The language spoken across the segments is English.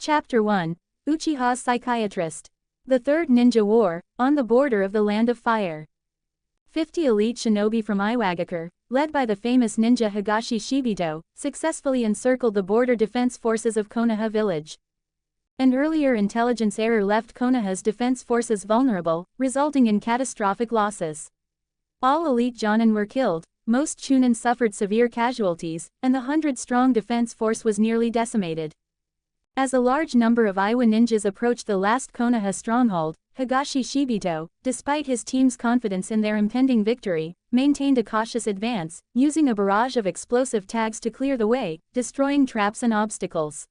Chapter 1. Uchiha Psychiatrist. The Third Ninja War, on the border of the Land of Fire. 50 elite shinobi from Iwagakure, led by the famous ninja Higashi Shibito, successfully encircled the border defense forces of Konoha village. An earlier intelligence error left Konoha's defense forces vulnerable, resulting in catastrophic losses. All elite Jonin were killed, most Chunin suffered severe casualties, and the 100-strong defense force was nearly decimated. As a large number of Iwa ninjas approached the last Konoha stronghold, Higashi Shibito, despite his team's confidence in their impending victory, maintained a cautious advance, using a barrage of explosive tags to clear the way, destroying traps and obstacles.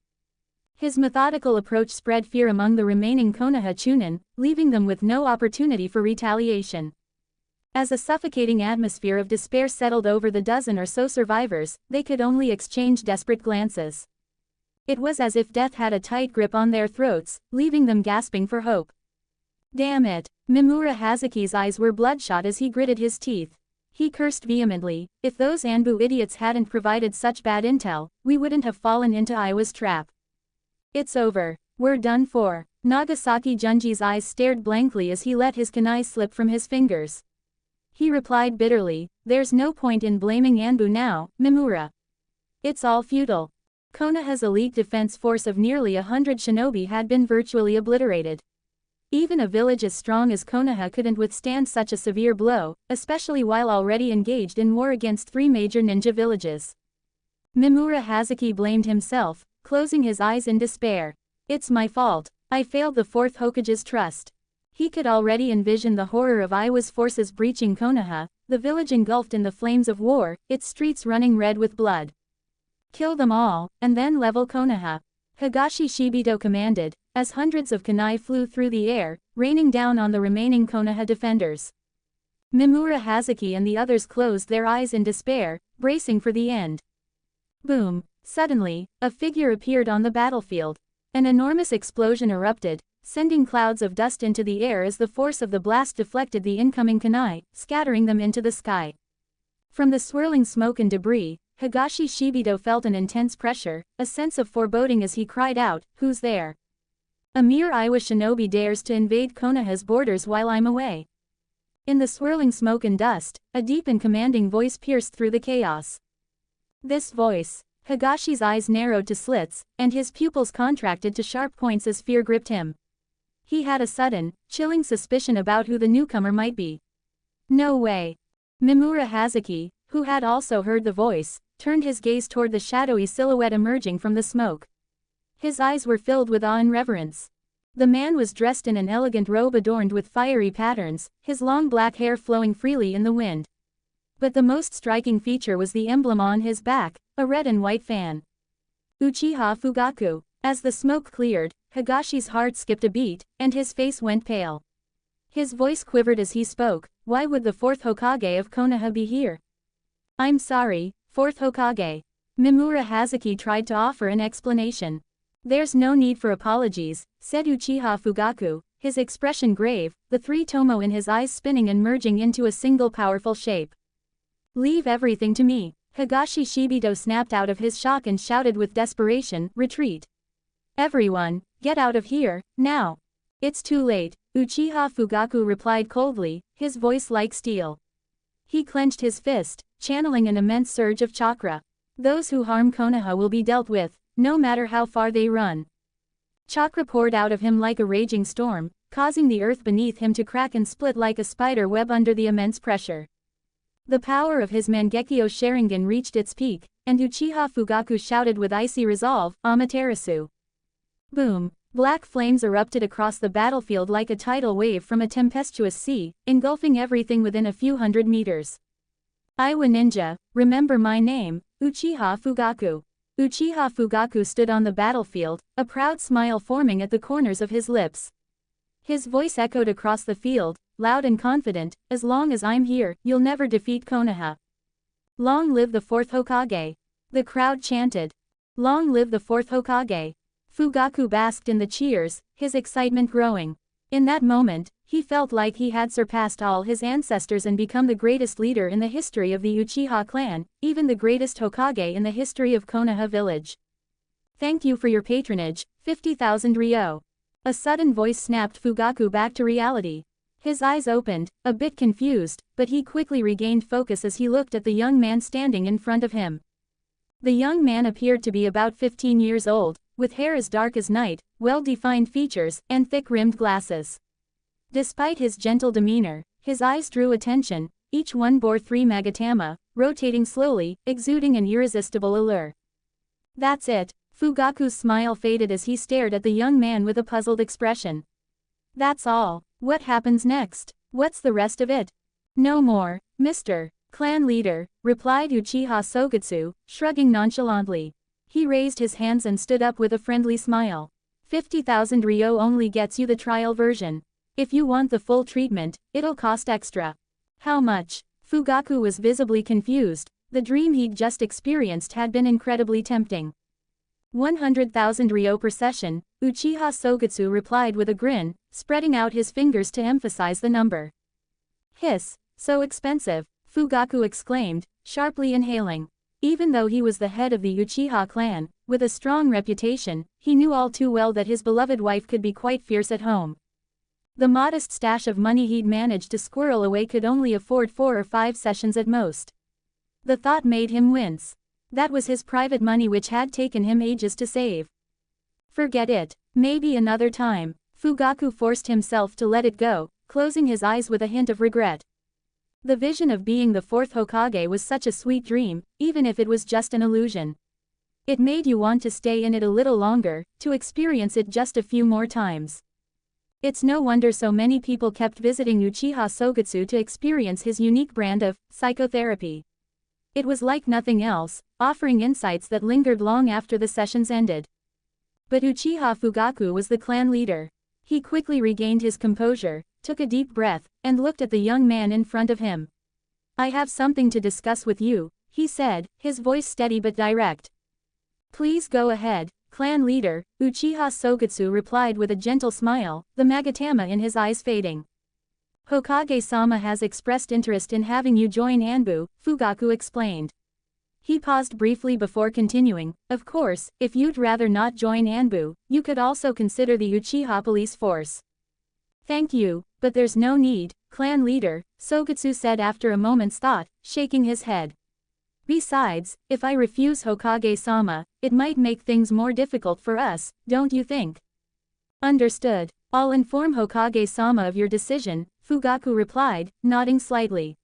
His methodical approach spread fear among the remaining Konoha Chunin, leaving them with no opportunity for retaliation. As a suffocating atmosphere of despair settled over the dozen or so survivors, they could only exchange desperate glances. It was as if death had a tight grip on their throats, leaving them gasping for hope. Damn it! Mimura Hazuki's eyes were bloodshot as he gritted his teeth. He cursed vehemently, if those Anbu idiots hadn't provided such bad intel, we wouldn't have fallen into Iwa's trap. It's over. We're done for. Nagasaki Junji's eyes stared blankly as he let his kunai slip from his fingers. He replied bitterly, there's no point in blaming Anbu now, Mimura. It's all futile. Konoha's elite defense force of nearly 100 shinobi had been virtually obliterated. Even a village as strong as Konoha couldn't withstand such a severe blow, especially while already engaged in war against 3 major ninja villages. Mimura Hazuki blamed himself, closing his eyes in despair. It's my fault. I failed the 4th Hokage's trust. He could already envision the horror of Iwa's forces breaching Konoha, the village engulfed in the flames of war, its streets running red with blood. Kill them all, and then level Konoha. Higashi Shibito commanded, as hundreds of kunai flew through the air, raining down on the remaining Konoha defenders. Mimura Hazuki and the others closed their eyes in despair, bracing for the end. Boom! Suddenly, a figure appeared on the battlefield. An enormous explosion erupted, sending clouds of dust into the air as the force of the blast deflected the incoming kunai, scattering them into the sky. From the swirling smoke and debris, Higashi Shibito felt an intense pressure, a sense of foreboding as he cried out, "Who's there? A mere Iwa shinobi dares to invade Konoha's borders while I'm away." In the swirling smoke and dust, a deep and commanding voice pierced through the chaos. This voice. Higashi's eyes narrowed to slits, and his pupils contracted to sharp points as fear gripped him. He had a sudden, chilling suspicion about who the newcomer might be. No way. Mimura Hazuki, who had also heard the voice, turned his gaze toward the shadowy silhouette emerging from the smoke. His eyes were filled with awe and reverence. The man was dressed in an elegant robe adorned with fiery patterns, his long black hair flowing freely in the wind. But the most striking feature was the emblem on his back, a red and white fan. Uchiha Fugaku. As the smoke cleared, Higashi's heart skipped a beat, and his face went pale. His voice quivered as he spoke, why would the 4th Hokage of Konoha be here? I'm sorry, 4th Hokage. Mimura Hazuki tried to offer an explanation. There's no need for apologies, said Uchiha Fugaku, his expression grave, the 3 tomo in his eyes spinning and merging into a single powerful shape. Leave everything to me. Higashi Shibito snapped out of his shock and shouted with desperation, retreat. Everyone, get out of here, now. It's too late, Uchiha Fugaku replied coldly, his voice like steel. He clenched his fist, channeling an immense surge of chakra. Those who harm Konoha will be dealt with, no matter how far they run. Chakra poured out of him like a raging storm, causing the earth beneath him to crack and split like a spider web under the immense pressure. The power of his Mangekyo Sharingan reached its peak, and Uchiha Fugaku shouted with icy resolve, Amaterasu. Boom! Black flames erupted across the battlefield like a tidal wave from a tempestuous sea, engulfing everything within a few hundred meters. Iwa ninja, remember my name, Uchiha Fugaku. Uchiha Fugaku stood on the battlefield, a proud smile forming at the corners of his lips. His voice echoed across the field, loud and confident, as long as I'm here, you'll never defeat Konoha. Long live the 4th Hokage. The crowd chanted. Long live the 4th Hokage. Fugaku basked in the cheers, his excitement growing. In that moment, he felt like he had surpassed all his ancestors and become the greatest leader in the history of the Uchiha clan, even the greatest Hokage in the history of Konoha village. Thank you for your patronage, 50,000 ryo. A sudden voice snapped Fugaku back to reality. His eyes opened, a bit confused, but he quickly regained focus as he looked at the young man standing in front of him. The young man appeared to be about 15 years old, with hair as dark as night, well-defined features, and thick-rimmed glasses. Despite his gentle demeanor, his eyes drew attention, each one bore 3 magatama, rotating slowly, exuding an irresistible allure. That's it. Fugaku's smile faded as he stared at the young man with a puzzled expression. That's all. What happens next? What's the rest of it? No more, Mr. Clan leader, replied Uchiha Sogetsu, shrugging nonchalantly. He raised his hands and stood up with a friendly smile. 50,000 ryo only gets you the trial version. If you want the full treatment, it'll cost extra. How much? Fugaku was visibly confused. The dream he'd just experienced had been incredibly tempting. 100,000 ryo per session, Uchiha Sogetsu replied with a grin, spreading out his fingers to emphasize the number. Hiss, so expensive, Fugaku exclaimed, sharply inhaling. Even though he was the head of the Uchiha clan, with a strong reputation, he knew all too well that his beloved wife could be quite fierce at home. The modest stash of money he'd managed to squirrel away could only afford 4 or 5 sessions at most. The thought made him wince. That was his private money which had taken him ages to save. Forget it. Maybe another time. Fugaku forced himself to let it go, closing his eyes with a hint of regret. The vision of being the 4th Hokage was such a sweet dream, even if it was just an illusion. It made you want to stay in it a little longer, to experience it just a few more times. It's no wonder so many people kept visiting Uchiha Sogetsu to experience his unique brand of psychotherapy. It was like nothing else, offering insights that lingered long after the sessions ended. But Uchiha Fugaku was the clan leader. He quickly regained his composure, took a deep breath, and looked at the young man in front of him. I have something to discuss with you, he said, his voice steady but direct. Please go ahead, clan leader, Uchiha Sogetsu replied with a gentle smile, the magatama in his eyes fading. Hokage-sama has expressed interest in having you join Anbu, Fugaku explained. He paused briefly before continuing, of course, if you'd rather not join Anbu, you could also consider the Uchiha police force. Thank you, but there's no need, clan leader, Sogetsu said after a moment's thought, shaking his head. Besides, if I refuse Hokage-sama, it might make things more difficult for us, don't you think? Understood. I'll inform Hokage-sama of your decision, Fugaku replied, nodding slightly.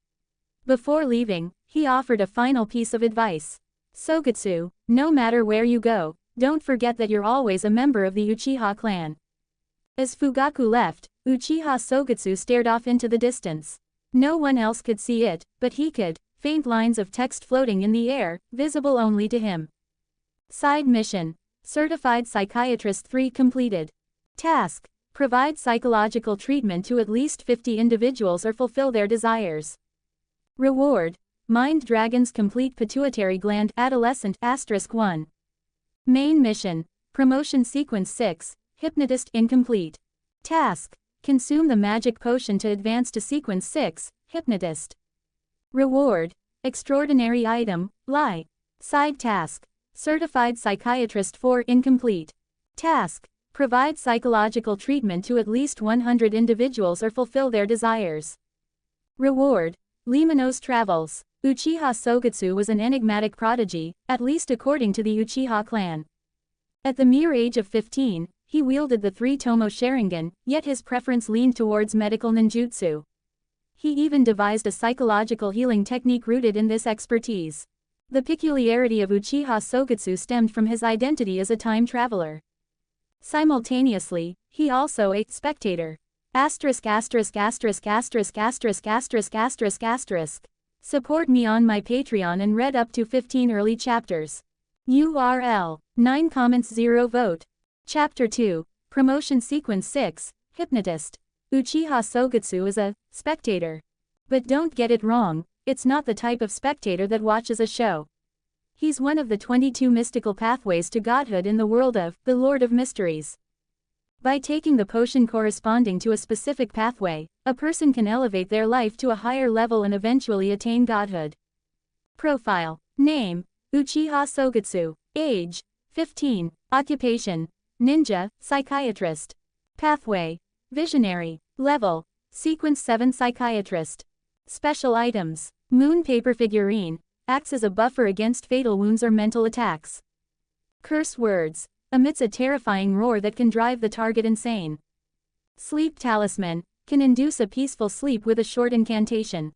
Before leaving, he offered a final piece of advice. Sogetsu, no matter where you go, don't forget that you're always a member of the Uchiha clan. As Fugaku left, Uchiha Sogetsu stared off into the distance. No one else could see it, but he could, faint lines of text floating in the air, visible only to him. Side mission. Certified Psychiatrist 3 completed. Task. Provide psychological treatment to at least 50 individuals or fulfill their desires. Reward. Mind Dragon's Complete Pituitary Gland Adolescent *1. Main mission. Promotion Sequence 6, Hypnotist incomplete. Task. Consume the magic potion to advance to Sequence 6, Hypnotist. Reward. Extraordinary item, Lie. Side task. Certified Psychiatrist 4 incomplete. Task. Provide psychological treatment to at least 100 individuals or fulfill their desires. Reward. Limano's Travels. Uchiha Sogetsu was an enigmatic prodigy, at least according to the Uchiha clan. At the mere age of 15, he wielded the 3-tomo Sharingan, yet his preference leaned towards medical ninjutsu. He even devised a psychological healing technique rooted in this expertise. The peculiarity of Uchiha Sogetsu stemmed from his identity as a time traveler. Simultaneously, he also a spectator. ******************************************************************************************************************************************************************************************************************************************************************9 comments 0 vote. Chapter 2. Promotion Sequence 6, Hypnotist. Uchiha Sogetsu is a spectator. But don't get it wrong, it's not the type of spectator that watches a show. He's one of the 22 mystical pathways to godhood in the world of the Lord of Mysteries. By taking the potion corresponding to a specific pathway, a person can elevate their life to a higher level and eventually attain godhood. Profile. Name. Uchiha Sogetsu. Age. 15. Occupation. Ninja, Psychiatrist. Pathway. Visionary. Level. Sequence 7 Psychiatrist. Special items. Moon paper figurine. Acts as a buffer against fatal wounds or mental attacks. Curse words. Emits a terrifying roar that can drive the target insane. Sleep talisman. Can induce a peaceful sleep with a short incantation.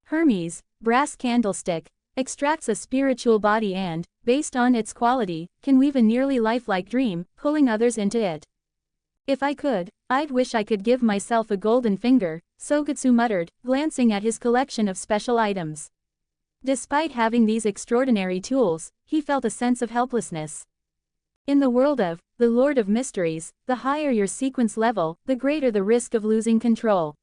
Hermes. Brass candlestick. Extracts a spiritual body and, based on its quality, can weave a nearly lifelike dream, pulling others into it. If I could, I'd wish I could give myself a golden finger, Sogetsu muttered, glancing at his collection of special items. Despite having these extraordinary tools, he felt a sense of helplessness. In the world of the Lord of Mysteries, the higher your sequence level, the greater the risk of losing control.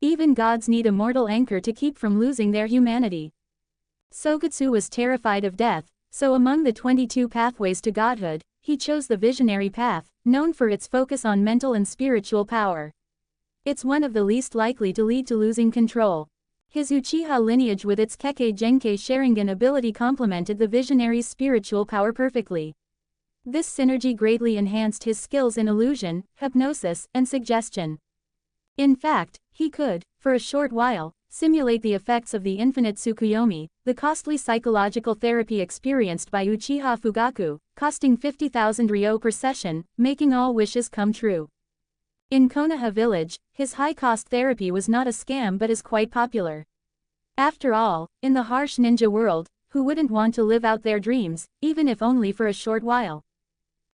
Even gods need a mortal anchor to keep from losing their humanity. Sogetsu was terrified of death, so among the 22 pathways to godhood, he chose the visionary path, known for its focus on mental and spiritual power. It's one of the least likely to lead to losing control. His Uchiha lineage with its Kekkei Genkai Sharingan ability complemented the visionary's spiritual power perfectly. This synergy greatly enhanced his skills in illusion, hypnosis, and suggestion. In fact, he could, for a short while, simulate the effects of the infinite Tsukuyomi, the costly psychological therapy experienced by Uchiha Fugaku, costing 50,000 ryo per session, making all wishes come true. In Konoha village, his high-cost therapy was not a scam but is quite popular. After all, in the harsh ninja world, who wouldn't want to live out their dreams, even if only for a short while?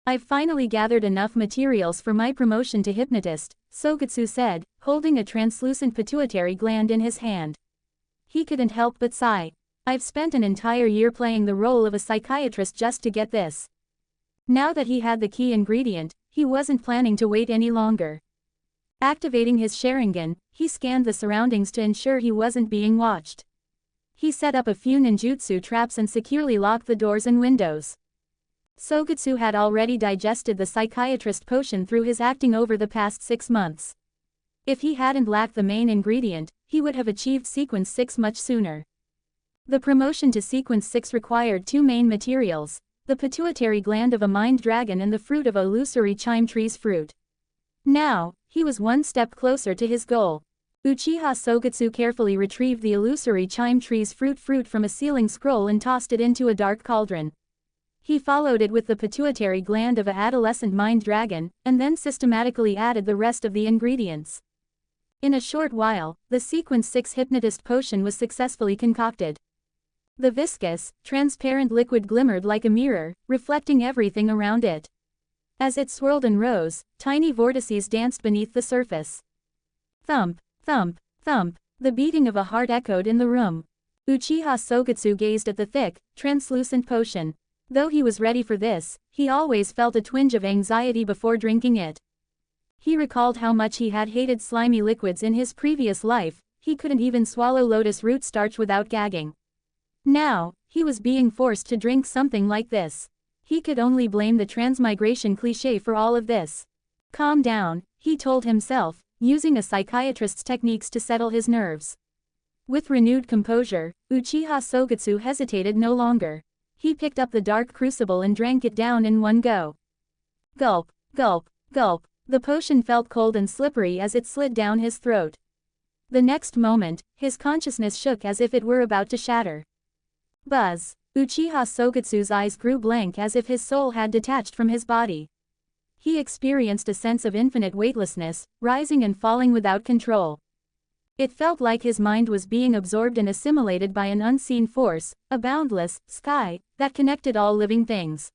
I've finally gathered enough materials for my promotion to hypnotist, Sogetsu said, holding a translucent pituitary gland in his hand. He couldn't help but sigh. I've spent an entire year playing the role of a psychiatrist just to get this. Now that he had the key ingredient, he wasn't planning to wait any longer. Activating his Sharingan, he scanned the surroundings to ensure he wasn't being watched. He set up a few ninjutsu traps and securely locked the doors and windows. Sogetsu had already digested the psychiatrist potion through his acting over the past 6 months. If he hadn't lacked the main ingredient, he would have achieved sequence 6 much sooner. The promotion to sequence 6 required 2 main materials, the pituitary gland of a mind dragon and the fruit of a illusory chime tree's fruit. Now, he was one step closer to his goal. Uchiha Sogetsu carefully retrieved the illusory chime tree's fruit from a ceiling scroll and tossed it into a dark cauldron. He followed it with the pituitary gland of an adolescent mind dragon, and then systematically added the rest of the ingredients. In a short while, the sequence 6 hypnotist potion was successfully concocted. The viscous, transparent liquid glimmered like a mirror, reflecting everything around it. As it swirled and rose, tiny vortices danced beneath the surface. Thump, thump, thump, the beating of a heart echoed in the room. Uchiha Sogetsu gazed at the thick, translucent potion. Though he was ready for this, he always felt a twinge of anxiety before drinking it. He recalled how much he had hated slimy liquids in his previous life, he couldn't even swallow lotus root starch without gagging. Now, he was being forced to drink something like this. He could only blame the transmigration cliché for all of this. Calm down, he told himself, using a psychiatrist's techniques to settle his nerves. With renewed composure, Uchiha Sogetsu hesitated no longer. He picked up the dark crucible and drank it down in one go. Gulp, gulp, gulp, the potion felt cold and slippery as it slid down his throat. The next moment, his consciousness shook as if it were about to shatter. Buzz. Uchiha Sogetsu's eyes grew blank as if his soul had detached from his body. He experienced a sense of infinite weightlessness, rising and falling without control. It felt like his mind was being absorbed and assimilated by an unseen force, a boundless sky that connected all living things.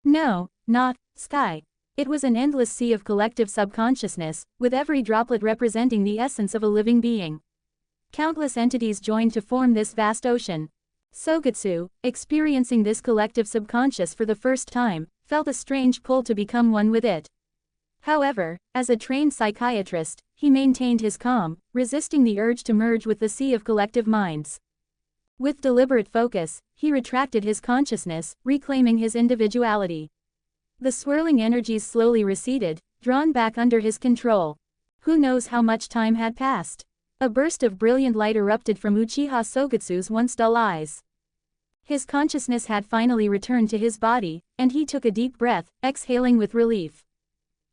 No, not sky. It was an endless sea of collective subconsciousness, with every droplet representing the essence of a living being. Countless entities joined to form this vast ocean. Sogetsu, experiencing this collective subconscious for the first time, felt a strange pull to become one with it. However, as a trained psychiatrist, he maintained his calm, resisting the urge to merge with the sea of collective minds. With deliberate focus, he retracted his consciousness, reclaiming his individuality. The swirling energies slowly receded, drawn back under his control. Who knows how much time had passed? A burst of brilliant light erupted from Uchiha Sogetsu's once dull eyes. His consciousness had finally returned to his body, and he took a deep breath, exhaling with relief.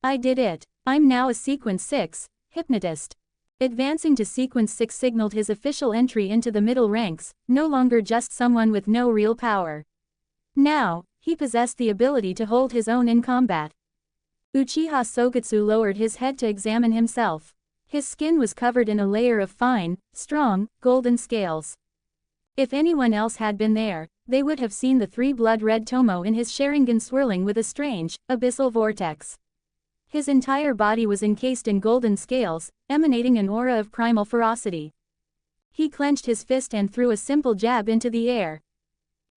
I did it. I'm now a Sequence 6, hypnotist. Advancing to Sequence 6 signaled his official entry into the middle ranks, no longer just someone with no real power. Now, he possessed the ability to hold his own in combat. Uchiha Sogetsu lowered his head to examine himself. His skin was covered in a layer of fine, strong, golden scales. If anyone else had been there, they would have seen the three blood-red tomo in his Sharingan swirling with a strange, abyssal vortex. His entire body was encased in golden scales, emanating an aura of primal ferocity. He clenched his fist and threw a simple jab into the air.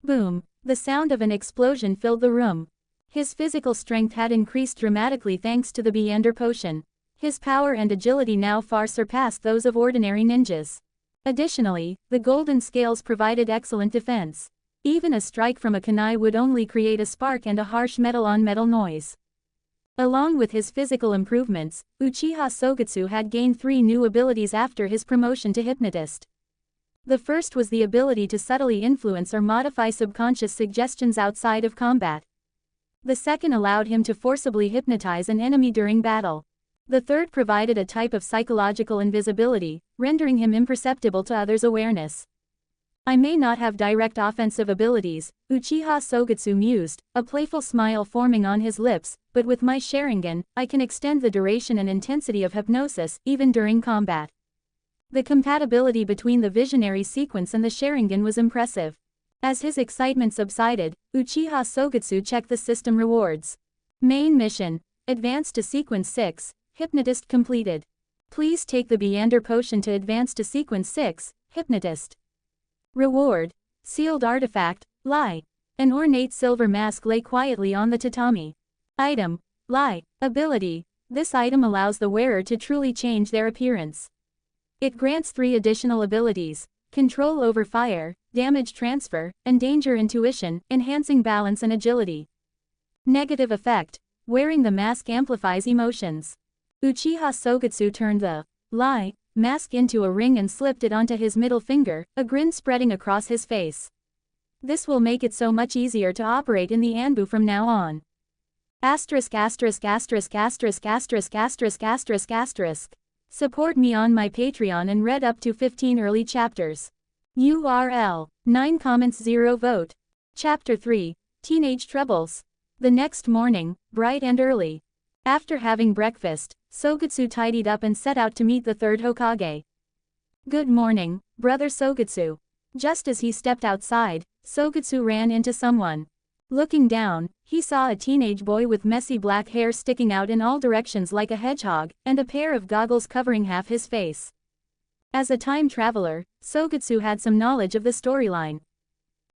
Boom! The sound of an explosion filled the room. His physical strength had increased dramatically thanks to the Beyonder potion. His power and agility now far surpassed those of ordinary ninjas. Additionally, the golden scales provided excellent defense. Even a strike from a kunai would only create a spark and a harsh metal-on-metal noise. Along with his physical improvements, Uchiha Sogetsu had gained 3 new abilities after his promotion to hypnotist. The first was the ability to subtly influence or modify subconscious suggestions outside of combat. The second allowed him to forcibly hypnotize an enemy during battle. The third provided a type of psychological invisibility, rendering him imperceptible to others' awareness. I may not have direct offensive abilities, Uchiha Sogetsu mused, a playful smile forming on his lips, but with my Sharingan, I can extend the duration and intensity of hypnosis, even during combat. The compatibility between the visionary sequence and the Sharingan was impressive. As his excitement subsided, Uchiha Sogetsu checked the system rewards. Main mission: advance to Sequence 6, Hypnotist completed. Please take the Beyonder potion to advance to Sequence 6, Hypnotist. Reward: sealed artifact, Lie. An ornate silver mask lay quietly on the tatami. Item: Lie. Ability: this item allows the wearer to truly change their appearance. It grants 3 additional abilities: control over fire, damage transfer, and danger intuition, enhancing balance and agility. Negative effect: wearing the mask amplifies emotions. Uchiha Sogetsu turned the Lie mask into a ring and slipped it onto his middle finger, a grin spreading across his face. This will make it so much easier to operate in the Anbu from now on. Asterisk asterisk asterisk asterisk asterisk asterisk asterisk asterisk. Support me on my Patreon and read up to 15 early chapters. URL: 9 comments 0 vote. Chapter 3, Teenage Troubles. The next morning, bright and early. After having breakfast, Sogetsu tidied up and set out to meet the third Hokage. Good morning, brother Sogetsu. Just as he stepped outside, Sogetsu ran into someone. Looking down, he saw a teenage boy with messy black hair sticking out in all directions like a hedgehog, and a pair of goggles covering half his face. As a time traveler, Sogetsu had some knowledge of the storyline.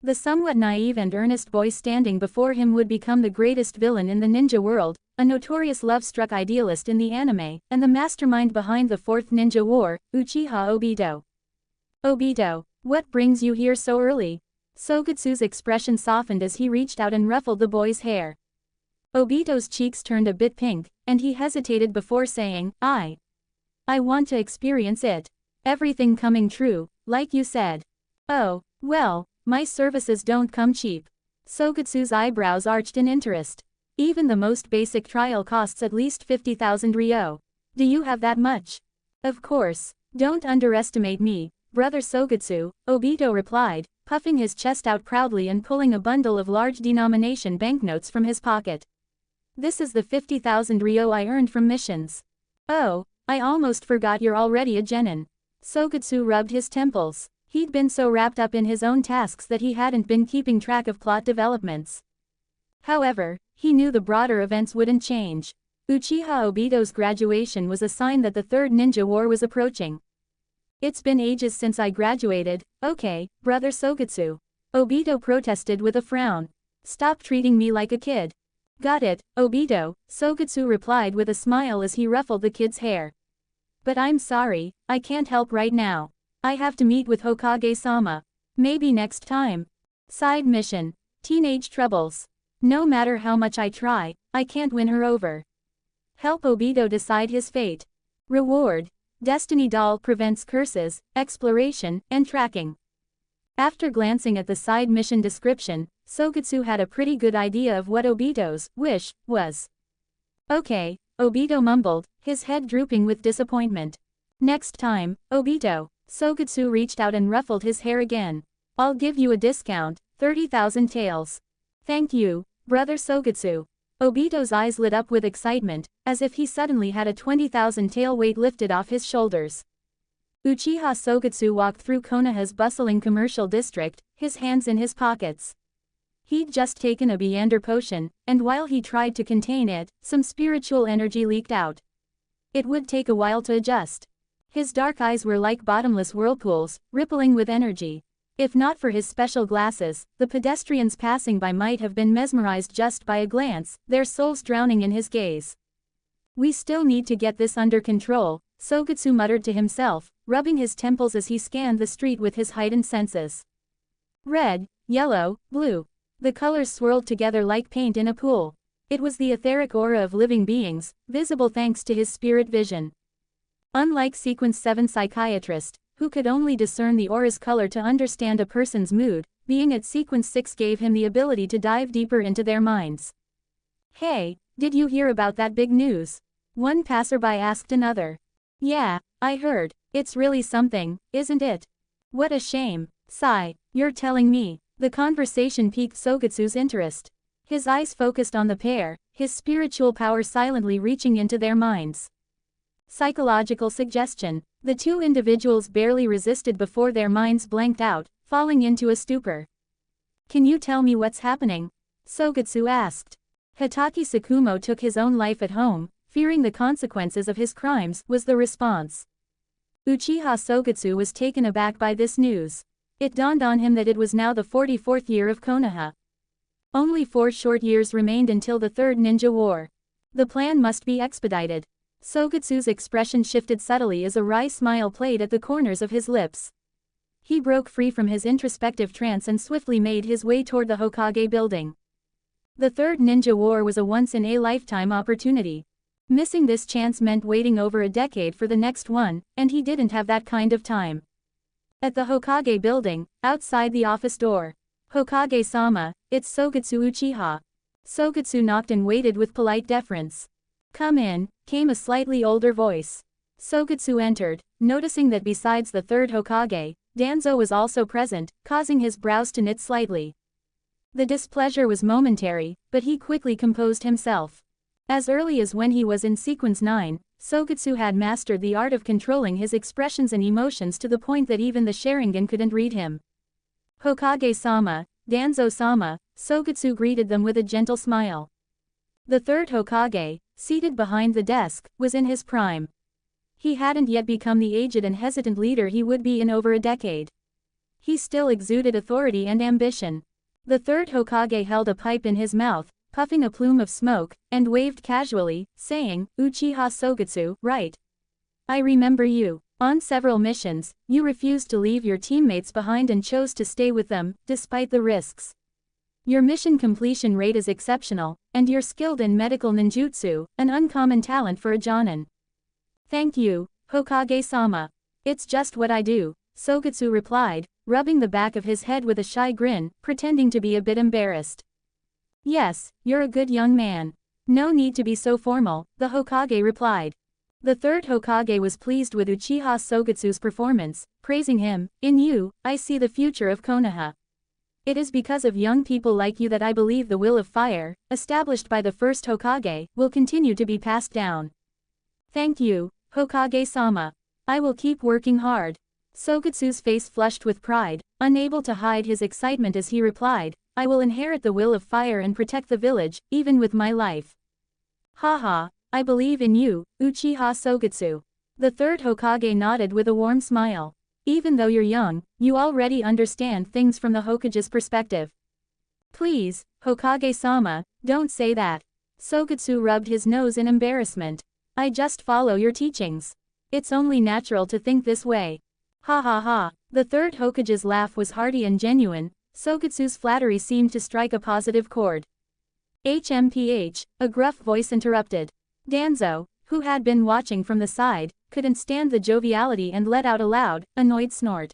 The somewhat naive and earnest boy standing before him would become the greatest villain in the ninja world, a notorious love-struck idealist in the anime, and the mastermind behind the Fourth Ninja War, Uchiha Obito. Obito, what brings you here so early? Sogetsu's expression softened as he reached out and ruffled the boy's hair. Obito's cheeks turned a bit pink, and he hesitated before saying, I want to experience it. Everything coming true, like you said. Oh, well, my services don't come cheap. Sogetsu's eyebrows arched in interest. Even the most basic trial costs at least 50,000 ryo. Do you have that much? Of course. Don't underestimate me, brother Sogetsu, Obito replied, puffing his chest out proudly and pulling a bundle of large denomination banknotes from his pocket. This is the 50,000 ryo I earned from missions. Oh, I almost forgot you're already a genin. Sogetsu rubbed his temples. He'd been so wrapped up in his own tasks that he hadn't been keeping track of plot developments. However, he knew the broader events wouldn't change. Uchiha Obito's graduation was a sign that the Third Ninja War was approaching. It's been ages since I graduated, okay, brother Sogetsu. Obito protested with a frown. Stop treating me like a kid. Got it, Obito, Sogetsu replied with a smile as he ruffled the kid's hair. But I'm sorry, I can't help right now. I have to meet with Hokage-sama. Maybe next time. Side mission: Teenage Troubles. No matter how much I try, I can't win her over. Help Obito decide his fate. Reward: Destiny Doll prevents curses, exploration, and tracking. After glancing at the side mission description, Sogetsu had a pretty good idea of what Obito's wish was. Okay, Obito mumbled, his head drooping with disappointment. Next time, Obito. Sogetsu reached out and ruffled his hair again. I'll give you a discount, 30,000 taels. Thank you, brother Sogetsu. Obito's eyes lit up with excitement, as if he suddenly had a 20,000 tael weight lifted off his shoulders. Uchiha Sogetsu walked through Konoha's bustling commercial district, his hands in his pockets. He'd just taken a Byander potion, and while he tried to contain it, some spiritual energy leaked out. It would take a while to adjust. His dark eyes were like bottomless whirlpools, rippling with energy. If not for his special glasses, the pedestrians passing by might have been mesmerized just by a glance, their souls drowning in his gaze. We still need to get this under control, Sogetsu muttered to himself, rubbing his temples as he scanned the street with his heightened senses. Red, yellow, blue. The colors swirled together like paint in a pool. It was the etheric aura of living beings, visible thanks to his spirit vision. Unlike Sequence 7 psychiatrist, who could only discern the aura's color to understand a person's mood, being at Sequence 6 gave him the ability to dive deeper into their minds. Hey, did you hear about that big news? One passerby asked another. Yeah, I heard. It's really something, isn't it? What a shame. Sigh, you're telling me. The conversation piqued Sogetsu's interest. His eyes focused on the pair, his spiritual power silently reaching into their minds. Psychological suggestion. The two individuals barely resisted before their minds blanked out, falling into a stupor. Can you tell me what's happening? Sogetsu asked. Hitaki Tsukumo took his own life at home, fearing the consequences of his crimes, was the response. Uchiha Sogetsu was taken aback by this news. It dawned on him that it was now the 44th year of Konoha. Only 4 short years remained until the Third Ninja War. The plan must be expedited. Sogetsu's expression shifted subtly as a wry smile played at the corners of his lips. He broke free from his introspective trance and swiftly made his way toward the Hokage building. The Third Ninja War was a once-in-a-lifetime opportunity. Missing this chance meant waiting over a decade for the next one, and he didn't have that kind of time. At the Hokage building, outside the office door. Hokage-sama, it's Sogetsu Uchiha. Sogetsu knocked and waited with polite deference. Come in, came a slightly older voice. Sogetsu entered, noticing that besides the third Hokage, Danzo was also present, causing his brows to knit slightly. The displeasure was momentary, but he quickly composed himself. As early as when he was in Sequence 9, Sogetsu had mastered the art of controlling his expressions and emotions to the point that even the Sharingan couldn't read him. Hokage-sama, Danzo-sama, Sogetsu greeted them with a gentle smile. The third Hokage, seated behind the desk, was in his prime. He hadn't yet become the aged and hesitant leader he would be in over a decade. He still exuded authority and ambition. The third Hokage held a pipe in his mouth, puffing a plume of smoke, and waved casually, saying, Uchiha Sogetsu, right. I remember you. On several missions, you refused to leave your teammates behind and chose to stay with them, despite the risks. Your mission completion rate is exceptional, and you're skilled in medical ninjutsu, an uncommon talent for a Jonin. Thank you, Hokage-sama. It's just what I do, Sogetsu replied, rubbing the back of his head with a shy grin, pretending to be a bit embarrassed. Yes, you're a good young man. No need to be so formal, the Hokage replied. The third Hokage was pleased with Uchiha Sogetsu's performance, praising him, in you, I see the future of Konoha. It is because of young people like you that I believe the will of fire, established by the first Hokage, will continue to be passed down. Thank you, Hokage-sama. I will keep working hard. Sogetsu's face flushed with pride, unable to hide his excitement as he replied, I will inherit the will of fire and protect the village, even with my life. Haha, I believe in you, Uchiha Sogetsu. The third Hokage nodded with a warm smile. Even though you're young, you already understand things from the Hokage's perspective. Please, Hokage-sama, don't say that. Sogetsu rubbed his nose in embarrassment. I just follow your teachings. It's only natural to think this way. Ha ha ha. The third Hokage's laugh was hearty and genuine. Sogetsu's flattery seemed to strike a positive chord. HMPH, a gruff voice interrupted. Danzo, who had been watching from the side, couldn't stand the joviality and let out a loud, annoyed snort.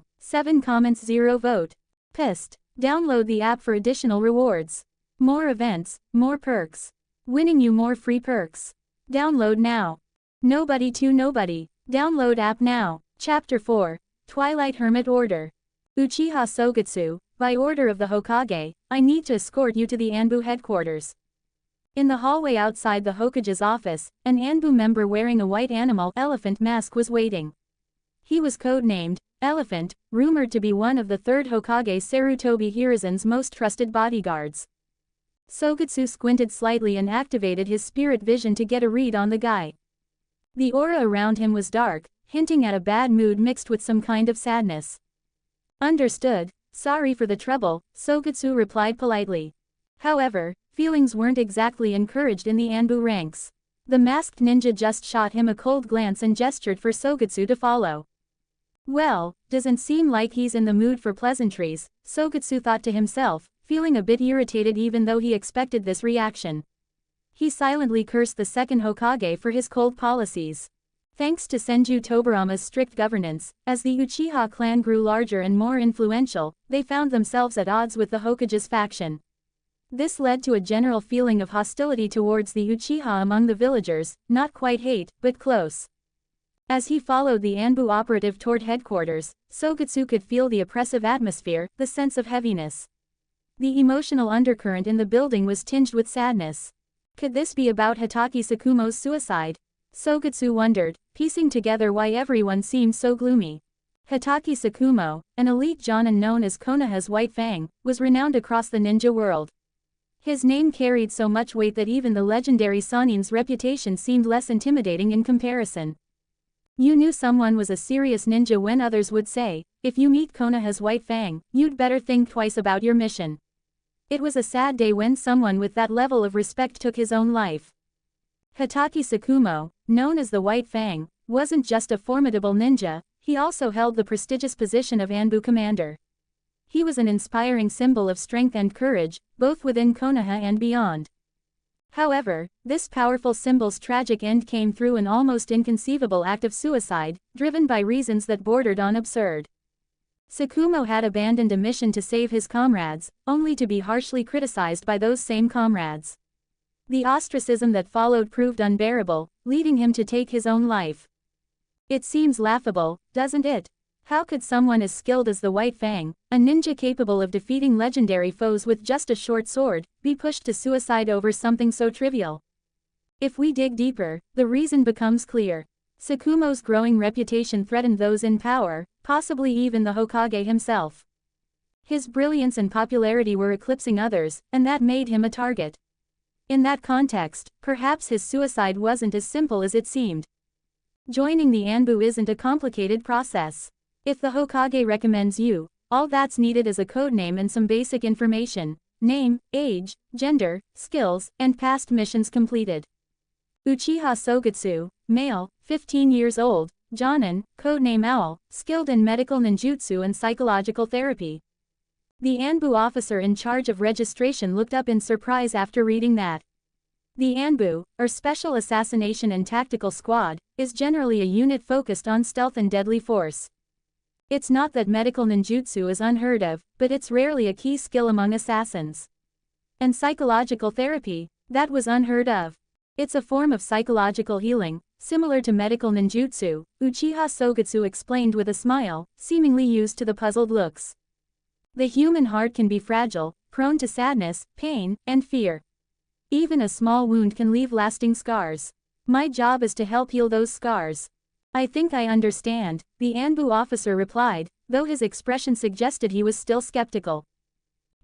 Fail. 7 comments 0 vote. Pissed. Download the app for additional rewards. More events, more perks. Winning you more free perks. Download now. Nobody to nobody. Download app now. Chapter 4. Twilight Hermit Order. Uchiha Sogetsu, by order of the Hokage, I need to escort you to the Anbu headquarters. In the hallway outside the Hokage's office, an Anbu member wearing a white animal elephant mask was waiting. He was codenamed Elephant, rumored to be one of the third Hokage Sarutobi Hiruzen's most trusted bodyguards. Sogetsu squinted slightly and activated his spirit vision to get a read on the guy. The aura around him was dark, hinting at a bad mood mixed with some kind of sadness. Understood. Sorry for the trouble, Sogetsu replied politely. However, feelings weren't exactly encouraged in the Anbu ranks. The masked ninja just shot him a cold glance and gestured for Sogetsu to follow. Well, doesn't seem like he's in the mood for pleasantries, Sogetsu thought to himself, feeling a bit irritated even though he expected this reaction. He silently cursed the second Hokage for his cold policies. Thanks to Senju Tobarama's strict governance, as the Uchiha clan grew larger and more influential, they found themselves at odds with the Hokage's faction. This led to a general feeling of hostility towards the Uchiha among the villagers, not quite hate, but close. As he followed the Anbu operative toward headquarters, Sogetsu could feel the oppressive atmosphere, the sense of heaviness. The emotional undercurrent in the building was tinged with sadness. Could this be about Hitaki Sakumo's suicide? Sogetsu wondered, piecing together why everyone seemed so gloomy. Hitaki Sakumo, an elite jonin known as Konoha's White Fang, was renowned across the ninja world. His name carried so much weight that even the legendary Sanin's reputation seemed less intimidating in comparison. You knew someone was a serious ninja when others would say, if you meet Konoha's White Fang, you'd better think twice about your mission. It was a sad day when someone with that level of respect took his own life. Hitaki Sakumo, known as the White Fang, wasn't just a formidable ninja, he also held the prestigious position of Anbu commander. He was an inspiring symbol of strength and courage, both within Konoha and beyond. However, this powerful symbol's tragic end came through an almost inconceivable act of suicide, driven by reasons that bordered on absurd. Sakumo had abandoned a mission to save his comrades, only to be harshly criticized by those same comrades. The ostracism that followed proved unbearable, leading him to take his own life. It seems laughable, doesn't it? How could someone as skilled as the White Fang, a ninja capable of defeating legendary foes with just a short sword, be pushed to suicide over something so trivial? If we dig deeper, the reason becomes clear. Sakumo's growing reputation threatened those in power, possibly even the Hokage himself. His brilliance and popularity were eclipsing others, and that made him a target. In that context, perhaps his suicide wasn't as simple as it seemed. Joining the Anbu isn't a complicated process. If the Hokage recommends you, all that's needed is a codename and some basic information: name, age, gender, skills, and past missions completed. Uchiha Sogetsu, male, 15 years old, jonin, codename Owl, skilled in medical ninjutsu and psychological therapy. The Anbu officer in charge of registration looked up in surprise after reading that. The Anbu, or Special Assassination and Tactical Squad, is generally a unit focused on stealth and deadly force. It's not that medical ninjutsu is unheard of, but it's rarely a key skill among assassins. And psychological therapy, that was unheard of. It's a form of psychological healing, similar to medical ninjutsu, Uchiha Sogetsu explained with a smile, seemingly used to the puzzled looks. The human heart can be fragile, prone to sadness, pain, and fear. Even a small wound can leave lasting scars. My job is to help heal those scars. I think I understand, the Anbu officer replied, though his expression suggested he was still skeptical.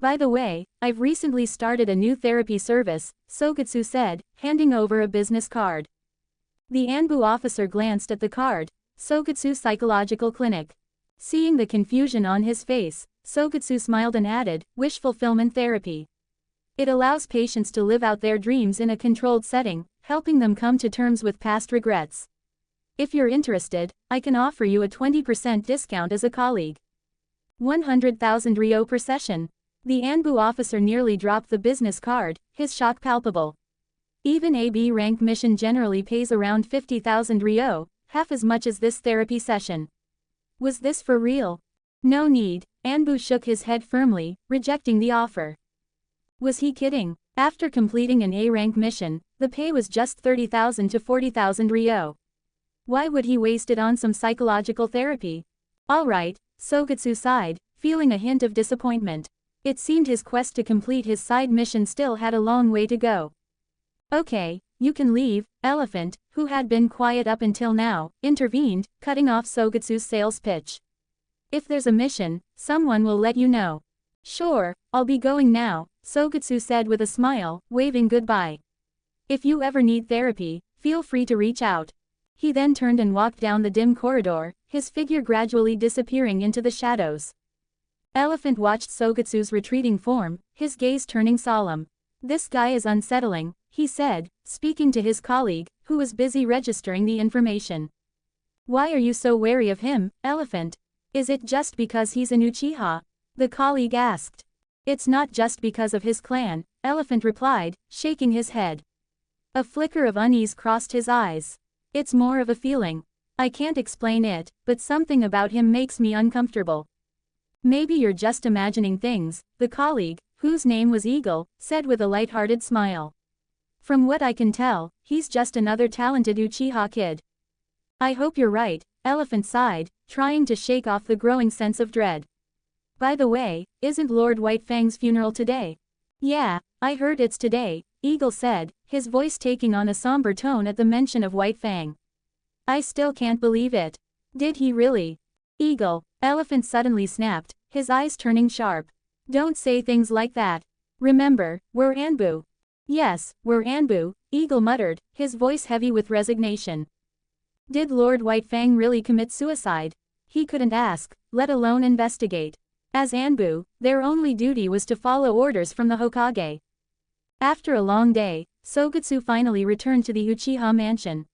By the way, I've recently started a new therapy service, Sogetsu said, handing over a business card. The Anbu officer glanced at the card, Sogetsu Psychological Clinic. Seeing the confusion on his face, Sogetsu smiled and added, wish fulfillment therapy. It allows patients to live out their dreams in a controlled setting, helping them come to terms with past regrets. If you're interested, I can offer you a 20% discount as a colleague. 100,000 Ryo per session. The Anbu officer nearly dropped the business card, his shock palpable. Even a B-rank mission generally pays around 50,000 Ryo, half as much as this therapy session. Was this for real? No need, Anbu shook his head firmly, rejecting the offer. Was he kidding? After completing an A-rank mission, the pay was just 30,000 to 40,000 Ryo. Why would he waste it on some psychological therapy? Alright, Sogetsu sighed, feeling a hint of disappointment. It seemed his quest to complete his side mission still had a long way to go. Okay, you can leave, Elephant, who had been quiet up until now, intervened, cutting off Sogetsu's sales pitch. If there's a mission, someone will let you know. Sure, I'll be going now, Sogetsu said with a smile, waving goodbye. If you ever need therapy, feel free to reach out. He then turned and walked down the dim corridor, his figure gradually disappearing into the shadows. Elephant watched Sogetsu's retreating form, his gaze turning solemn. This guy is unsettling, he said, speaking to his colleague, who was busy registering the information. Why are you so wary of him, Elephant? Is it just because he's an Uchiha? The colleague asked. It's not just because of his clan, Elephant replied, shaking his head. A flicker of unease crossed his eyes. It's more of a feeling. I can't explain it, but something about him makes me uncomfortable. Maybe you're just imagining things, the colleague, whose name was Eagle, said with a light-hearted smile. From what I can tell, he's just another talented Uchiha kid. I hope you're right, Elephant sighed, trying to shake off the growing sense of dread. By the way, isn't Lord Whitefang's funeral today? Yeah, I heard it's today, Eagle said, his voice taking on a somber tone at the mention of Whitefang. I still can't believe it. Did he really? Eagle, Elephant suddenly snapped, his eyes turning sharp. Don't say things like that. Remember, we're Anbu. Yes, we're Anbu, Eagle muttered, his voice heavy with resignation. Did Lord Whitefang really commit suicide? He couldn't ask, let alone investigate. As Anbu, their only duty was to follow orders from the Hokage. After a long day, Sogetsu finally returned to the Uchiha mansion.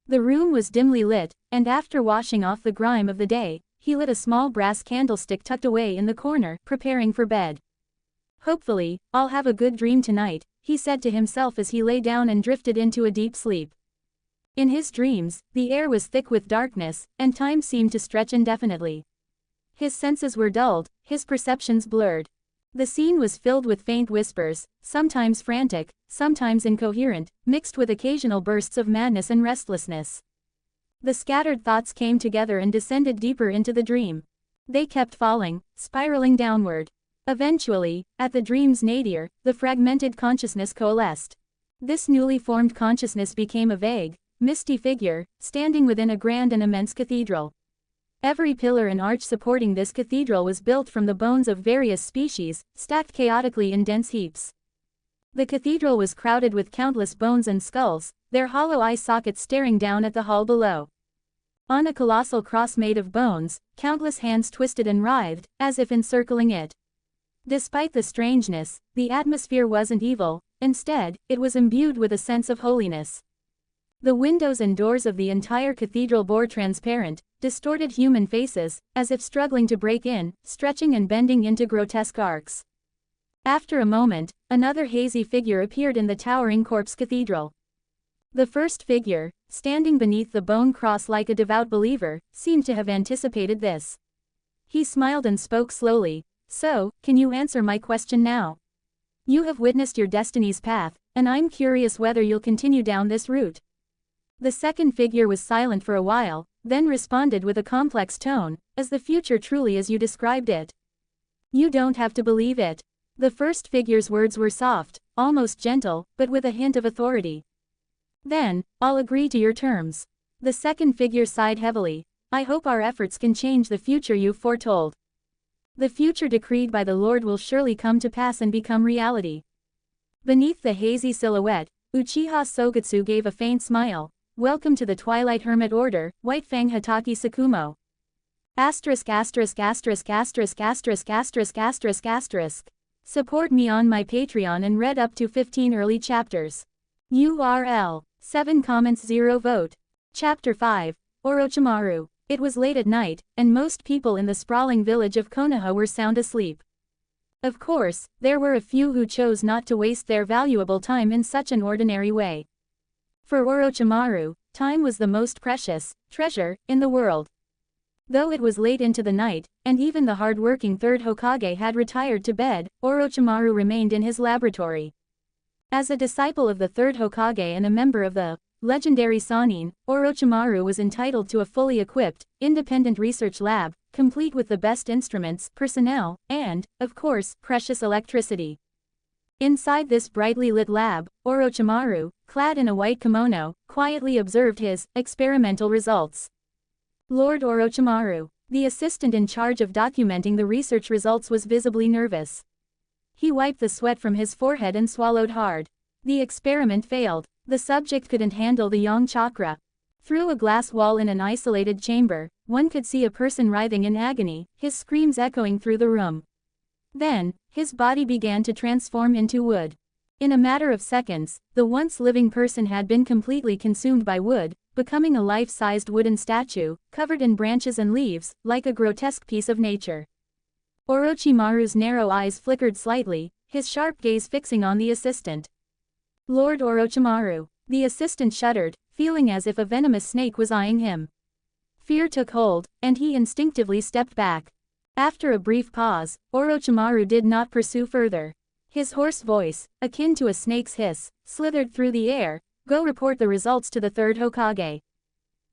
The room was dimly lit, and after washing off the grime of the day, he lit a small brass candlestick tucked away in the corner, preparing for bed. Hopefully, I'll have a good dream tonight, he said to himself as he lay down and drifted into a deep sleep. In his dreams, the air was thick with darkness, and time seemed to stretch indefinitely. His senses were dulled, his perceptions blurred. The scene was filled with faint whispers, sometimes frantic, sometimes incoherent, mixed with occasional bursts of madness and restlessness. The scattered thoughts came together and descended deeper into the dream. They kept falling, spiraling downward. Eventually, at the dream's nadir, the fragmented consciousness coalesced. This newly formed consciousness became a vague, misty figure, standing within a grand and immense cathedral. Every pillar and arch supporting this cathedral was built from the bones of various species, stacked chaotically in dense heaps. The cathedral was crowded with countless bones and skulls, their hollow eye sockets staring down at the hall below. On a colossal cross made of bones, countless hands twisted and writhed, as if encircling it. Despite the strangeness, the atmosphere wasn't evil, instead, it was imbued with a sense of holiness. The windows and doors of the entire cathedral bore transparent, distorted human faces, as if struggling to break in, stretching and bending into grotesque arcs. After a moment, another hazy figure appeared in the towering corpse cathedral. The first figure, standing beneath the bone cross like a devout believer, seemed to have anticipated this. He smiled and spoke slowly. So, can you answer my question now? You have witnessed your destiny's path, and I'm curious whether you'll continue down this route. The second figure was silent for a while, then responded with a complex tone, "Is the future truly as you described it? You don't have to believe it." The first figure's words were soft, almost gentle, but with a hint of authority. "Then, I'll agree to your terms." The second figure sighed heavily. "I hope our efforts can change the future you've foretold. The future decreed by the Lord will surely come to pass and become reality." Beneath the hazy silhouette, Uchiha Sogetsu gave a faint smile. "Welcome to the Twilight Hermit Order, White Fang Hatake Sakumo. Asterisk asterisk asterisk asterisk asterisk asterisk asterisk asterisk. Support me on my Patreon and read up to 15 early chapters. URL. 7 comments 0 vote. Chapter 5. Orochimaru. It was late at night, and most people in the sprawling village of Konoha were sound asleep. Of course, there were a few who chose not to waste their valuable time in such an ordinary way. For Orochimaru, time was the most precious treasure in the world. Though it was late into the night, and even the hard-working third Hokage had retired to bed, Orochimaru remained in his laboratory. As a disciple of the third Hokage and a member of the legendary Sannin, Orochimaru was entitled to a fully equipped, independent research lab, complete with the best instruments, personnel, and, of course, precious electricity. Inside this brightly lit lab, Orochimaru, clad in a white kimono, quietly observed his experimental results. Lord Orochimaru, the assistant in charge of documenting the research results, was visibly nervous. He wiped the sweat from his forehead and swallowed hard. The experiment failed. The subject couldn't handle the yang chakra. Through a glass wall in an isolated chamber, one could see a person writhing in agony, his screams echoing through the room. Then, his body began to transform into wood. In a matter of seconds, the once living person had been completely consumed by wood, becoming a life-sized wooden statue, covered in branches and leaves, like a grotesque piece of nature. Orochimaru's narrow eyes flickered slightly, his sharp gaze fixing on the assistant. Lord Orochimaru. The assistant shuddered, feeling as if a venomous snake was eyeing him. Fear took hold, and he instinctively stepped back. After a brief pause, Orochimaru did not pursue further. His hoarse voice, akin to a snake's hiss, slithered through the air. "Go report the results to the third Hokage."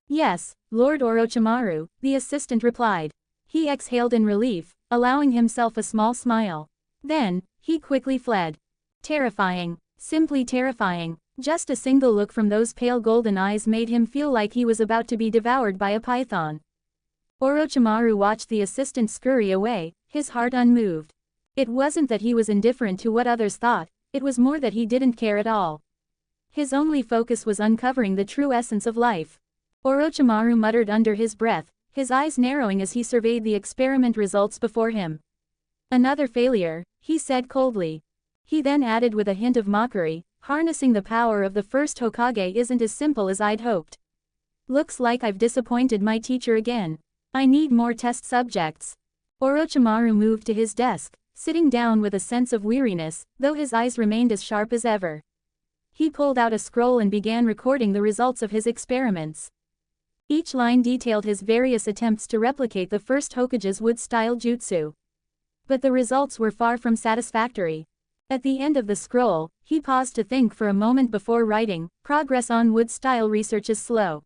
"Yes, Lord Orochimaru," the assistant replied. He exhaled in relief, allowing himself a small smile. Then, he quickly fled. Terrifying. Simply terrifying. Just a single look from those pale golden eyes made him feel like he was about to be devoured by a python. Orochimaru watched the assistant scurry away, his heart unmoved. It wasn't that he was indifferent to what others thought, it was more that he didn't care at all. His only focus was uncovering the true essence of life. Orochimaru muttered under his breath, his eyes narrowing as he surveyed the experiment results before him. "Another failure," he said coldly. He then added with a hint of mockery, "Harnessing the power of the first Hokage isn't as simple as I'd hoped. Looks like I've disappointed my teacher again. I need more test subjects." Orochimaru moved to his desk, sitting down with a sense of weariness, though his eyes remained as sharp as ever. He pulled out a scroll and began recording the results of his experiments. Each line detailed his various attempts to replicate the first Hokage's wood-style jutsu. But the results were far from satisfactory. At the end of the scroll, he paused to think for a moment before writing, "Progress on wood-style research is slow.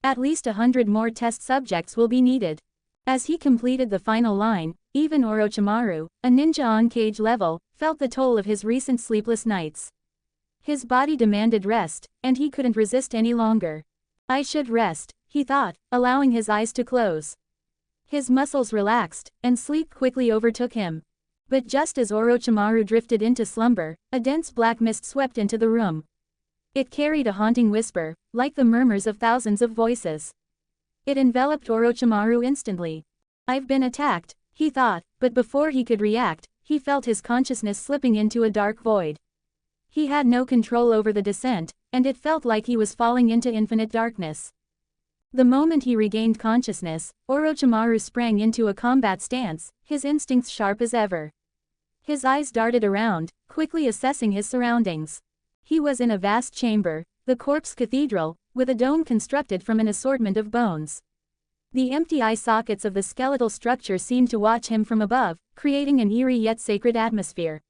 At least 100 more test subjects will be needed." As he completed the final line, even Orochimaru, a ninja on cage level, felt the toll of his recent sleepless nights. His body demanded rest, and he couldn't resist any longer. "I should rest," he thought, allowing his eyes to close. His muscles relaxed, and sleep quickly overtook him. But just as Orochimaru drifted into slumber, a dense black mist swept into the room. It carried a haunting whisper, like the murmurs of thousands of voices. It enveloped Orochimaru instantly. "I've been attacked," he thought, but before he could react, he felt his consciousness slipping into a dark void. He had no control over the descent, and it felt like he was falling into infinite darkness. The moment he regained consciousness, Orochimaru sprang into a combat stance, his instincts sharp as ever. His eyes darted around, quickly assessing his surroundings. He was in a vast chamber, the corpse cathedral, with a dome constructed from an assortment of bones. The empty eye sockets of the skeletal structure seemed to watch him from above, creating an eerie yet sacred atmosphere.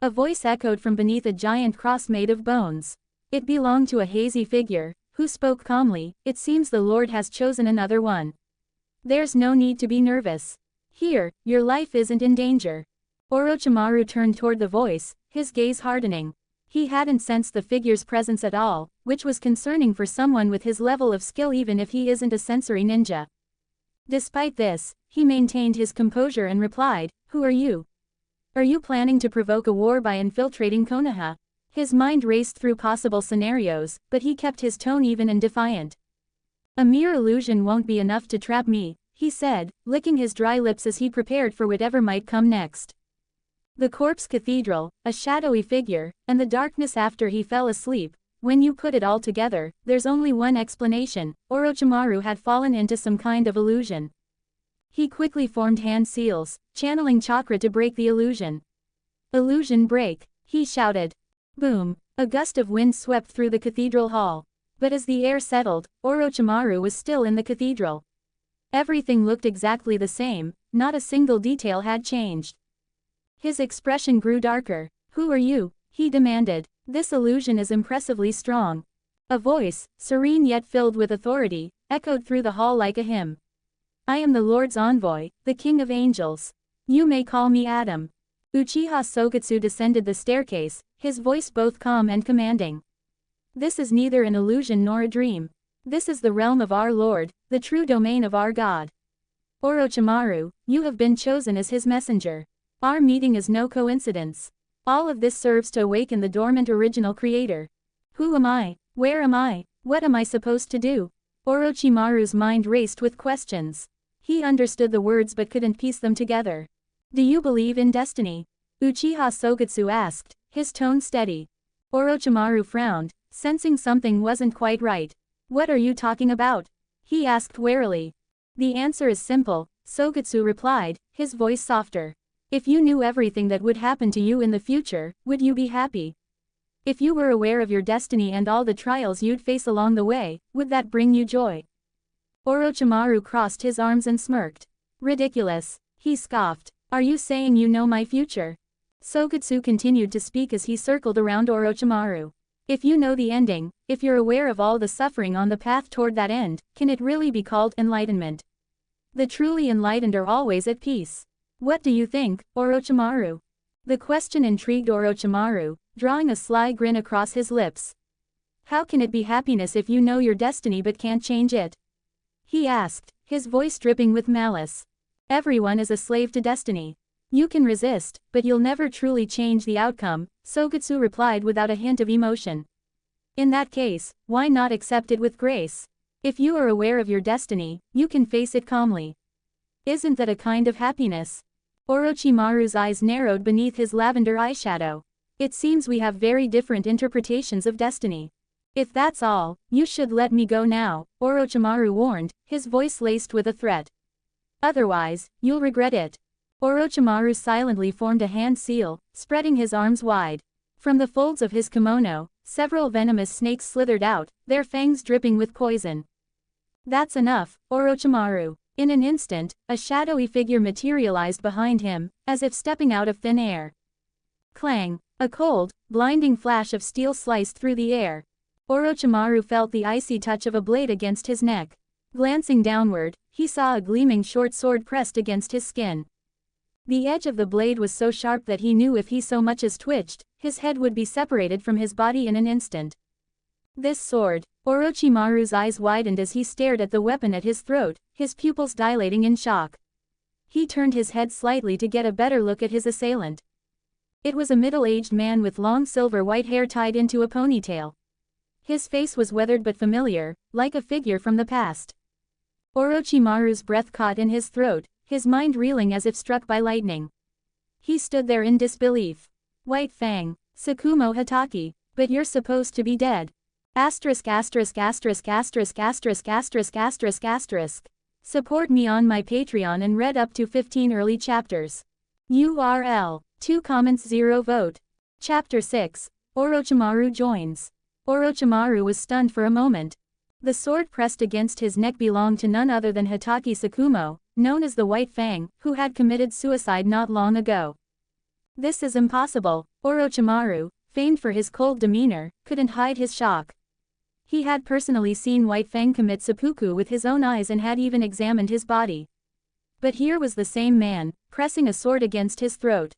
A voice echoed from beneath a giant cross made of bones. It belonged to a hazy figure, who spoke calmly, "It seems the Lord has chosen another one. There's no need to be nervous. Here, your life isn't in danger." Orochimaru turned toward the voice, his gaze hardening. He hadn't sensed the figure's presence at all, which was concerning for someone with his level of skill even if he isn't a sensory ninja. Despite this, he maintained his composure and replied, "Who are you? Are you planning to provoke a war by infiltrating Konoha?" His mind raced through possible scenarios, but he kept his tone even and defiant. "A mere illusion won't be enough to trap me," he said, licking his dry lips as he prepared for whatever might come next. The corpse cathedral, a shadowy figure, and the darkness after he fell asleep. When you put it all together, there's only one explanation: Orochimaru had fallen into some kind of illusion. He quickly formed hand seals, channeling chakra to break the illusion. "Illusion break," he shouted. Boom! A gust of wind swept through the cathedral hall. But as the air settled, Orochimaru was still in the cathedral. Everything looked exactly the same, not a single detail had changed. His expression grew darker. "Who are you?" he demanded. "This illusion is impressively strong." A voice, serene yet filled with authority, echoed through the hall like a hymn. "I am the Lord's envoy, the King of Angels. You may call me Adam." Uchiha Sogetsu descended the staircase, his voice both calm and commanding. "This is neither an illusion nor a dream. This is the realm of our Lord, the true domain of our God. Orochimaru, you have been chosen as his messenger. Our meeting is no coincidence. All of this serves to awaken the dormant original creator. Who am I? Where am I? What am I supposed to do?" Orochimaru's mind raced with questions. He understood the words but couldn't piece them together. "Do you believe in destiny?" Uchiha Sogetsu asked, his tone steady. Orochimaru frowned, sensing something wasn't quite right. "What are you talking about?" he asked warily. "The answer is simple," Sogetsu replied, his voice softer. "If you knew everything that would happen to you in the future, would you be happy? If you were aware of your destiny and all the trials you'd face along the way, would that bring you joy?" Orochimaru crossed his arms and smirked. "Ridiculous," he scoffed. "Are you saying you know my future?" Sogetsu continued to speak as he circled around Orochimaru. "If you know the ending, if you're aware of all the suffering on the path toward that end, can it really be called enlightenment? The truly enlightened are always at peace. What do you think, Orochimaru?" The question intrigued Orochimaru, drawing a sly grin across his lips. "How can it be happiness if you know your destiny but can't change it?" he asked, his voice dripping with malice. "Everyone is a slave to destiny. You can resist, but you'll never truly change the outcome," Sogetsu replied without a hint of emotion. "In that case, why not accept it with grace? If you are aware of your destiny, you can face it calmly. Isn't that a kind of happiness?" Orochimaru's eyes narrowed beneath his lavender eyeshadow. "It seems we have very different interpretations of destiny. If that's all, you should let me go now," Orochimaru warned, his voice laced with a threat. "Otherwise, you'll regret it." Orochimaru silently formed a hand seal, spreading his arms wide. From the folds of his kimono, several venomous snakes slithered out, their fangs dripping with poison. "That's enough, Orochimaru." In an instant, a shadowy figure materialized behind him, as if stepping out of thin air. Clang! A cold, blinding flash of steel sliced through the air. Orochimaru felt the icy touch of a blade against his neck. Glancing downward, he saw a gleaming short sword pressed against his skin. The edge of the blade was so sharp that he knew if he so much as twitched, his head would be separated from his body in an instant. This sword. Orochimaru's eyes widened as he stared at the weapon at his throat, his pupils dilating in shock. He turned his head slightly to get a better look at his assailant. It was a middle-aged man with long silver-white hair tied into a ponytail. His face was weathered but familiar, like a figure from the past. Orochimaru's breath caught in his throat, his mind reeling as if struck by lightning. He stood there in disbelief. "White Fang, Tsukumo Hatake, but you're supposed to be dead. Asterisk asterisk asterisk asterisk asterisk asterisk asterisk asterisk. Support me on my Patreon and read up to 15 early chapters. URL, 2 comments 0 vote. Chapter 6, Orochimaru joins. Orochimaru was stunned for a moment. The sword pressed against his neck belonged to none other than Hitaki Sakumo, known as the White Fang, who had committed suicide not long ago. This is impossible. Orochimaru, famed for his cold demeanor, couldn't hide his shock. He had personally seen White Fang commit seppuku with his own eyes and had even examined his body. But here was the same man, pressing a sword against his throat.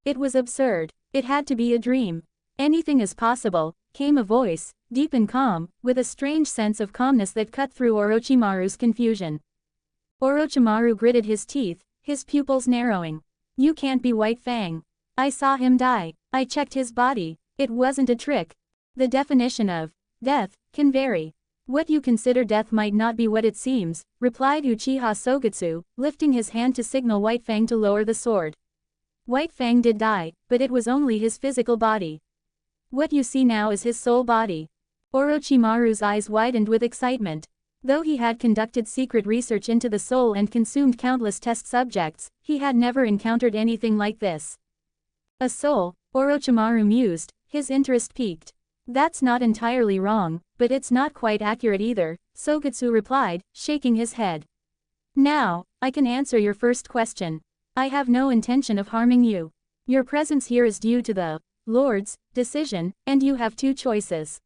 It was absurd. It had to be a dream. Anything is possible, came a voice, deep and calm, with a strange sense of calmness that cut through Orochimaru's confusion. Orochimaru gritted his teeth, his pupils narrowing. You can't be White Fang. I saw him die. I checked his body. It wasn't a trick. The definition of death can vary. What you consider death might not be what it seems, replied Uchiha Sogetsu, lifting his hand to signal White Fang to lower the sword. White Fang did die, but it was only his physical body. What you see now is his soul body. Orochimaru's eyes widened with excitement. Though he had conducted secret research into the soul and consumed countless test subjects, he had never encountered anything like this. A soul, Orochimaru mused, his interest piqued. That's not entirely wrong, but it's not quite accurate either, Sogetsu replied, shaking his head. Now, I can answer your first question. I have no intention of harming you. Your presence here is due to the Lord's decision, and you have two choices.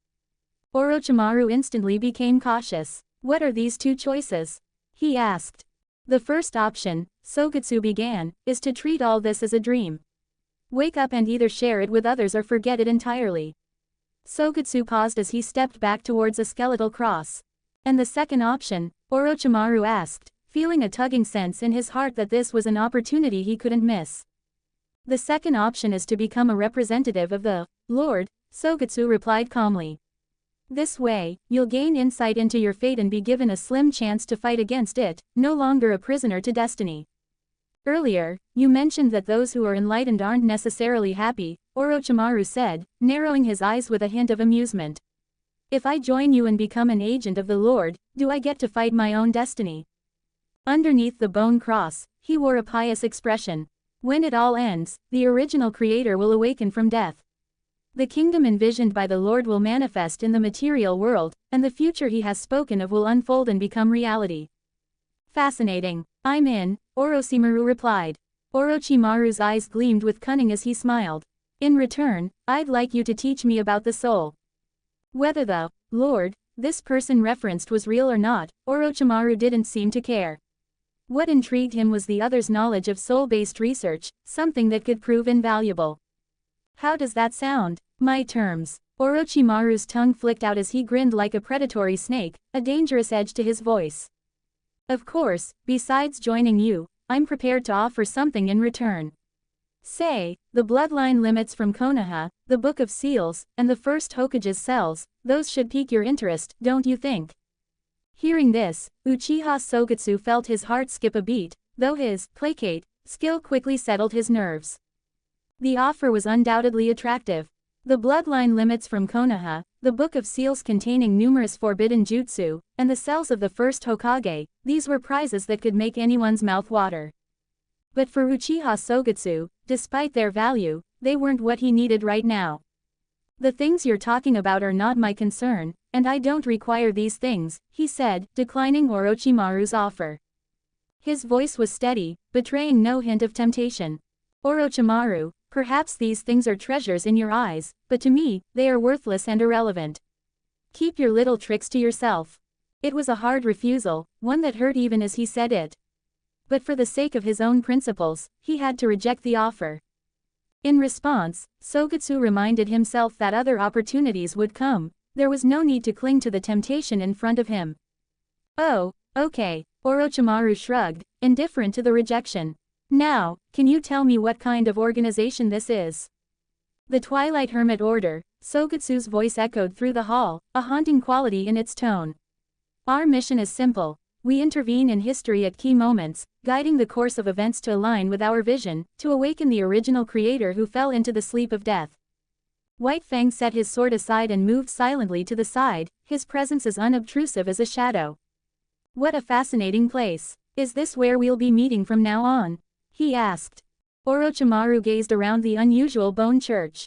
Orochimaru instantly became cautious. What are these two choices? He asked. The first option, Sogetsu began, is to treat all this as a dream. Wake up and either share it with others or forget it entirely. Sogetsu paused as he stepped back towards a skeletal cross. And the second option, Orochimaru asked, feeling a tugging sense in his heart that this was an opportunity he couldn't miss. The second option is to become a representative of the Lord, Sogetsu replied calmly. This way, you'll gain insight into your fate and be given a slim chance to fight against it, no longer a prisoner to destiny. Earlier, you mentioned that those who are enlightened aren't necessarily happy, Orochimaru said, narrowing his eyes with a hint of amusement. If I join you and become an agent of the Lord, do I get to fight my own destiny? Underneath the bone cross, he wore a pious expression. When it all ends, the original creator will awaken from death. The kingdom envisioned by the Lord will manifest in the material world, and the future he has spoken of will unfold and become reality. Fascinating. I'm in, Orochimaru replied. Orochimaru's eyes gleamed with cunning as he smiled. In return, I'd like you to teach me about the soul. Whether the Lord this person referenced was real or not, Orochimaru didn't seem to care. What intrigued him was the other's knowledge of soul-based research, something that could prove invaluable. How does that sound? My terms. Orochimaru's tongue flicked out as he grinned like a predatory snake, a dangerous edge to his voice. Of course, besides joining you, I'm prepared to offer something in return. Say, the bloodline limits from Konoha, the Book of Seals, and the first Hokage's cells, those should pique your interest, don't you think? Hearing this, Uchiha Sogetsu felt his heart skip a beat, though his placate skill quickly settled his nerves. The offer was undoubtedly attractive. The bloodline limits from Konoha, the Book of Seals containing numerous forbidden jutsu, and the cells of the first Hokage, these were prizes that could make anyone's mouth water. But for Uchiha Sogetsu, despite their value, they weren't what he needed right now. The things you're talking about are not my concern, and I don't require these things, he said, declining Orochimaru's offer. His voice was steady, betraying no hint of temptation. Orochimaru, perhaps these things are treasures in your eyes, but to me, they are worthless and irrelevant. Keep your little tricks to yourself. It was a hard refusal, one that hurt even as he said it. But for the sake of his own principles, he had to reject the offer. In response, Sogetsu reminded himself that other opportunities would come. There was no need to cling to the temptation in front of him. Oh, okay, Orochimaru shrugged, indifferent to the rejection. Now, can you tell me what kind of organization this is? The Twilight Hermit Order, Sogetsu's voice echoed through the hall, a haunting quality in its tone. Our mission is simple. We intervene in history at key moments, guiding the course of events to align with our vision, to awaken the original creator who fell into the sleep of death. White Fang set his sword aside and moved silently to the side, his presence as unobtrusive as a shadow. What a fascinating place. Is this where we'll be meeting from now on? He asked. Orochimaru gazed around the unusual bone church.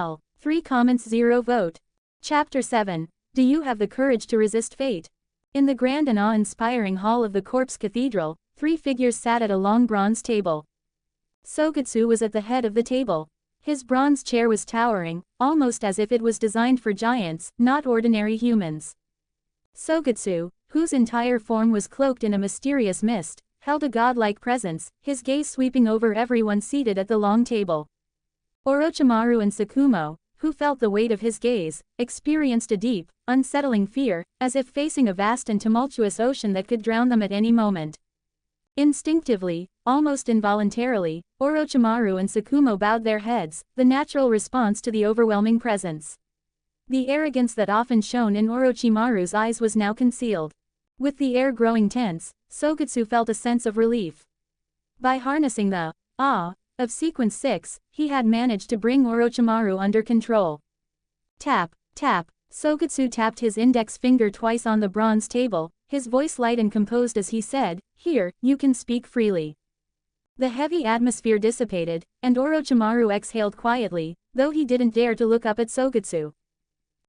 L. 3 comments 0 vote. Chapter 7. Do you have the courage to resist fate? In the grand and awe-inspiring hall of the Corpse Cathedral, 3 figures sat at a long bronze table. Sogetsu was at the head of the table. His bronze chair was towering, almost as if it was designed for giants, not ordinary humans. Sogetsu, whose entire form was cloaked in a mysterious mist, held a godlike presence, his gaze sweeping over everyone seated at the long table. Orochimaru and Tsukumo, who felt the weight of his gaze, experienced a deep, unsettling fear, as if facing a vast and tumultuous ocean that could drown them at any moment. Instinctively, almost involuntarily, Orochimaru and Tsukumo bowed their heads, the natural response to the overwhelming presence. The arrogance that often shone in Orochimaru's eyes was now concealed. With the air growing tense, Sogetsu felt a sense of relief. By harnessing the awe of Sequence 6, he had managed to bring Orochimaru under control. Tap, tap. Sogetsu tapped his index finger twice on the bronze table, his voice light and composed as he said, "Here, you can speak freely." The heavy atmosphere dissipated, and Orochimaru exhaled quietly, though he didn't dare to look up at Sogetsu.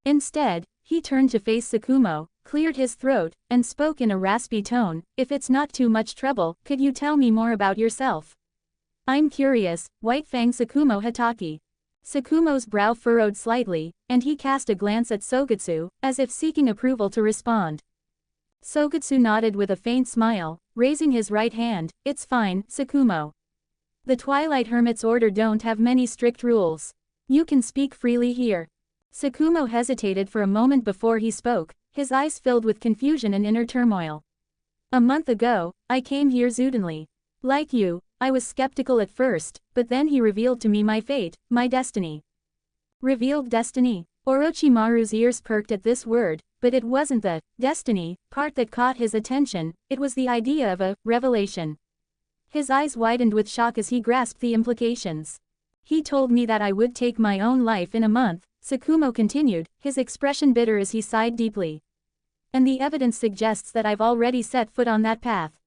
Instead, he turned to face Tsukumo, cleared his throat, and spoke in a raspy tone, "If it's not too much trouble, could you tell me more about yourself?" "I'm curious," White Fang Tsukumo Hitaki. Tsukumo's brow furrowed slightly, and he cast a glance at Sogetsu, as if seeking approval to respond. Sogetsu nodded with a faint smile, raising his right hand. "It's fine, Tsukumo. The Twilight Hermit's order don't have many strict rules. You can speak freely here." Tsukumo hesitated for a moment before he spoke, his eyes filled with confusion and inner turmoil. "A month ago, I came here suddenly. Like you, I was skeptical at first, but then he revealed to me my fate, my destiny." Revealed destiny? Orochimaru's ears perked at this word, but it wasn't the destiny part that caught his attention, it was the idea of a revelation. His eyes widened with shock as he grasped the implications. "He told me that I would take my own life in a month," Tsukumo continued, his expression bitter as he sighed deeply. "And the evidence suggests that I've already set foot on that path.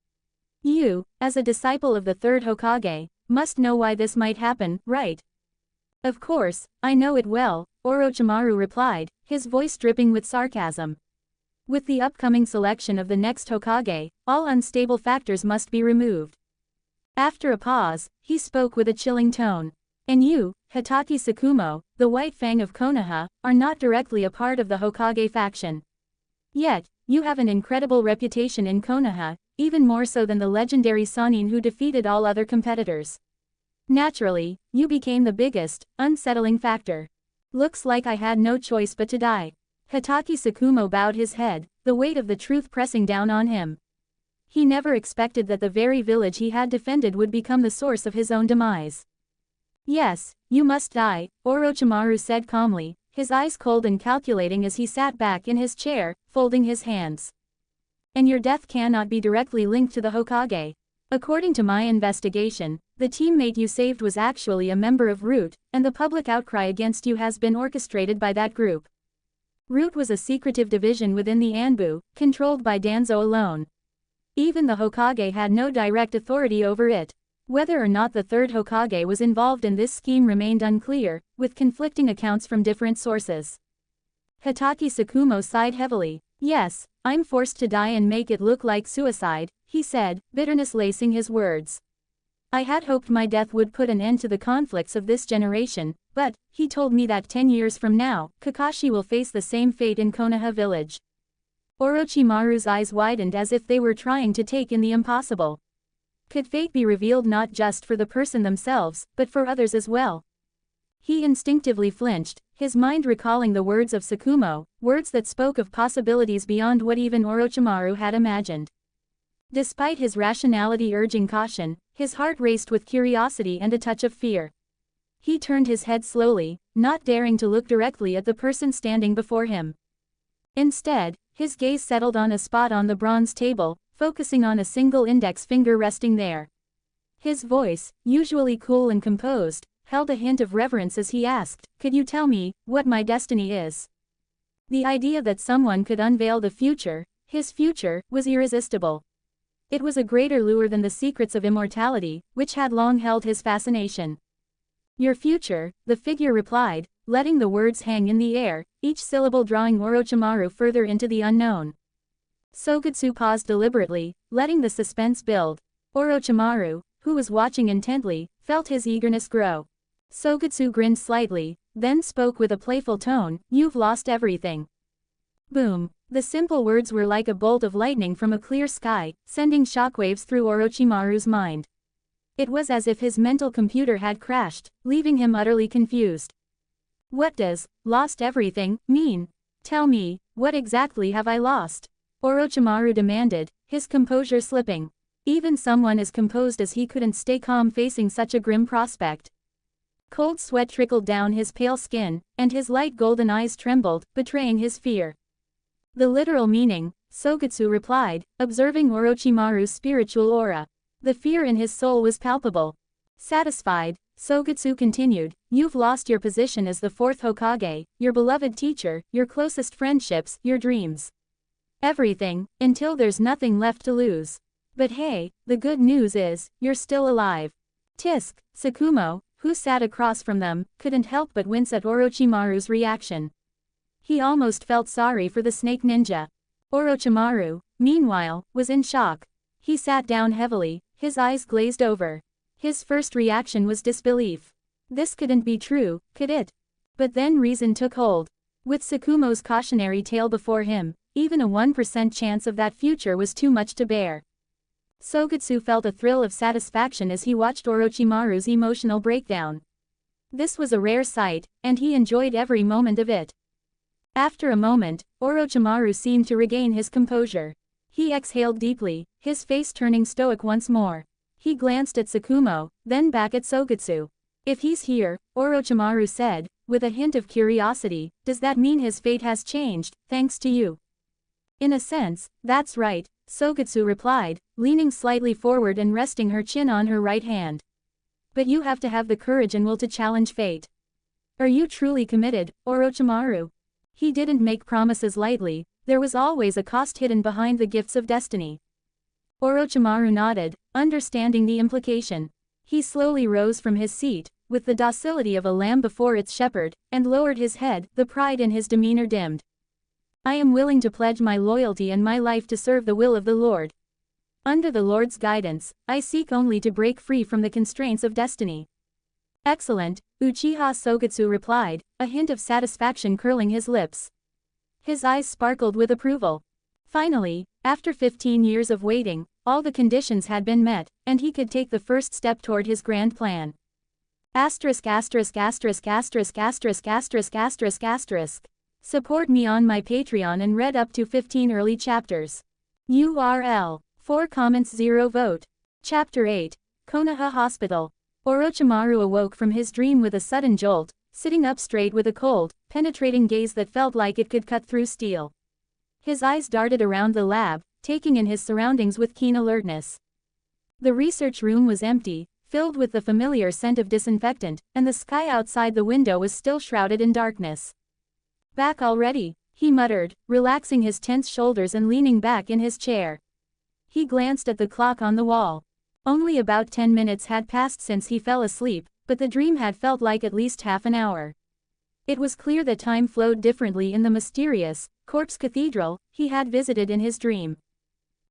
You, as a disciple of the third Hokage, must know why this might happen, right?" "Of course, I know it well," Orochimaru replied, his voice dripping with sarcasm. "With the upcoming selection of the next Hokage, all unstable factors must be removed." After a pause, he spoke with a chilling tone. "And you, Hitaki Tsukumo, the White Fang of Konoha, are not directly a part of the Hokage faction. Yet, you have an incredible reputation in Konoha, even more so than the legendary Sannin who defeated all other competitors. Naturally, you became the biggest, unsettling factor." Looks like I had no choice but to die. Hatake Tsukumo bowed his head, the weight of the truth pressing down on him. He never expected that the very village he had defended would become the source of his own demise. Yes, you must die, Orochimaru said calmly, his eyes cold and calculating as he sat back in his chair, folding his hands. And your death cannot be directly linked to the Hokage. According to my investigation, the teammate you saved was actually a member of Root, and the public outcry against you has been orchestrated by that group. Root was a secretive division within the Anbu, controlled by Danzo alone. Even the Hokage had no direct authority over it. Whether or not the third Hokage was involved in this scheme remained unclear, with conflicting accounts from different sources. Hatake Tsukumo sighed heavily. Yes, I'm forced to die and make it look like suicide, he said, bitterness lacing his words. I had hoped my death would put an end to the conflicts of this generation, but, he told me that 10 years from now, Kakashi will face the same fate in Konoha village. Orochimaru's eyes widened as if they were trying to take in the impossible. Could fate be revealed not just for the person themselves, but for others as well? He instinctively flinched, his mind recalling the words of Tsukumo, words that spoke of possibilities beyond what even Orochimaru had imagined. Despite his rationality urging caution, his heart raced with curiosity and a touch of fear. He turned his head slowly, not daring to look directly at the person standing before him. Instead, his gaze settled on a spot on the bronze table, focusing on a single index finger resting there. His voice, usually cool and composed, held a hint of reverence as he asked, "Could you tell me what my destiny is?" The idea that someone could unveil the future, his future, was irresistible. It was a greater lure than the secrets of immortality, which had long held his fascination. Your future, the figure replied, letting the words hang in the air, each syllable drawing Orochimaru further into the unknown. Sogetsu paused deliberately, letting the suspense build. Orochimaru, who was watching intently, felt his eagerness grow. Sogetsu grinned slightly, then spoke with a playful tone, "You've lost everything." Boom. The simple words were like a bolt of lightning from a clear sky, sending shockwaves through Orochimaru's mind. It was as if his mental computer had crashed, leaving him utterly confused. What does "lost everything" mean? Tell me, what exactly have I lost? Orochimaru demanded, his composure slipping. Even someone as composed as he couldn't stay calm facing such a grim prospect. Cold sweat trickled down his pale skin, and his light golden eyes trembled, betraying his fear. The literal meaning, Sogetsu replied, observing Orochimaru's spiritual aura. The fear in his soul was palpable. Satisfied, Sogetsu continued, "You've lost your position as the fourth Hokage, your beloved teacher, your closest friendships, your dreams. Everything, until there's nothing left to lose. But hey, the good news is, you're still alive." Tisk, Tsukumo, who sat across from them, couldn't help but wince at Orochimaru's reaction. He almost felt sorry for the snake ninja. Orochimaru, meanwhile, was in shock. He sat down heavily, his eyes glazed over. His first reaction was disbelief. This couldn't be true, could it? But then reason took hold. With Tsukumo's cautionary tale before him, even a 1% chance of that future was too much to bear. Sogetsu felt a thrill of satisfaction as he watched Orochimaru's emotional breakdown. This was a rare sight, and he enjoyed every moment of it. After a moment, Orochimaru seemed to regain his composure. He exhaled deeply, his face turning stoic once more. He glanced at Tsukumo, then back at Sogetsu. "If he's here," Orochimaru said, with a hint of curiosity, "does that mean his fate has changed, thanks to you?" "In a sense, that's right," Sogetsu replied, leaning slightly forward and resting her chin on her right hand. "But you have to have the courage and will to challenge fate. Are you truly committed, Orochimaru?" He didn't make promises lightly, there was always a cost hidden behind the gifts of destiny. Orochimaru nodded, understanding the implication. He slowly rose from his seat, with the docility of a lamb before its shepherd, and lowered his head, the pride in his demeanor dimmed. "I am willing to pledge my loyalty and my life to serve the will of the Lord. Under the Lord's guidance, I seek only to break free from the constraints of destiny." "Excellent," Uchiha Sogetsu replied, a hint of satisfaction curling his lips. His eyes sparkled with approval. Finally, after 15 years of waiting, all the conditions had been met, and he could take the first step toward his grand plan. Asterisk asterisk asterisk asterisk asterisk asterisk asterisk asterisk. Support me on my Patreon and read up to 15 early chapters. URL. 4 comments 0 vote. Chapter 8. Konoha Hospital. Orochimaru awoke from his dream with a sudden jolt, sitting up straight with a cold, penetrating gaze that felt like it could cut through steel. His eyes darted around the lab, taking in his surroundings with keen alertness. The research room was empty, filled with the familiar scent of disinfectant, and the sky outside the window was still shrouded in darkness. Back already, he muttered, relaxing his tense shoulders and leaning back in his chair. He glanced at the clock on the wall. Only about 10 minutes had passed since he fell asleep, but the dream had felt like at least half an hour. It was clear that time flowed differently in the mysterious, corpse cathedral he had visited in his dream.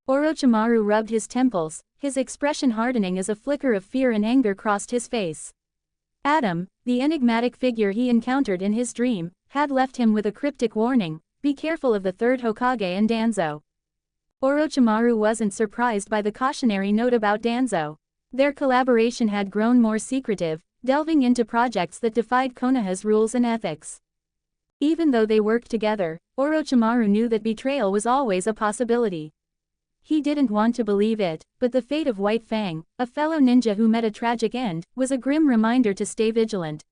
Orochimaru rubbed his temples, his expression hardening as a flicker of fear and anger crossed his face. Adam, the enigmatic figure he encountered in his dream, had left him with a cryptic warning, "Be careful of the third Hokage and Danzo." Orochimaru wasn't surprised by the cautionary note about Danzo. Their collaboration had grown more secretive, delving into projects that defied Konoha's rules and ethics. Even though they worked together, Orochimaru knew that betrayal was always a possibility. He didn't want to believe it, but the fate of White Fang, a fellow ninja who met a tragic end, was a grim reminder to stay vigilant.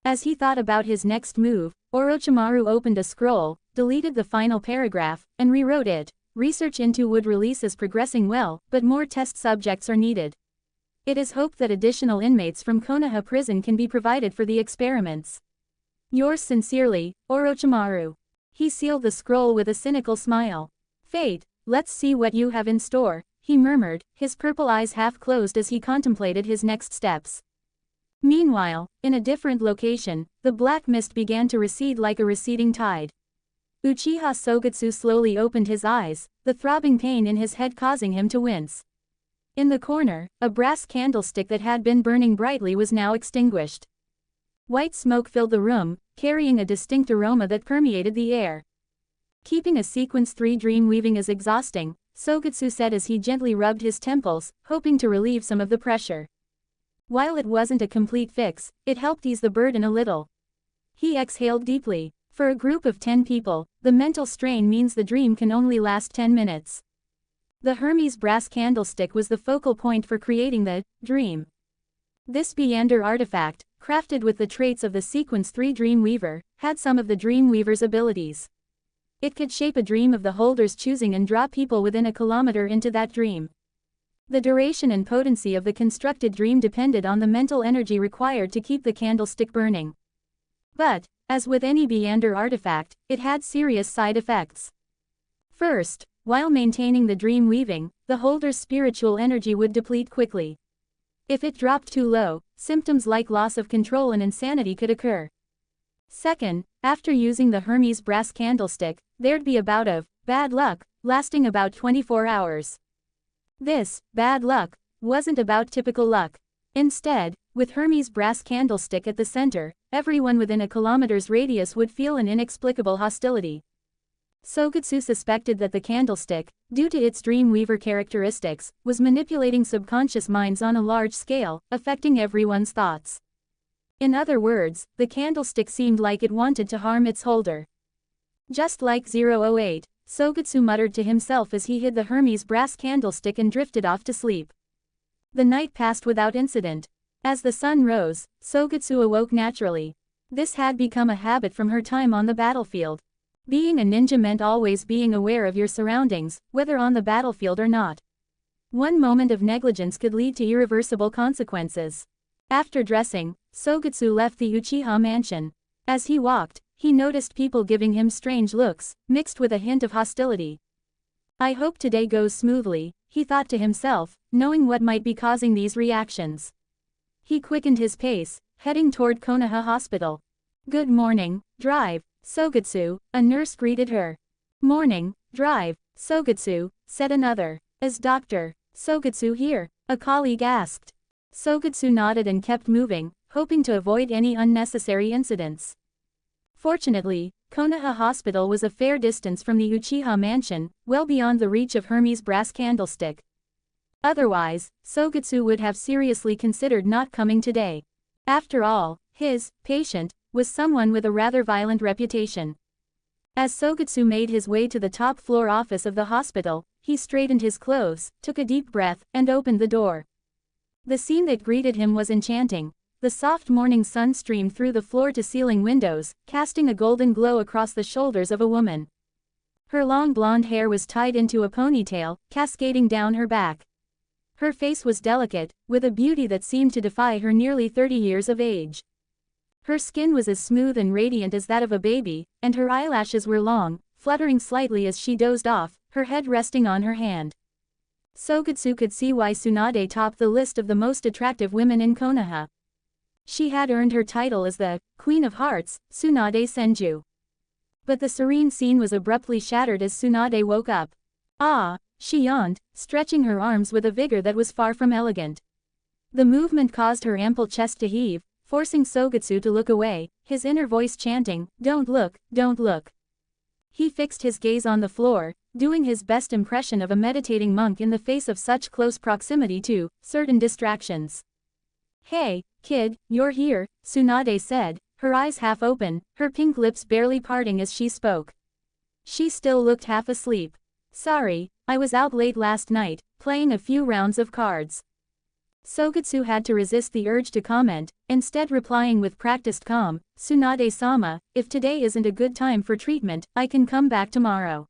As he thought about his next move, Orochimaru opened a scroll, deleted the final paragraph, and rewrote it. Research into wood release is progressing well, but more test subjects are needed. It is hoped that additional inmates from Konoha prison can be provided for the experiments. Yours sincerely, Orochimaru. He sealed the scroll with a cynical smile. Fate, let's see what you have in store, he murmured, his purple eyes half closed as he contemplated his next steps. Meanwhile, in a different location, the black mist began to recede like a receding tide. Uchiha Sogetsu slowly opened his eyes, the throbbing pain in his head causing him to wince. In the corner, a brass candlestick that had been burning brightly was now extinguished. White smoke filled the room, carrying a distinct aroma that permeated the air. Keeping a sequence 3 dream weaving is exhausting, Sogetsu said as he gently rubbed his temples, hoping to relieve some of the pressure. While it wasn't a complete fix, it helped ease the burden a little. He exhaled deeply. For a group of 10 people, the mental strain means the dream can only last 10 minutes. The Hermes brass candlestick was the focal point for creating the dream. This Beyonder artifact, crafted with the traits of the Sequence 3 Dreamweaver, had some of the Dreamweaver's abilities. It could shape a dream of the holder's choosing and draw people within a kilometer into that dream. The duration and potency of the constructed dream depended on the mental energy required to keep the candlestick burning. But, as with any Beyonder artifact, it had serious side effects. First, while maintaining the dream weaving, the holder's spiritual energy would deplete quickly. If it dropped too low, symptoms like loss of control and insanity could occur. Second, after using the Hermes brass candlestick, there'd be a bout of bad luck, lasting about 24 hours. This bad luck wasn't about typical luck. Instead, with Hermes' brass candlestick at the center, everyone within a kilometer's radius would feel an inexplicable hostility. Sogetsu suspected that the candlestick, due to its Dreamweaver characteristics, was manipulating subconscious minds on a large scale, affecting everyone's thoughts. In other words, the candlestick seemed like it wanted to harm its holder. Just like 008, Sogetsu muttered to himself as he hid the Hermes brass candlestick and drifted off to sleep. The night passed without incident. As the sun rose, Sogetsu awoke naturally. This had become a habit from her time on the battlefield. Being a ninja meant always being aware of your surroundings, whether on the battlefield or not. One moment of negligence could lead to irreversible consequences. After dressing, Sogetsu left the Uchiha mansion. As he walked, he noticed people giving him strange looks, mixed with a hint of hostility. I hope today goes smoothly, he thought to himself, knowing what might be causing these reactions. He quickened his pace, heading toward Konoha Hospital. Good morning, Drive, Sogetsu, a nurse greeted her. Morning, Drive, Sogetsu, said another. Is Dr. Sogetsu here? A colleague asked. Sogetsu nodded and kept moving, hoping to avoid any unnecessary incidents. Fortunately, Konoha Hospital was a fair distance from the Uchiha mansion, well beyond the reach of Hermes' brass candlestick. Otherwise, Sogetsu would have seriously considered not coming today. After all, his patient was someone with a rather violent reputation. As Sogetsu made his way to the top floor office of the hospital, he straightened his clothes, took a deep breath, and opened the door. The scene that greeted him was enchanting. The soft morning sun streamed through the floor-to-ceiling windows, casting a golden glow across the shoulders of a woman. Her long blonde hair was tied into a ponytail, cascading down her back. Her face was delicate, with a beauty that seemed to defy her nearly 30 years of age. Her skin was as smooth and radiant as that of a baby, and her eyelashes were long, fluttering slightly as she dozed off, her head resting on her hand. Sogetsu could see why Tsunade topped the list of the most attractive women in Konoha. She had earned her title as the Queen of Hearts, Tsunade Senju. But the serene scene was abruptly shattered as Tsunade woke up. Ah, she yawned, stretching her arms with a vigor that was far from elegant. The movement caused her ample chest to heave, forcing Sogetsu to look away, his inner voice chanting, "Don't look, don't look." He fixed his gaze on the floor, doing his best impression of a meditating monk in the face of such close proximity to certain distractions. "Hey, kid, you're here," Tsunade said, her eyes half open, her pink lips barely parting as she spoke. She still looked half asleep. "Sorry, I was out late last night, playing a few rounds of cards." Sogetsu had to resist the urge to comment, instead replying with practiced calm, "Tsunade-sama, if today isn't a good time for treatment, I can come back tomorrow."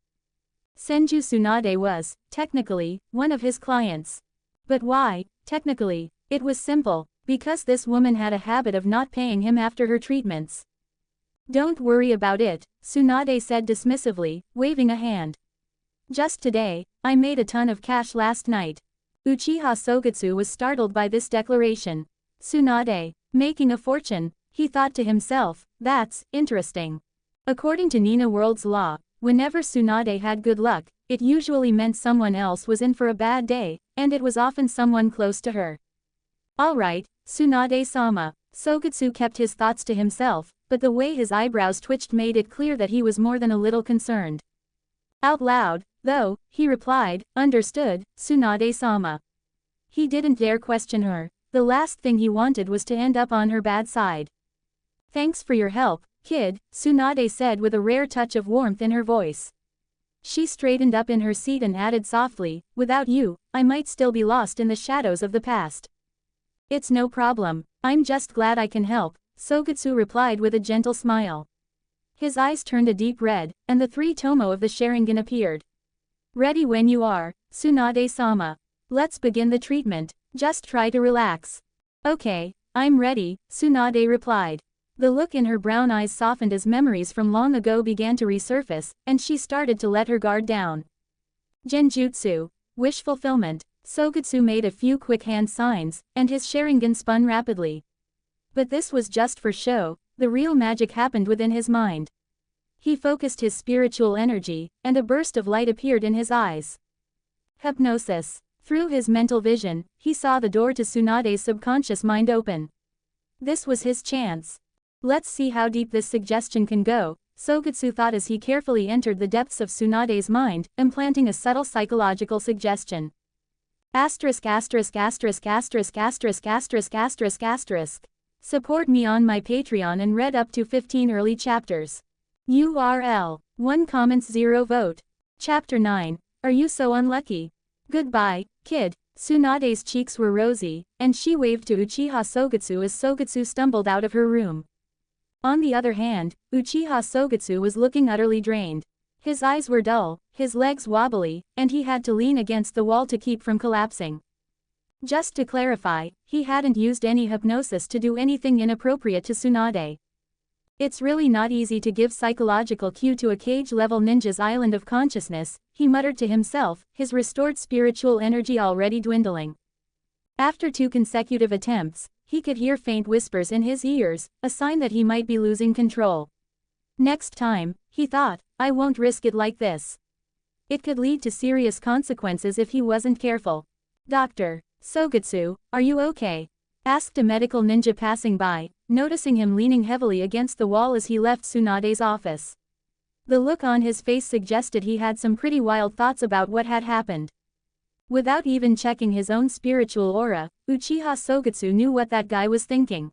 Senju Tsunade was, technically, one of his clients. But why, technically? It was simple, because this woman had a habit of not paying him after her treatments. "Don't worry about it," Tsunade said dismissively, waving a hand. "Just today, I made a ton of cash last night." Uchiha Sogetsu was startled by this declaration. Tsunade, making a fortune, he thought to himself, that's interesting. According to Nina World's law, whenever Tsunade had good luck, it usually meant someone else was in for a bad day, and it was often someone close to her. "Alright, Tsunade-sama." Sogetsu kept his thoughts to himself, but the way his eyebrows twitched made it clear that he was more than a little concerned. Out loud, though, he replied, "Understood, Tsunade-sama." He didn't dare question her. The last thing he wanted was to end up on her bad side. "Thanks for your help, kid," Tsunade said with a rare touch of warmth in her voice. She straightened up in her seat and added softly, "Without you, I might still be lost in the shadows of the past." "It's no problem, I'm just glad I can help," Sogetsu replied with a gentle smile. His eyes turned a deep red, and the three tomo of the Sharingan appeared. "Ready when you are, Tsunade-sama. Let's begin the treatment, just try to relax." "Okay, I'm ready," Tsunade replied. The look in her brown eyes softened as memories from long ago began to resurface, and she started to let her guard down. Genjutsu. Wish fulfillment. Sogetsu made a few quick hand signs, and his Sharingan spun rapidly. But this was just for show, the real magic happened within his mind. He focused his spiritual energy, and a burst of light appeared in his eyes. Hypnosis. Through his mental vision, he saw the door to Tsunade's subconscious mind open. This was his chance. Let's see how deep this suggestion can go, Sogetsu thought as he carefully entered the depths of Tsunade's mind, implanting a subtle psychological suggestion. Asterisk asterisk asterisk asterisk asterisk asterisk asterisk asterisk. Support me on my Patreon and read up to 15 early chapters. URL. 1 comments 0 vote. Chapter 9. Are you so unlucky? Goodbye, kid. Tsunade's cheeks were rosy, and she waved to Uchiha Sogetsu as Sogetsu stumbled out of her room. On the other hand, Uchiha Sogetsu was looking utterly drained. His eyes were dull, his legs wobbly, and he had to lean against the wall to keep from collapsing. Just to clarify, he hadn't used any hypnosis to do anything inappropriate to Tsunade. It's really not easy to give psychological cue to a cage-level ninja's island of consciousness, he muttered to himself, his restored spiritual energy already dwindling. After 2 consecutive attempts, he could hear faint whispers in his ears, a sign that he might be losing control. Next time, he thought, I won't risk it like this. It could lead to serious consequences if he wasn't careful. Dr. Sogetsu, are you okay? Asked a medical ninja passing by, noticing him leaning heavily against the wall as he left Tsunade's office. The look on his face suggested he had some pretty wild thoughts about what had happened. Without even checking his own spiritual aura, Uchiha Sogetsu knew what that guy was thinking.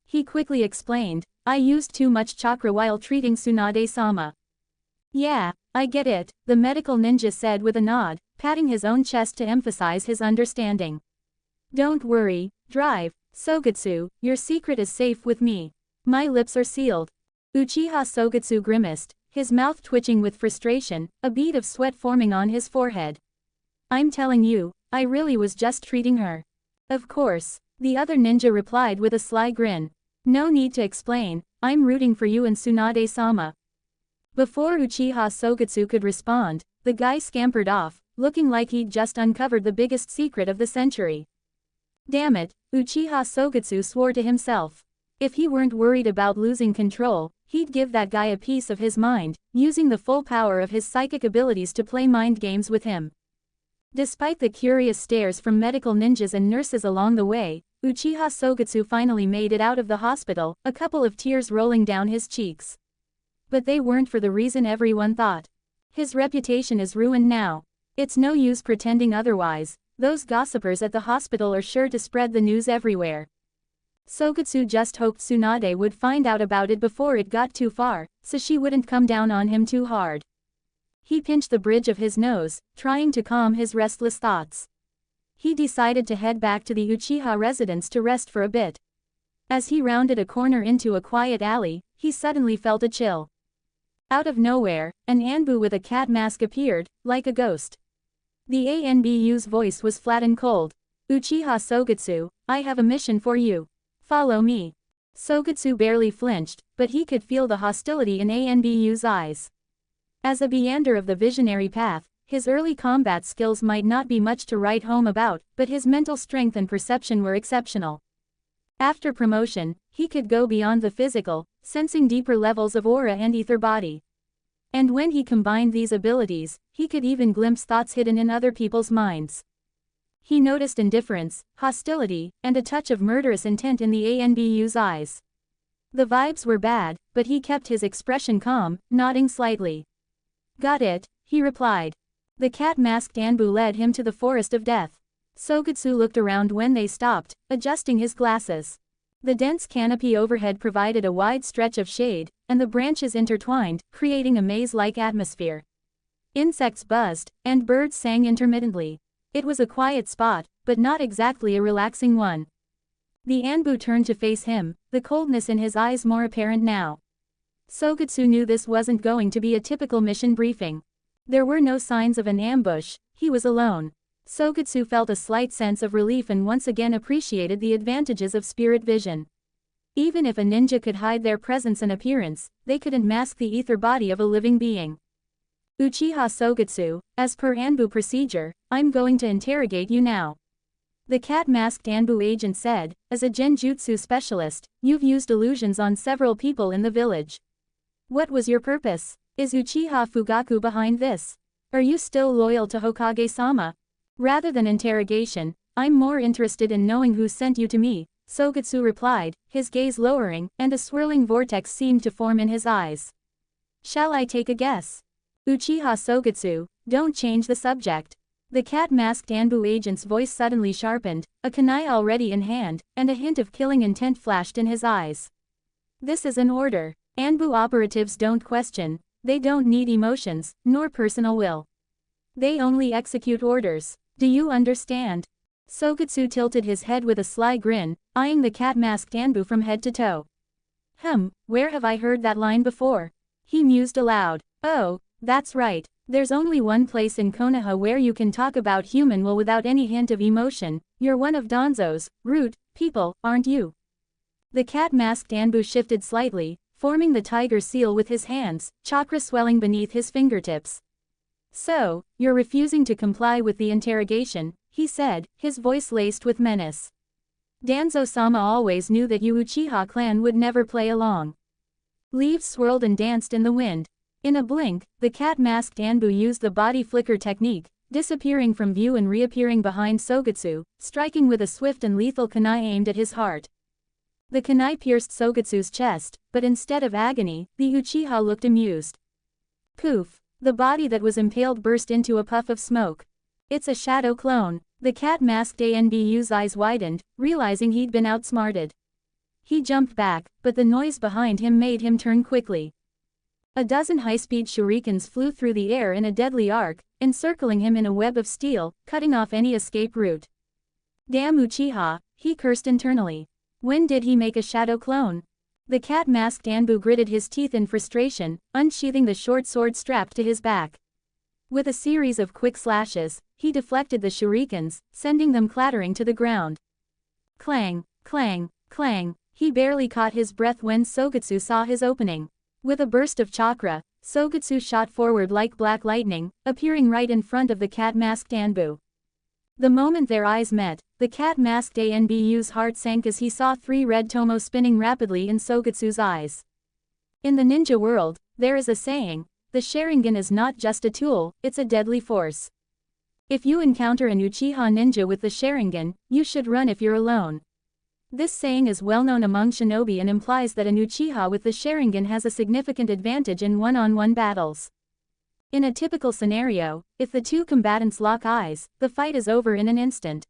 He quickly explained, I used too much chakra while treating Tsunade-sama. Yeah, I get it, the medical ninja said with a nod, patting his own chest to emphasize his understanding. Don't worry, drive, Sogetsu, your secret is safe with me. My lips are sealed. Uchiha Sogetsu grimaced, his mouth twitching with frustration, a bead of sweat forming on his forehead. I'm telling you, I really was just treating her. Of course, the other ninja replied with a sly grin. No need to explain, I'm rooting for you and Tsunade-sama. Before Uchiha Sogetsu could respond, the guy scampered off, looking like he'd just uncovered the biggest secret of the century. Damn it, Uchiha Sogetsu swore to himself. If he weren't worried about losing control, he'd give that guy a piece of his mind, using the full power of his psychic abilities to play mind games with him. Despite the curious stares from medical ninjas and nurses along the way, Uchiha Sogetsu finally made it out of the hospital, a couple of tears rolling down his cheeks. But they weren't for the reason everyone thought. His reputation is ruined now. It's no use pretending otherwise, those gossipers at the hospital are sure to spread the news everywhere. Sogetsu just hoped Tsunade would find out about it before it got too far, so she wouldn't come down on him too hard. He pinched the bridge of his nose, trying to calm his restless thoughts. He decided to head back to the Uchiha residence to rest for a bit. As he rounded a corner into a quiet alley, he suddenly felt a chill. Out of nowhere, an Anbu with a cat mask appeared, like a ghost. The Anbu's voice was flat and cold. Uchiha Sogetsu, I have a mission for you. Follow me. Sogetsu barely flinched, but he could feel the hostility in Anbu's eyes. As a meander of the visionary path, his early combat skills might not be much to write home about, but his mental strength and perception were exceptional. After promotion, he could go beyond the physical, sensing deeper levels of aura and ether body. And when he combined these abilities, he could even glimpse thoughts hidden in other people's minds. He noticed indifference, hostility, and a touch of murderous intent in the Anbu's eyes. The vibes were bad, but he kept his expression calm, nodding slightly. Got it, he replied. The cat-masked Anbu led him to the forest of death. Sogetsu looked around when they stopped, adjusting his glasses. The dense canopy overhead provided a wide stretch of shade, and the branches intertwined, creating a maze-like atmosphere. Insects buzzed, and birds sang intermittently. It was a quiet spot, but not exactly a relaxing one. The Anbu turned to face him, the coldness in his eyes more apparent now. Sogetsu knew this wasn't going to be a typical mission briefing. There were no signs of an ambush, he was alone. Sogetsu felt a slight sense of relief and once again appreciated the advantages of spirit vision. Even if a ninja could hide their presence and appearance, they couldn't mask the ether body of a living being. Uchiha Sogetsu, as per Anbu procedure, I'm going to interrogate you now. The cat-masked Anbu agent said, as a genjutsu specialist, you've used illusions on several people in the village. What was your purpose? Is Uchiha Fugaku behind this? Are you still loyal to Hokage-sama? Rather than interrogation, I'm more interested in knowing who sent you to me, Sogetsu replied, his gaze lowering, and a swirling vortex seemed to form in his eyes. Shall I take a guess? Uchiha Sogetsu, don't change the subject. The cat-masked Anbu agent's voice suddenly sharpened, a kunai already in hand, and a hint of killing intent flashed in his eyes. This is an order. Anbu operatives don't question, they don't need emotions, nor personal will. They only execute orders. Do you understand? Sogetsu tilted his head with a sly grin, eyeing the cat-masked Anbu from head to toe. Where have I heard that line before? He mused aloud. Oh, that's right. There's only one place in Konoha where you can talk about human will without any hint of emotion. You're one of Danzo's root people, aren't you? The cat-masked Anbu shifted slightly, forming the tiger seal with his hands, chakra swelling beneath his fingertips. So, you're refusing to comply with the interrogation, he said, his voice laced with menace. Danzo-sama always knew that you Uchiha clan would never play along. Leaves swirled and danced in the wind. In a blink, the cat-masked Anbu used the body flicker technique, disappearing from view and reappearing behind Sogetsu, striking with a swift and lethal kunai aimed at his heart. The kunai pierced Sogetsu's chest, but instead of agony, the Uchiha looked amused. Poof! The body that was impaled burst into a puff of smoke. It's a shadow clone. The cat-masked Anbu's eyes widened, realizing he'd been outsmarted. He jumped back, but the noise behind him made him turn quickly. A dozen high-speed shurikens flew through the air in a deadly arc, encircling him in a web of steel, cutting off any escape route. Damn Uchiha, he cursed internally. When did he make a shadow clone? The cat-masked Anbu gritted his teeth in frustration, unsheathing the short sword strapped to his back. With a series of quick slashes, he deflected the shurikens, sending them clattering to the ground. Clang, clang, clang, he barely caught his breath when Sogetsu saw his opening. With a burst of chakra, Sogetsu shot forward like black lightning, appearing right in front of the cat-masked Anbu. The moment their eyes met, the cat-masked Anbu's heart sank as he saw 3 red tomo spinning rapidly in Sogetsu's eyes. In the ninja world, there is a saying, the Sharingan is not just a tool, it's a deadly force. If you encounter an Uchiha ninja with the Sharingan, you should run if you're alone. This saying is well known among shinobi and implies that an Uchiha with the Sharingan has a significant advantage in one-on-one battles. In a typical scenario, if the two combatants lock eyes, the fight is over in an instant.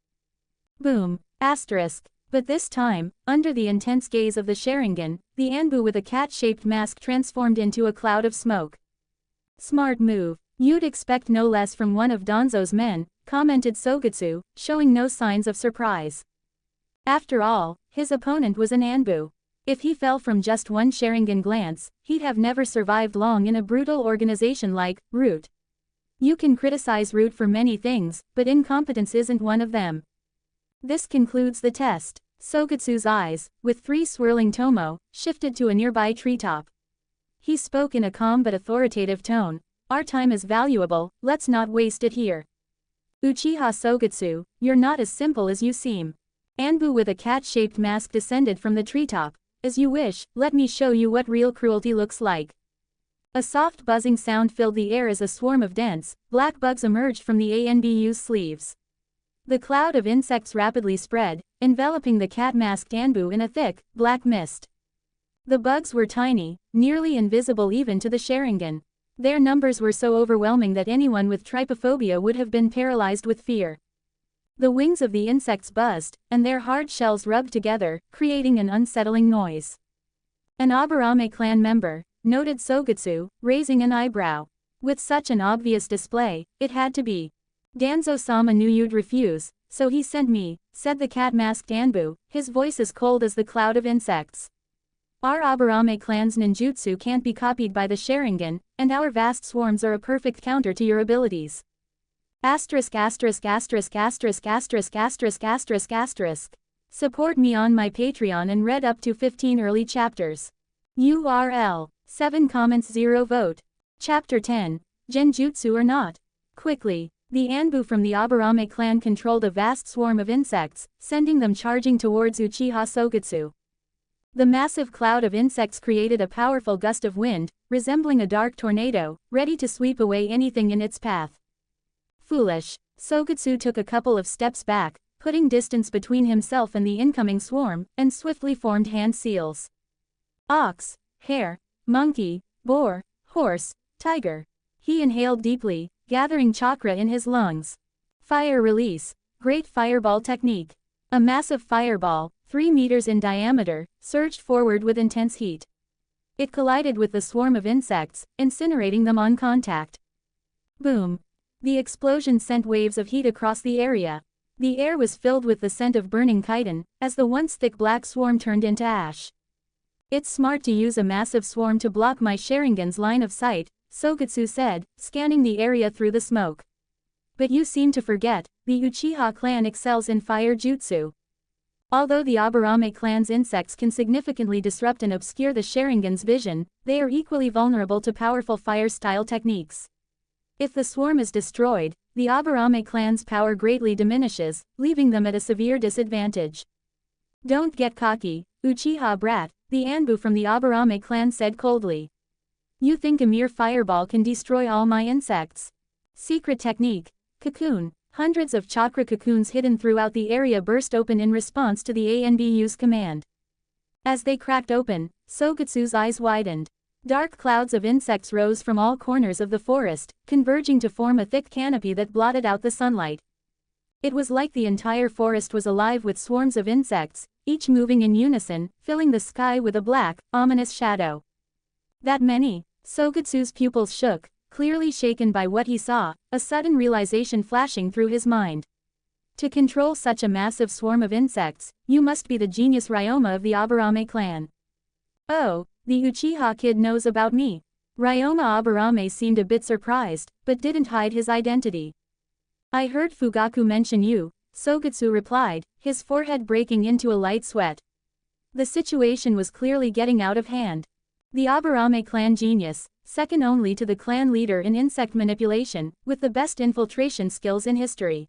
Boom. Asterisk. But this time, under the intense gaze of the Sharingan, the Anbu with a cat-shaped mask transformed into a cloud of smoke. Smart move. You'd expect no less from one of Danzo's men, commented Sogetsu, showing no signs of surprise. After all, his opponent was an Anbu. If he fell from just one Sharingan glance, he'd have never survived long in a brutal organization like Root. You can criticize Root for many things, but incompetence isn't one of them. This concludes the test. Sogetsu's eyes, with 3 swirling tomo, shifted to a nearby treetop. He spoke in a calm but authoritative tone. Our time is valuable, let's not waste it here. Uchiha Sogetsu, you're not as simple as you seem. Anbu with a cat-shaped mask descended from the treetop. As you wish, let me show you what real cruelty looks like. A soft buzzing sound filled the air as a swarm of dense, black bugs emerged from the Anbu's sleeves. The cloud of insects rapidly spread, enveloping the cat-masked Anbu in a thick, black mist. The bugs were tiny, nearly invisible even to the Sharingan. Their numbers were so overwhelming that anyone with trypophobia would have been paralyzed with fear. The wings of the insects buzzed, and their hard shells rubbed together, creating an unsettling noise. An Aburame clan member, noted Sogetsu, raising an eyebrow. With such an obvious display, it had to be. Danzo-sama knew you'd refuse, so he sent me, said the cat-masked Anbu, his voice as cold as the cloud of insects. Our Aburame clan's ninjutsu can't be copied by the Sharingan, and our vast swarms are a perfect counter to your abilities. Asterisk asterisk asterisk asterisk asterisk asterisk asterisk asterisk. Support me on my Patreon and read up to 15 early chapters. URL. 7 comments 0 vote. Chapter 10. Genjutsu or not? Quickly, the Anbu from the Aburame clan controlled a vast swarm of insects, sending them charging towards Uchiha Sogetsu. The massive cloud of insects created a powerful gust of wind, resembling a dark tornado, ready to sweep away anything in its path. Foolish. Sogetsu took a couple of steps back, putting distance between himself and the incoming swarm, and swiftly formed hand seals. Ox, hare, monkey, boar, horse, tiger. He inhaled deeply, gathering chakra in his lungs. Fire release. Great fireball technique. A massive fireball, 3 meters in diameter, surged forward with intense heat. It collided with the swarm of insects, incinerating them on contact. Boom. The explosion sent waves of heat across the area. The air was filled with the scent of burning chitin, as the once thick black swarm turned into ash. It's smart to use a massive swarm to block my Sharingan's line of sight, Sogetsu said, scanning the area through the smoke. But you seem to forget, the Uchiha clan excels in fire jutsu. Although the Aburame clan's insects can significantly disrupt and obscure the Sharingan's vision, they are equally vulnerable to powerful fire-style techniques. If the swarm is destroyed, the Aburame clan's power greatly diminishes, leaving them at a severe disadvantage. Don't get cocky, Uchiha brat, the Anbu from the Aburame clan said coldly. You think a mere fireball can destroy all my insects? Secret technique. Cocoon. Hundreds of chakra cocoons hidden throughout the area burst open in response to the Anbu's command. As they cracked open, Sogetsu's eyes widened. Dark clouds of insects rose from all corners of the forest, converging to form a thick canopy that blotted out the sunlight. It was like the entire forest was alive with swarms of insects, each moving in unison, filling the sky with a black, ominous shadow. That many? Sogetsu's pupils shook, clearly shaken by what he saw, a sudden realization flashing through his mind. To control such a massive swarm of insects, you must be the genius Ryoma of the Aburame clan. Oh, the Uchiha kid knows about me. Ryoma Aburame seemed a bit surprised, but didn't hide his identity. I heard Fugaku mention you, Sogetsu replied, his forehead breaking into a light sweat. The situation was clearly getting out of hand. The Aburame clan genius, second only to the clan leader in insect manipulation, with the best infiltration skills in history.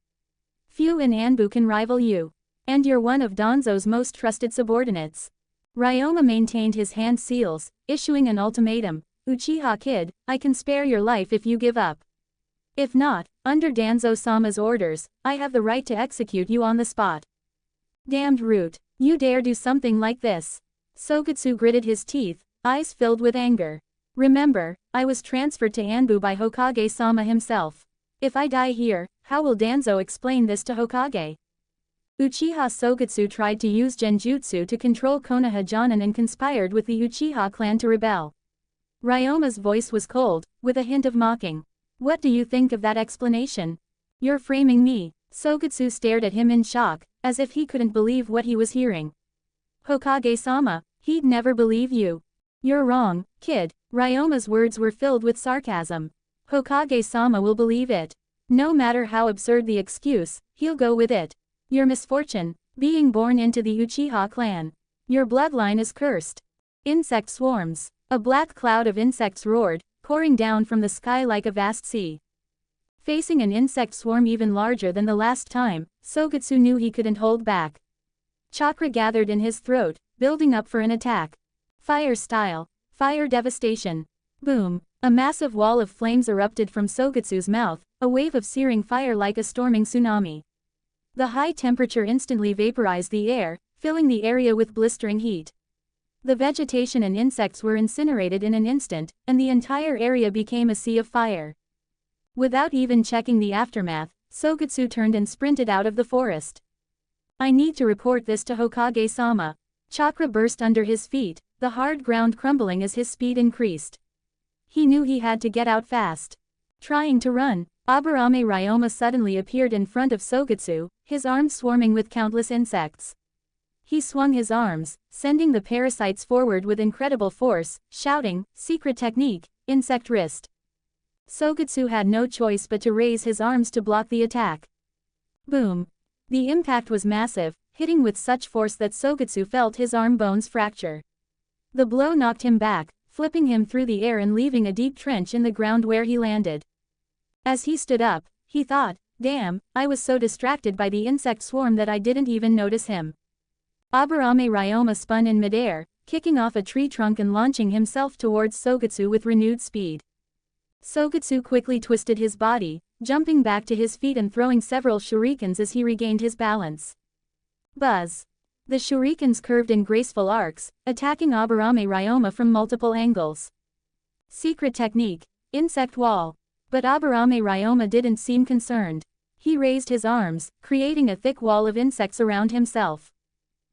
Few in Anbu can rival you. And you're one of Danzo's most trusted subordinates. Ryoma maintained his hand seals, issuing an ultimatum. Uchiha kid, I can spare your life if you give up. If not, under Danzo-sama's orders, I have the right to execute you on the spot. Damned root, you dare do something like this. Sogetsu gritted his teeth, eyes filled with anger. Remember, I was transferred to Anbu by Hokage-sama himself. If I die here, how will Danzo explain this to Hokage? Uchiha Sogetsu tried to use genjutsu to control Konoha Jonin and conspired with the Uchiha clan to rebel. Ryoma's voice was cold, with a hint of mocking. What do you think of that explanation? You're framing me. Sogetsu stared at him in shock, as if he couldn't believe what he was hearing. Hokage-sama, he'd never believe you. You're wrong, kid. Ryoma's words were filled with sarcasm. Hokage-sama will believe it. No matter how absurd the excuse, he'll go with it. Your misfortune, being born into the Uchiha clan. Your bloodline is cursed. Insect swarms. A black cloud of insects roared, pouring down from the sky like a vast sea. Facing an insect swarm even larger than the last time, Sogetsu knew he couldn't hold back. Chakra gathered in his throat, building up for an attack. Fire style. Fire devastation. Boom. A massive wall of flames erupted from Sogetsu's mouth, a wave of searing fire like a storming tsunami. The high temperature instantly vaporized the air, filling the area with blistering heat. The vegetation and insects were incinerated in an instant, and the entire area became a sea of fire. Without even checking the aftermath, Sogetsu turned and sprinted out of the forest. I need to report this to Hokage-sama. Chakra burst under his feet, the hard ground crumbling as his speed increased. He knew he had to get out fast. Trying to run, Aburame Ryoma suddenly appeared in front of Sogetsu, his arms swarming with countless insects. He swung his arms, sending the parasites forward with incredible force, shouting, "Secret technique, insect wrist." Sogetsu had no choice but to raise his arms to block the attack. Boom. The impact was massive, hitting with such force that Sogetsu felt his arm bones fracture. The blow knocked him back, flipping him through the air and leaving a deep trench in the ground where he landed. As he stood up, he thought, damn, I was so distracted by the insect swarm that I didn't even notice him. Aburame Ryoma spun in midair, kicking off a tree trunk and launching himself towards Sogetsu with renewed speed. Sogetsu quickly twisted his body, jumping back to his feet and throwing several shurikens as he regained his balance. Buzz. The shurikens curved in graceful arcs, attacking Aburame Ryoma from multiple angles. Secret technique, insect wall. But Aburame Ryoma didn't seem concerned. He raised his arms, creating a thick wall of insects around himself.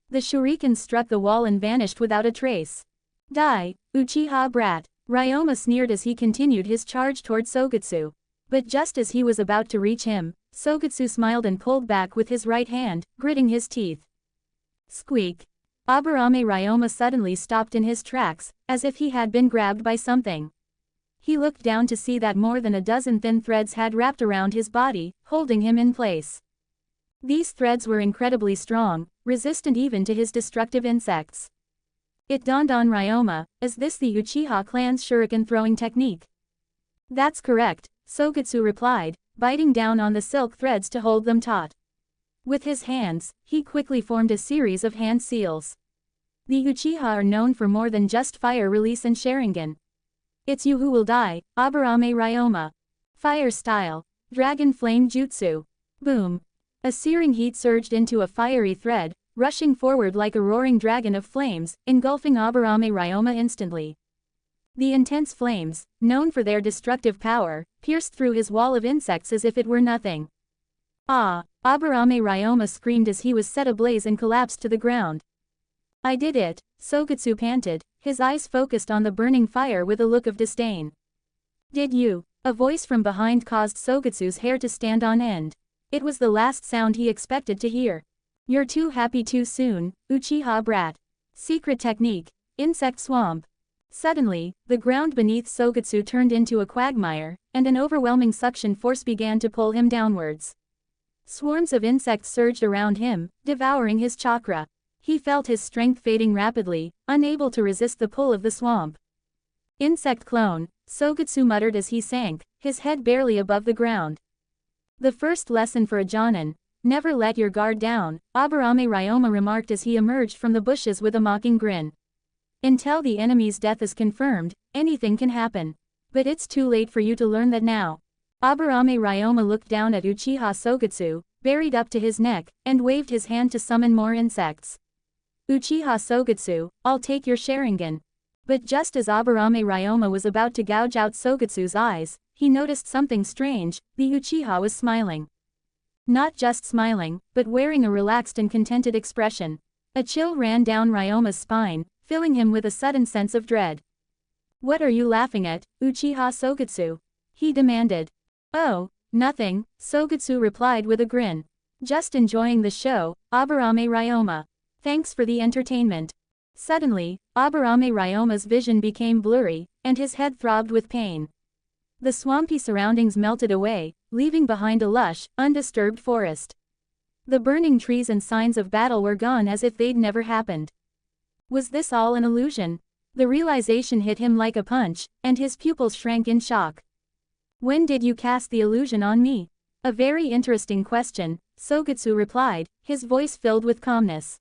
The shurikens struck the wall and vanished without a trace. Die, Uchiha brat. Ryoma sneered as he continued his charge toward Sogetsu. But just as he was about to reach him, Sogetsu smiled and pulled back with his right hand, gritting his teeth. Squeak. Aburame Ryoma suddenly stopped in his tracks, as if he had been grabbed by something. He looked down to see that more than a dozen thin threads had wrapped around his body, holding him in place. These threads were incredibly strong, resistant even to his destructive insects. It dawned on Ryoma, is this the Uchiha clan's shuriken throwing technique? That's correct, Sogetsu replied, biting down on the silk threads to hold them taut. With his hands, he quickly formed a series of hand seals. The Uchiha are known for more than just fire release and Sharingan. It's you who will die, Aburame Ryoma. Fire style. Dragon flame jutsu. Boom. A searing heat surged into a fiery thread, rushing forward like a roaring dragon of flames, engulfing Aburame Ryoma instantly. The intense flames, known for their destructive power, pierced through his wall of insects as if it were nothing. Ah! Aburame Ryoma screamed as he was set ablaze and collapsed to the ground. I did it, Sogetsu panted, his eyes focused on the burning fire with a look of disdain. Did you? A voice from behind caused Sogetsu's hair to stand on end. It was the last sound he expected to hear. You're too happy too soon, Uchiha brat. Secret technique. Insect swamp. Suddenly, the ground beneath Sogetsu turned into a quagmire, and an overwhelming suction force began to pull him downwards. Swarms of insects surged around him, devouring his chakra. He felt his strength fading rapidly, unable to resist the pull of the swamp. Insect clone, Sogetsu muttered as he sank, his head barely above the ground. The first lesson for a Jonin: never let your guard down, Aburame Ryoma remarked as he emerged from the bushes with a mocking grin. Until the enemy's death is confirmed, anything can happen. But it's too late for you to learn that now. Aburame Ryoma looked down at Uchiha Sogetsu, buried up to his neck, and waved his hand to summon more insects. Uchiha Sogetsu, I'll take your Sharingan. But just as Aburame Ryoma was about to gouge out Sogetsu's eyes, he noticed something strange. The Uchiha was smiling. Not just smiling, but wearing a relaxed and contented expression. A chill ran down Ryoma's spine, filling him with a sudden sense of dread. What are you laughing at, Uchiha Sogetsu? He demanded. Oh, nothing, Sogetsu replied with a grin. Just enjoying the show, Aburame Ryoma. Thanks for the entertainment. Suddenly, Aburame Ryoma's vision became blurry, and his head throbbed with pain. The swampy surroundings melted away, leaving behind a lush, undisturbed forest. The burning trees and signs of battle were gone as if they'd never happened. Was this all an illusion? The realization hit him like a punch, and his pupils shrank in shock. When did you cast the illusion on me? A very interesting question, Sogetsu replied, his voice filled with calmness.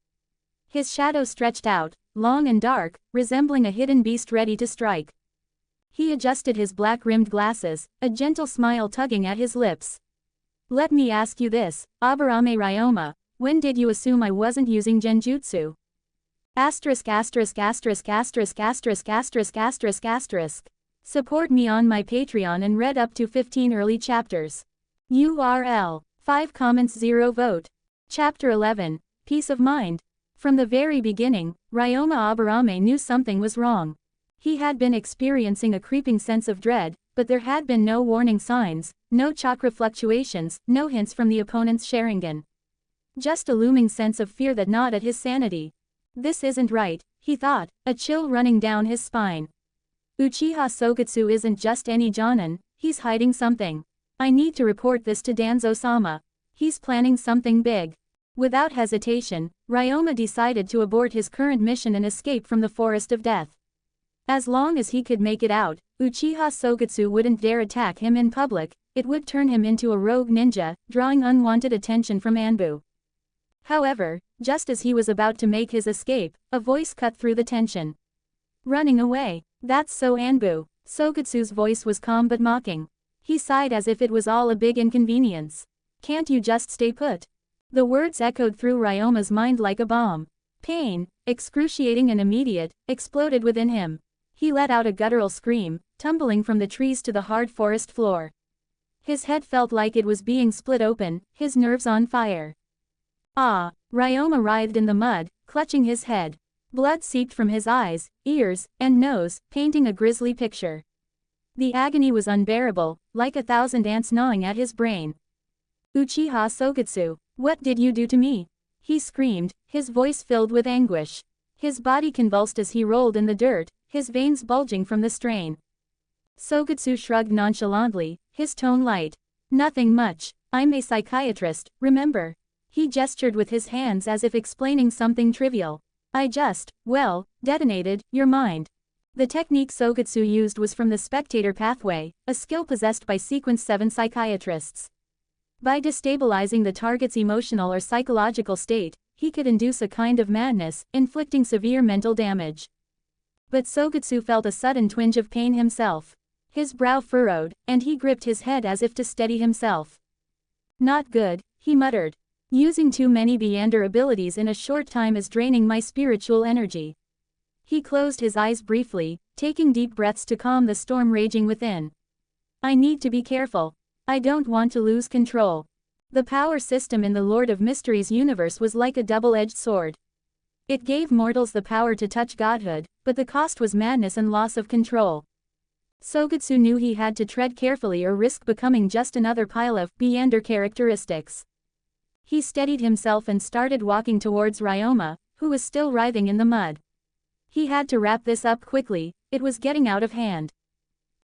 His shadow stretched out, long and dark, resembling a hidden beast ready to strike. He adjusted his black-rimmed glasses, a gentle smile tugging at his lips. Let me ask you this, Aburame Ryoma, when did you assume I wasn't using genjutsu? Asterisk asterisk asterisk asterisk asterisk asterisk asterisk asterisk. Support me on my Patreon and read up to 15 early chapters. URL. 5 comments 0 vote. Chapter 11. Peace of Mind. From the very beginning, Ryoma Aburame knew something was wrong. He had been experiencing a creeping sense of dread, but there had been no warning signs, no chakra fluctuations, no hints from the opponent's Sharingan. Just a looming sense of fear that gnawed at his sanity. This isn't right, he thought, a chill running down his spine. Uchiha Sogetsu isn't just any Jonin, he's hiding something. I need to report this to Danzo-sama. He's planning something big. Without hesitation, Ryoma decided to abort his current mission and escape from the Forest of Death. As long as he could make it out, Uchiha Sogetsu wouldn't dare attack him in public. It would turn him into a rogue ninja, drawing unwanted attention from Anbu. However, just as he was about to make his escape, a voice cut through the tension. Running away. That's so Anbu. Sogetsu's voice was calm but mocking. He sighed as if it was all a big inconvenience. Can't you just stay put? The words echoed through Ryoma's mind like a bomb. Pain, excruciating and immediate, exploded within him. He let out a guttural scream, tumbling from the trees to the hard forest floor. His head felt like it was being split open, his nerves on fire. Ah! Ryoma writhed in the mud, clutching his head. Blood seeped from his eyes, ears, and nose, painting a grisly picture. The agony was unbearable, like 1,000 ants gnawing at his brain. Uchiha Sogetsu, what did you do to me? He screamed, his voice filled with anguish. His body convulsed as he rolled in the dirt, his veins bulging from the strain. Sogetsu shrugged nonchalantly, his tone light. Nothing much, I'm a psychiatrist, remember? He gestured with his hands as if explaining something trivial. I just, detonated your mind. The technique Sogetsu used was from the spectator pathway, a skill possessed by Sequence 7 psychiatrists. By destabilizing the target's emotional or psychological state, he could induce a kind of madness, inflicting severe mental damage. But Sogetsu felt a sudden twinge of pain himself. His brow furrowed, and he gripped his head as if to steady himself. Not good, he muttered. Using too many Beyonder abilities in a short time is draining my spiritual energy. He closed his eyes briefly, taking deep breaths to calm the storm raging within. I need to be careful. I don't want to lose control. The power system in the Lord of Mysteries universe was like a double-edged sword. It gave mortals the power to touch godhood, but the cost was madness and loss of control. Sogetsu knew he had to tread carefully or risk becoming just another pile of meander characteristics. He steadied himself and started walking towards Ryoma, who was still writhing in the mud. He had to wrap this up quickly, it was getting out of hand.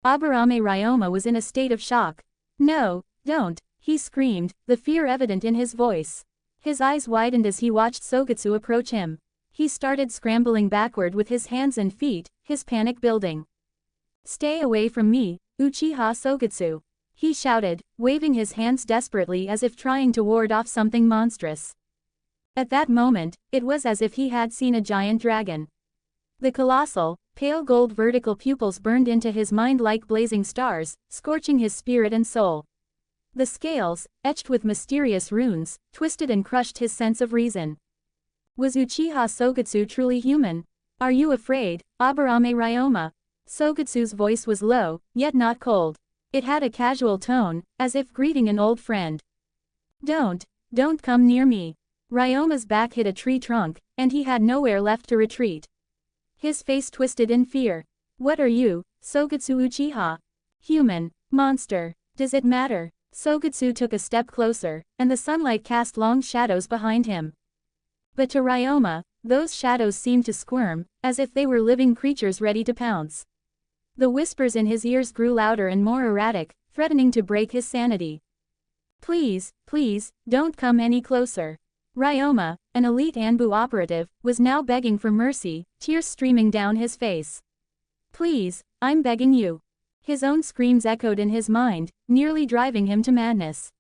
Aburame Ryoma was in a state of shock. "No, don't," he screamed, the fear evident in his voice. His eyes widened as he watched Sogetsu approach him. He started scrambling backward with his hands and feet, his panic building. "Stay away from me, Uchiha Sogetsu," he shouted, waving his hands desperately as if trying to ward off something monstrous. At that moment, it was as if he had seen a giant dragon. The colossal, pale gold vertical pupils burned into his mind like blazing stars, scorching his spirit and soul. The scales, etched with mysterious runes, twisted and crushed his sense of reason. Was Uchiha Sogetsu truly human? "Are you afraid, Aburame Ryoma?" Sogetsu's voice was low, yet not cold. It had a casual tone, as if greeting an old friend. Don't come near me." Ryoma's back hit a tree trunk, and he had nowhere left to retreat. His face twisted in fear. "What are you, Sogetsu Uchiha? Human, monster, does it matter?" Sogetsu took a step closer, and the sunlight cast long shadows behind him. But to Ryoma, those shadows seemed to squirm, as if they were living creatures ready to pounce. The whispers in his ears grew louder and more erratic, threatening to break his sanity. Please, don't come any closer." Ryoma, an elite Anbu operative, was now begging for mercy, tears streaming down his face. "Please, I'm begging you." His own screams echoed in his mind, nearly driving him to madness.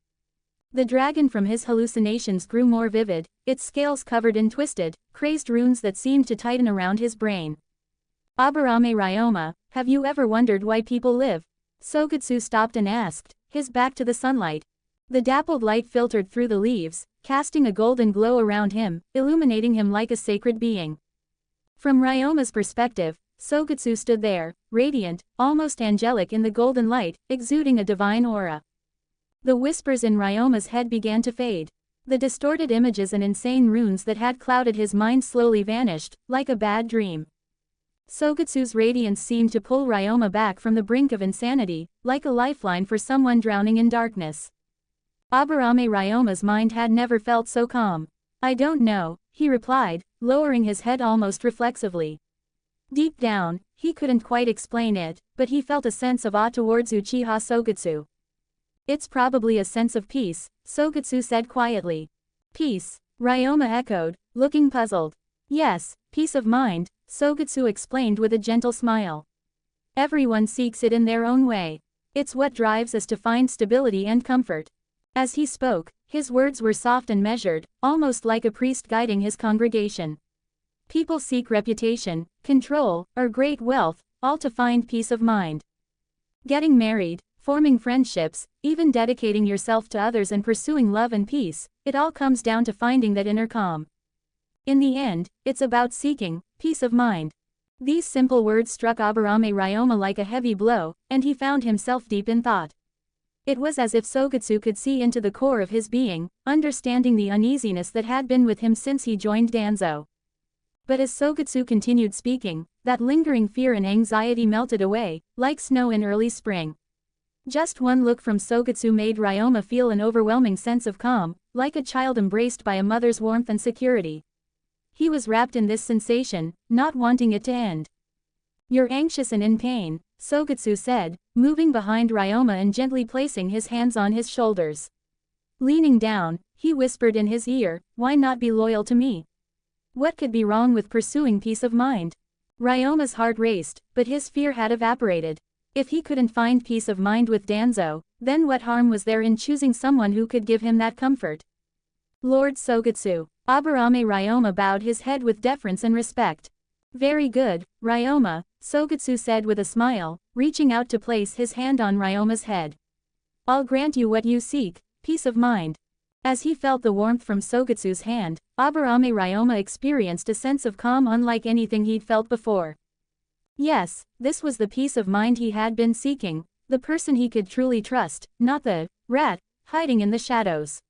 The dragon from his hallucinations grew more vivid, its scales covered in twisted, crazed runes that seemed to tighten around his brain. "Aburame Ryoma, have you ever wondered why people live?" Sogetsu stopped and asked, his back to the sunlight. The dappled light filtered through the leaves, casting a golden glow around him, illuminating him like a sacred being. From Ryoma's perspective, Sogetsu stood there, radiant, almost angelic in the golden light, exuding a divine aura. The whispers in Ryoma's head began to fade. The distorted images and insane runes that had clouded his mind slowly vanished, like a bad dream. Sogetsu's radiance seemed to pull Ryoma back from the brink of insanity, like a lifeline for someone drowning in darkness. Aburame Ryoma's mind had never felt so calm. "I don't know," he replied, lowering his head almost reflexively. Deep down, he couldn't quite explain it, but he felt a sense of awe towards Uchiha Sogetsu. "It's probably a sense of peace," Sogetsu said quietly. "Peace," Ryoma echoed, looking puzzled. "Yes, peace of mind," Sogetsu explained with a gentle smile. "Everyone seeks it in their own way. It's what drives us to find stability and comfort." As he spoke, his words were soft and measured, almost like a priest guiding his congregation. People seek reputation, control, or great wealth, all to find peace of mind. Getting married, forming friendships, even dedicating yourself to others and pursuing love and peace, it all comes down to finding that inner calm. In the end, it's about seeking peace of mind. These simple words struck Aburame Ryoma like a heavy blow, and he found himself deep in thought. It was as if Sogetsu could see into the core of his being, understanding the uneasiness that had been with him since he joined Danzo. But as Sogetsu continued speaking, that lingering fear and anxiety melted away, like snow in early spring. Just one look from Sogetsu made Ryoma feel an overwhelming sense of calm, like a child embraced by a mother's warmth and security. He was wrapped in this sensation, not wanting it to end. "You're anxious and in pain," Sogetsu said, moving behind Ryoma and gently placing his hands on his shoulders. Leaning down, he whispered in his ear, "Why not be loyal to me? What could be wrong with pursuing peace of mind?" Ryoma's heart raced, but his fear had evaporated. If he couldn't find peace of mind with Danzo, then what harm was there in choosing someone who could give him that comfort? "Lord Sogetsu." Aburame Ryoma bowed his head with deference and respect. "Very good, Ryoma," Sogetsu said with a smile, reaching out to place his hand on Ryoma's head. "I'll grant you what you seek, peace of mind." As he felt the warmth from Sogetsu's hand, Aburame Ryoma experienced a sense of calm unlike anything he'd felt before. Yes, this was the peace of mind he had been seeking, the person he could truly trust, not the rat hiding in the shadows.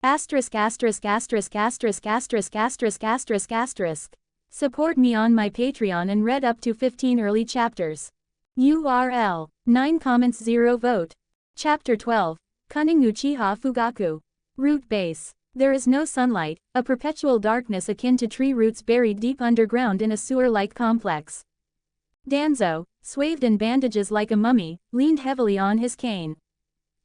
Asterisk asterisk asterisk asterisk asterisk asterisk asterisk asterisk. Support me on my Patreon and read up to 15 early chapters. URL. 9 comments 0 vote. Chapter 12. Cunning Uchiha Fugaku. Root base. There is no sunlight, a perpetual darkness akin to tree roots buried deep underground in a sewer-like complex. Danzo, swathed in bandages like a mummy, leaned heavily on his cane.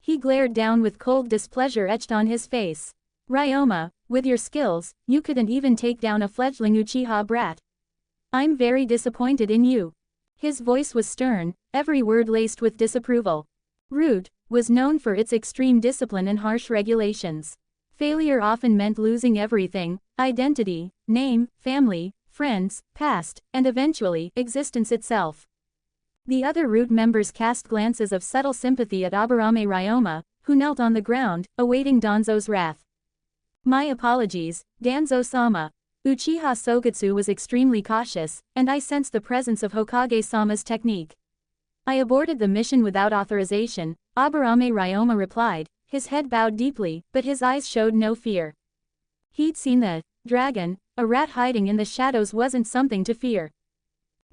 He glared down with cold displeasure etched on his face. Ryoma, with your skills, you couldn't even take down a fledgling Uchiha brat. I'm very disappointed in you. His voice was stern, every word laced with disapproval. Root was known for its extreme discipline and harsh regulations. Failure often meant losing everything: identity, name, family, friends, past, and eventually, existence itself. The other Root members cast glances of subtle sympathy at Aburame Ryoma, who knelt on the ground, awaiting Danzo's wrath. My apologies, Danzo-sama. Uchiha Sogetsu was extremely cautious, and I sensed the presence of Hokage-sama's technique. I aborted the mission without authorization, Aburame Ryoma replied, his head bowed deeply, but his eyes showed no fear. He'd seen the dragon, a rat hiding in the shadows wasn't something to fear.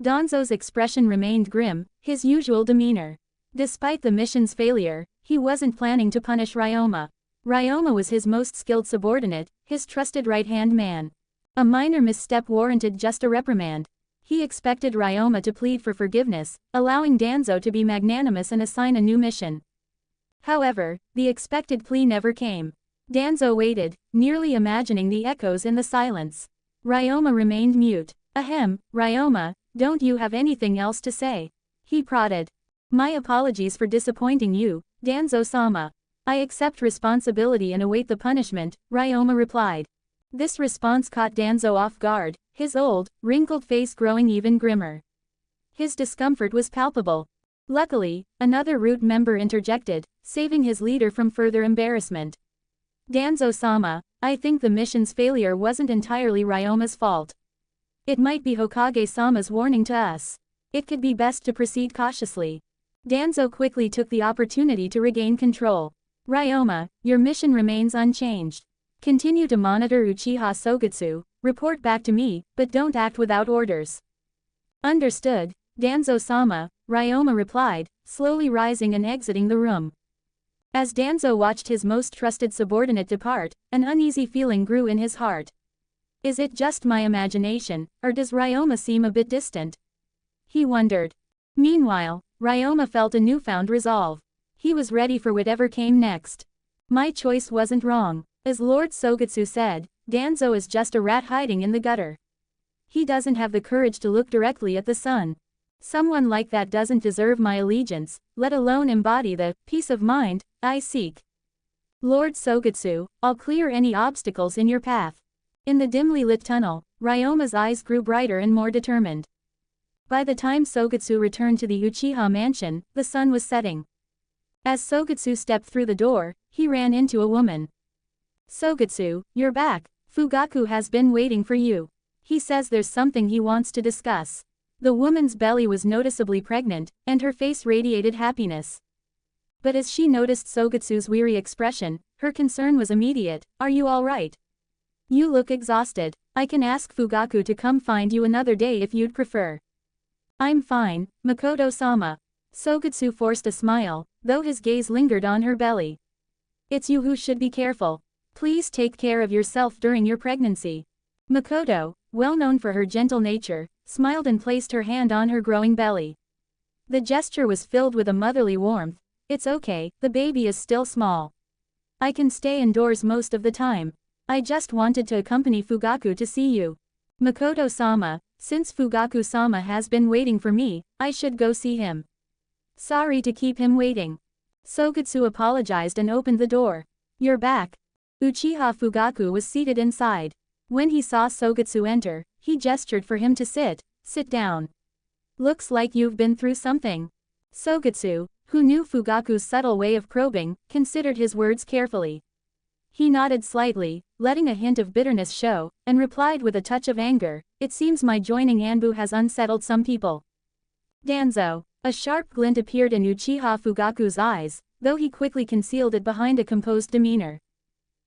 Danzo's expression remained grim, his usual demeanor. Despite the mission's failure, he wasn't planning to punish Ryoma. Ryoma was his most skilled subordinate, his trusted right-hand man. A minor misstep warranted just a reprimand. He expected Ryoma to plead for forgiveness, allowing Danzo to be magnanimous and assign a new mission. However, the expected plea never came. Danzo waited, nearly imagining the echoes in the silence. Ryoma remained mute. Ahem, Ryoma, don't you have anything else to say? He prodded. My apologies for disappointing you, Danzo-sama. I accept responsibility and await the punishment, Ryoma replied. This response caught Danzo off guard, his old, wrinkled face growing even grimmer. His discomfort was palpable. Luckily, another Root member interjected, saving his leader from further embarrassment. Danzo-sama, I think the mission's failure wasn't entirely Ryoma's fault. It might be Hokage-sama's warning to us. It could be best to proceed cautiously. Danzo quickly took the opportunity to regain control. Ryoma, your mission remains unchanged. Continue to monitor Uchiha Sogetsu, report back to me, but don't act without orders. Understood, Danzo-sama, Ryoma replied, slowly rising and exiting the room. As Danzo watched his most trusted subordinate depart, an uneasy feeling grew in his heart. Is it just my imagination, or does Ryoma seem a bit distant? He wondered. Meanwhile, Ryoma felt a newfound resolve. He was ready for whatever came next. My choice wasn't wrong. As Lord Sogetsu said, Danzo is just a rat hiding in the gutter. He doesn't have the courage to look directly at the sun. Someone like that doesn't deserve my allegiance, let alone embody the peace of mind I seek. Lord Sogetsu, I'll clear any obstacles in your path. In the dimly lit tunnel, Ryoma's eyes grew brighter and more determined. By the time Sogetsu returned to the Uchiha mansion, the sun was setting. As Sogetsu stepped through the door, he ran into a woman. Sogetsu, you're back. Fugaku has been waiting for you. He says there's something he wants to discuss. The woman's belly was noticeably pregnant, and her face radiated happiness. But as she noticed Sogetsu's weary expression, her concern was immediate. Are you all right? You look exhausted. I can ask Fugaku to come find you another day if you'd prefer. I'm fine, Makoto-sama. Sogetsu forced a smile, though his gaze lingered on her belly. It's you who should be careful. Please take care of yourself during your pregnancy. Makoto, well known for her gentle nature, smiled and placed her hand on her growing belly. The gesture was filled with a motherly warmth. It's okay, the baby is still small. I can stay indoors most of the time. I just wanted to accompany Fugaku to see you. Makoto-sama, since Fugaku-sama has been waiting for me, I should go see him. Sorry to keep him waiting. Sogetsu apologized and opened the door. You're back. Uchiha Fugaku was seated inside. When he saw Sogetsu enter, he gestured for him to sit down. Looks like you've been through something. Sogetsu, who knew Fugaku's subtle way of probing, considered his words carefully. He nodded slightly, letting a hint of bitterness show, and replied with a touch of anger, it seems my joining Anbu has unsettled some people. Danzo. A sharp glint appeared in Uchiha Fugaku's eyes, though he quickly concealed it behind a composed demeanor.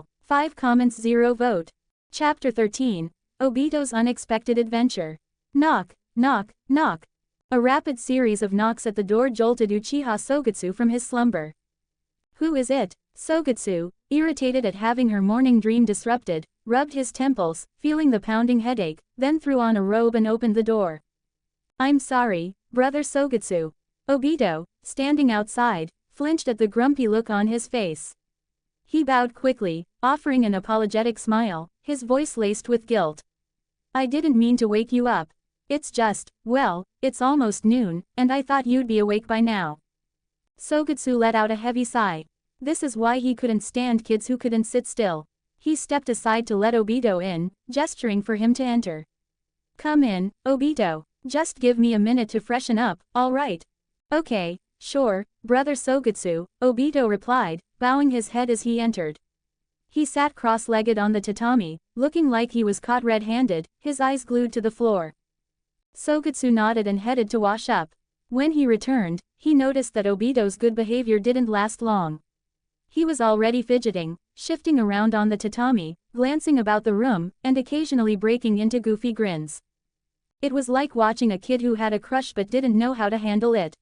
well. 5 comments 0 vote. Chapter 13. Obito's Unexpected Adventure. Knock, knock, knock. A rapid series of knocks at the door jolted Uchiha Sogetsu from his slumber. Who is it? Sogetsu, irritated at having her morning dream disrupted, rubbed his temples, feeling the pounding headache, then threw on a robe and opened the door. I'm sorry, brother Sogetsu. Obito, standing outside, flinched at the grumpy look on his face. He bowed quickly, offering an apologetic smile, his voice laced with guilt. I didn't mean to wake you up. It's just, well, it's almost noon, and I thought you'd be awake by now. Sogetsu let out a heavy sigh. This is why he couldn't stand kids who couldn't sit still. He stepped aside to let Obito in, gesturing for him to enter. Come in, Obito. Just give me a minute to freshen up, all right? Okay, sure, brother Sogetsu, Obito replied, bowing his head as he entered. He sat cross-legged on the tatami, looking like he was caught red-handed, his eyes glued to the floor. Sogetsu nodded and headed to wash up. When he returned, he noticed that Obito's good behavior didn't last long. He was already fidgeting, shifting around on the tatami, glancing about the room, and occasionally breaking into goofy grins. It was like watching a kid who had a crush but didn't know how to handle it.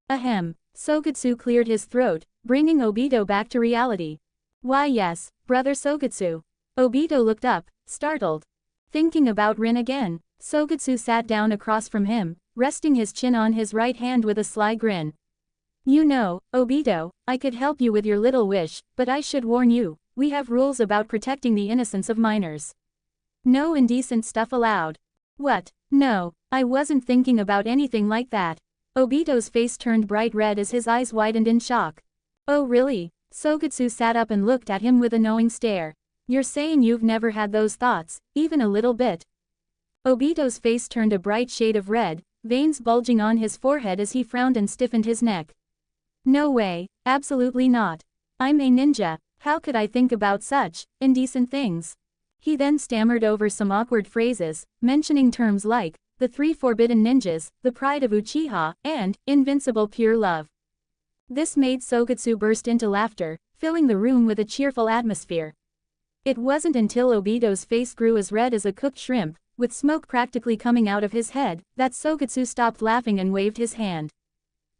Ahem. Sogetsu cleared his throat, bringing Obito back to reality. Why yes, brother Sogetsu. Obito looked up, startled. Thinking about Rin again, Sogetsu sat down across from him, resting his chin on his right hand with a sly grin. You know, Obito, I could help you with your little wish, but I should warn you, we have rules about protecting the innocence of minors. No indecent stuff allowed. What? No, I wasn't thinking about anything like that. Obito's face turned bright red as his eyes widened in shock. Oh really? Sogetsu sat up and looked at him with a knowing stare. You're saying you've never had those thoughts, even a little bit? Obito's face turned a bright shade of red, veins bulging on his forehead as he frowned and stiffened his neck. No way, absolutely not. I'm a ninja, how could I think about such indecent things? He then stammered over some awkward phrases, mentioning terms like, the three forbidden ninjas, the pride of Uchiha, and invincible pure love. This made Sogetsu burst into laughter, filling the room with a cheerful atmosphere. It wasn't until Obito's face grew as red as a cooked shrimp, with smoke practically coming out of his head, that Sogetsu stopped laughing and waved his hand.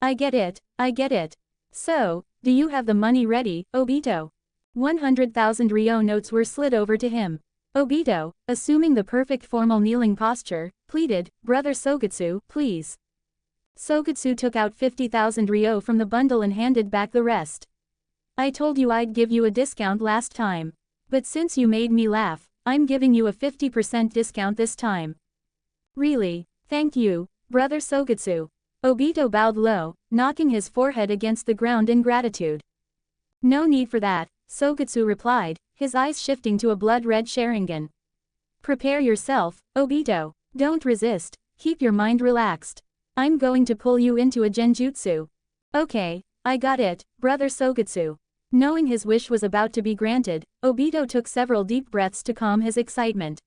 I get it, I get it. So, do you have the money ready, Obito? 100,000 Ryo notes were slid over to him. Obito, assuming the perfect formal kneeling posture, pleaded, Brother Sogetsu, please. Sogetsu took out 50,000 Ryo from the bundle and handed back the rest. I told you I'd give you a discount last time. But since you made me laugh, I'm giving you a 50% discount this time. Really? Thank you, Brother Sogetsu. Obito bowed low, knocking his forehead against the ground in gratitude. No need for that, Sogetsu replied, his eyes shifting to a blood-red Sharingan. Prepare yourself, Obito. Don't resist, keep your mind relaxed. I'm going to pull you into a genjutsu. Okay, I got it, Brother Sogetsu. Knowing his wish was about to be granted, Obito took several deep breaths to calm his excitement.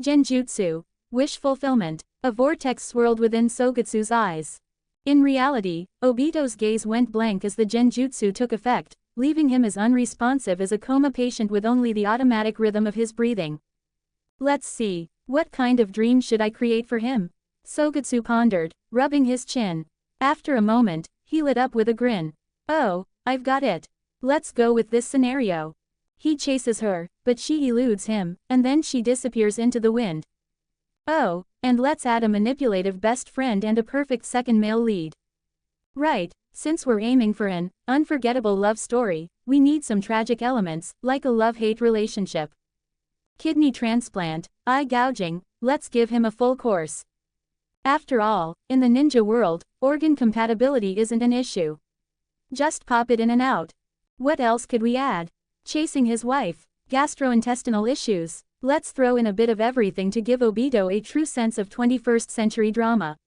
Genjutsu. Wish fulfillment. A vortex swirled within Sogetsu's eyes. In reality, Obito's gaze went blank as the genjutsu took effect, leaving him as unresponsive as a coma patient with only the automatic rhythm of his breathing. Let's see, what kind of dream should I create for him? Sogetsu pondered, rubbing his chin. After a moment, he lit up with a grin. Oh, I've got it. Let's go with this scenario. He chases her, but she eludes him, and then she disappears into the wind. Oh, and let's add a manipulative best friend and a perfect second male lead. Right, since we're aiming for an unforgettable love story, we need some tragic elements, like a love-hate relationship. Kidney transplant, eye gouging, let's give him a full course. After all, in the ninja world, organ compatibility isn't an issue. Just pop it in and out. What else could we add? Chasing his wife, gastrointestinal issues. Let's throw in a bit of everything to give Obito a true sense of 21st century drama.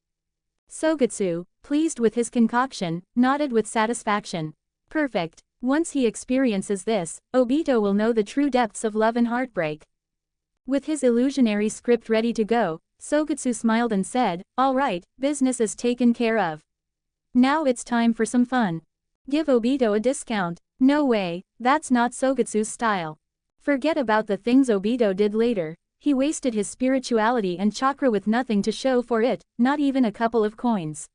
Sogetsu, pleased with his concoction, nodded with satisfaction. Perfect. Once he experiences this, Obito will know the true depths of love and heartbreak. With his illusionary script ready to go, Sogetsu smiled and said, all right, business is taken care of. Now it's time for some fun. Give Obito a discount. No way, that's not Sogetsu's style. Forget about the things Obito did later, he wasted his spirituality and chakra with nothing to show for it, not even a couple of coins.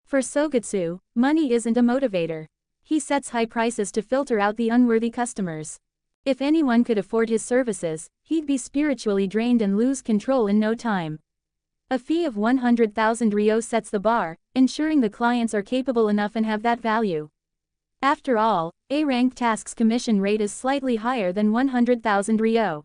For Sogetsu, money isn't a motivator. He sets high prices to filter out the unworthy customers. If anyone could afford his services, he'd be spiritually drained and lose control in no time. A fee of 100,000 Ryo sets the bar, ensuring the clients are capable enough and have that value. After all, A-rank tasks commission rate is slightly higher than 100,000 Ryo.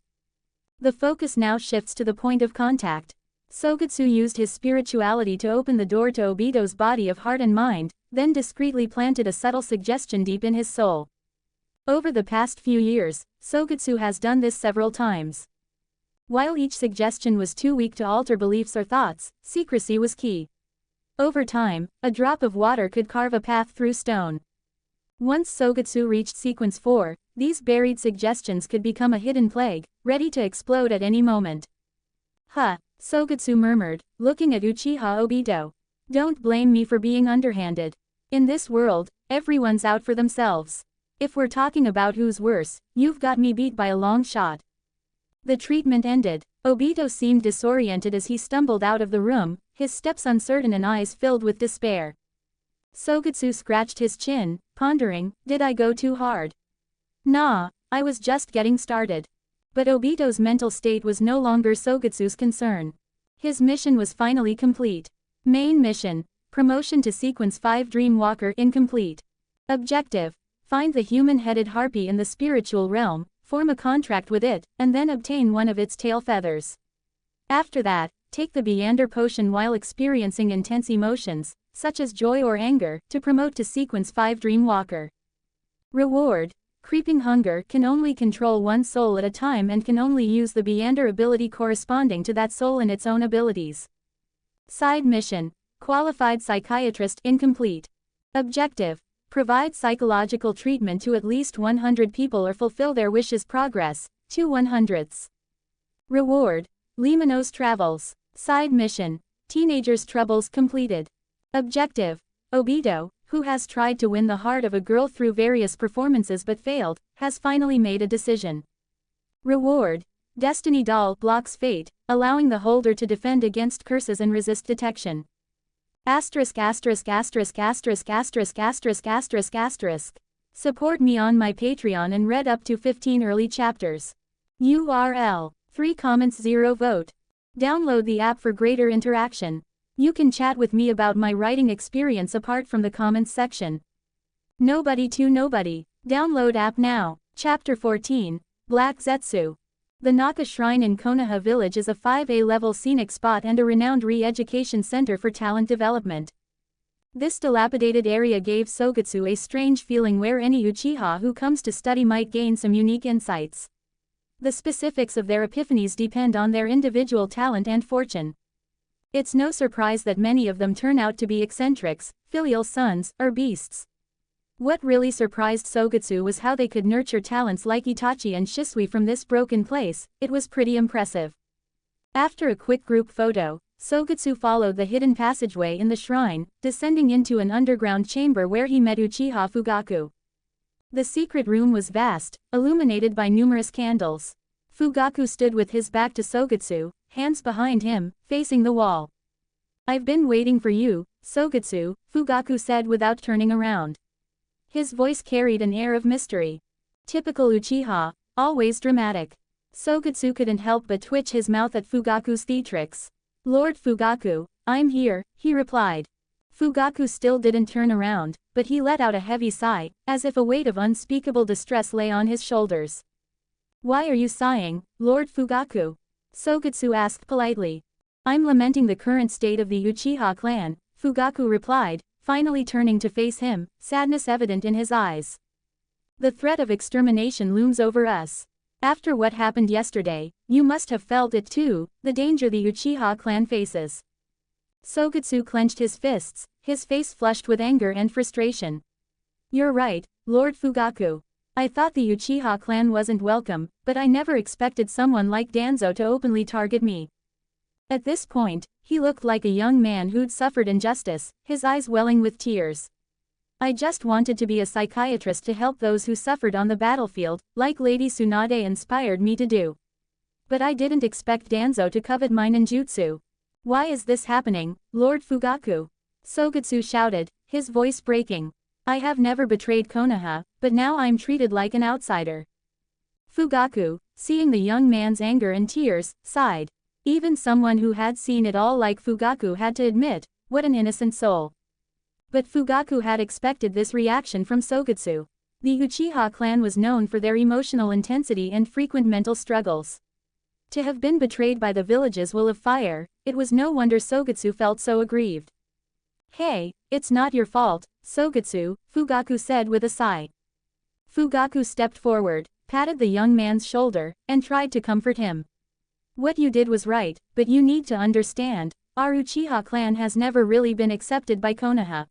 The focus now shifts to the point of contact. Sogetsu used his spirituality to open the door to Obito's body of heart and mind, then discreetly planted a subtle suggestion deep in his soul. Over the past few years, Sogetsu has done this several times. While each suggestion was too weak to alter beliefs or thoughts, secrecy was key. Over time, a drop of water could carve a path through stone. Once Sogetsu reached sequence 4, these buried suggestions could become a hidden plague, ready to explode at any moment. Huh, Sogetsu murmured, looking at Uchiha Obito. Don't blame me for being underhanded. In this world, everyone's out for themselves. If we're talking about who's worse, you've got me beat by a long shot. The treatment ended. Obito seemed disoriented as he stumbled out of the room, his steps uncertain and eyes filled with despair. Sogetsu scratched his chin, pondering, did I go too hard? Nah, I was just getting started. But Obito's mental state was no longer Sogetsu's concern. His mission was finally complete. Main mission: promotion to Sequence 5 Dreamwalker incomplete. Objective: find the human-headed harpy in the spiritual realm, form a contract with it, and then obtain one of its tail feathers. After that, take the Meander potion while experiencing intense emotions, such as joy or anger, to promote to Sequence 5 Dreamwalker. Reward: creeping hunger can only control one soul at a time and can only use the Meander ability corresponding to that soul and its own abilities. Side mission: qualified psychiatrist incomplete. Objective: provide psychological treatment to at least 100 people or fulfill their wishes. Progress: 2 100ths. Reward: Limano's travels. Side mission: teenager's troubles completed. Objective: Obito, who has tried to win the heart of a girl through various performances but failed, has finally made a decision. Reward: Destiny Doll blocks fate, allowing the holder to defend against curses and resist detection. Asterisk asterisk asterisk asterisk asterisk asterisk asterisk asterisk. Support me on my Patreon and read up to 15 early chapters. URL: 3 comments 0 vote. Download the app for greater interaction. You can chat with me about my writing experience apart from the comments section. Nobody to Nobody. Download app now. Chapter 14, Black Zetsu. The Naka Shrine in Konoha Village is a 5A level scenic spot and a renowned re-education center for talent development. This dilapidated area gave Sogetsu a strange feeling where any Uchiha who comes to study might gain some unique insights. The specifics of their epiphanies depend on their individual talent and fortune. It's no surprise that many of them turn out to be eccentrics, filial sons, or beasts. What really surprised Sogetsu was how they could nurture talents like Itachi and Shisui from this broken place. It was pretty impressive. After a quick group photo, Sogetsu followed the hidden passageway in the shrine, descending into an underground chamber where he met Uchiha Fugaku. The secret room was vast, illuminated by numerous candles. Fugaku stood with his back to Sogetsu, hands behind him, facing the wall. I've been waiting for you, Sogetsu, Fugaku said without turning around. His voice carried an air of mystery. Typical Uchiha, always dramatic. Sogetsu couldn't help but twitch his mouth at Fugaku's theatrics. Lord Fugaku, I'm here, he replied. Fugaku still didn't turn around, but he let out a heavy sigh, as if a weight of unspeakable distress lay on his shoulders. Why are you sighing, Lord Fugaku? Sogetsu asked politely. I'm lamenting the current state of the Uchiha clan, Fugaku replied, finally turning to face him, sadness evident in his eyes. The threat of extermination looms over us. After what happened yesterday, you must have felt it too, the danger the Uchiha clan faces. Sogetsu clenched his fists, his face flushed with anger and frustration. You're right, Lord Fugaku. I thought the Uchiha clan wasn't welcome, but I never expected someone like Danzo to openly target me. At this point, he looked like a young man who'd suffered injustice, his eyes welling with tears. I just wanted to be a psychiatrist to help those who suffered on the battlefield, like Lady Tsunade inspired me to do. But I didn't expect Danzo to covet my ninjutsu. Why is this happening, Lord Fugaku? Sogetsu shouted, his voice breaking. I have never betrayed Konoha, but now I'm treated like an outsider. Fugaku, seeing the young man's anger and tears, sighed. Even someone who had seen it all like Fugaku had to admit, what an innocent soul. But Fugaku had expected this reaction from Sogetsu. The Uchiha clan was known for their emotional intensity and frequent mental struggles. To have been betrayed by the village's will of fire, it was no wonder Sogetsu felt so aggrieved. Hey, it's not your fault, Sogetsu, Fugaku said with a sigh. Fugaku stepped forward, patted the young man's shoulder, and tried to comfort him. What you did was right, but you need to understand, our Uchiha clan has never really been accepted by Konoha.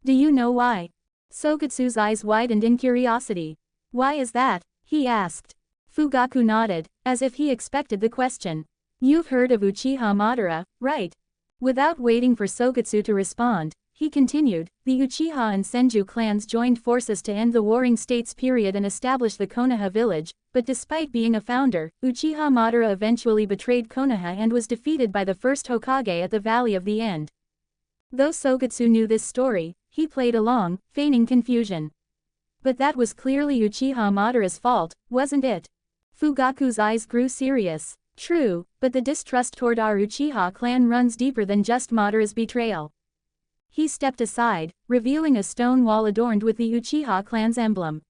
Do you know why? Sogetsu's eyes widened in curiosity. Why is that? He asked. Fugaku nodded, as if he expected the question. You've heard of Uchiha Madara, right? Without waiting for Sogetsu to respond, he continued, the Uchiha and Senju clans joined forces to end the Warring States period and establish the Konoha village, but despite being a founder, Uchiha Madara eventually betrayed Konoha and was defeated by the first Hokage at the Valley of the End. Though Sogetsu knew this story, he played along, feigning confusion. But that was clearly Uchiha Madara's fault, wasn't it? Fugaku's eyes grew serious. True, but the distrust toward our Uchiha clan runs deeper than just Madara's betrayal. He stepped aside, revealing a stone wall adorned with the Uchiha clan's emblem.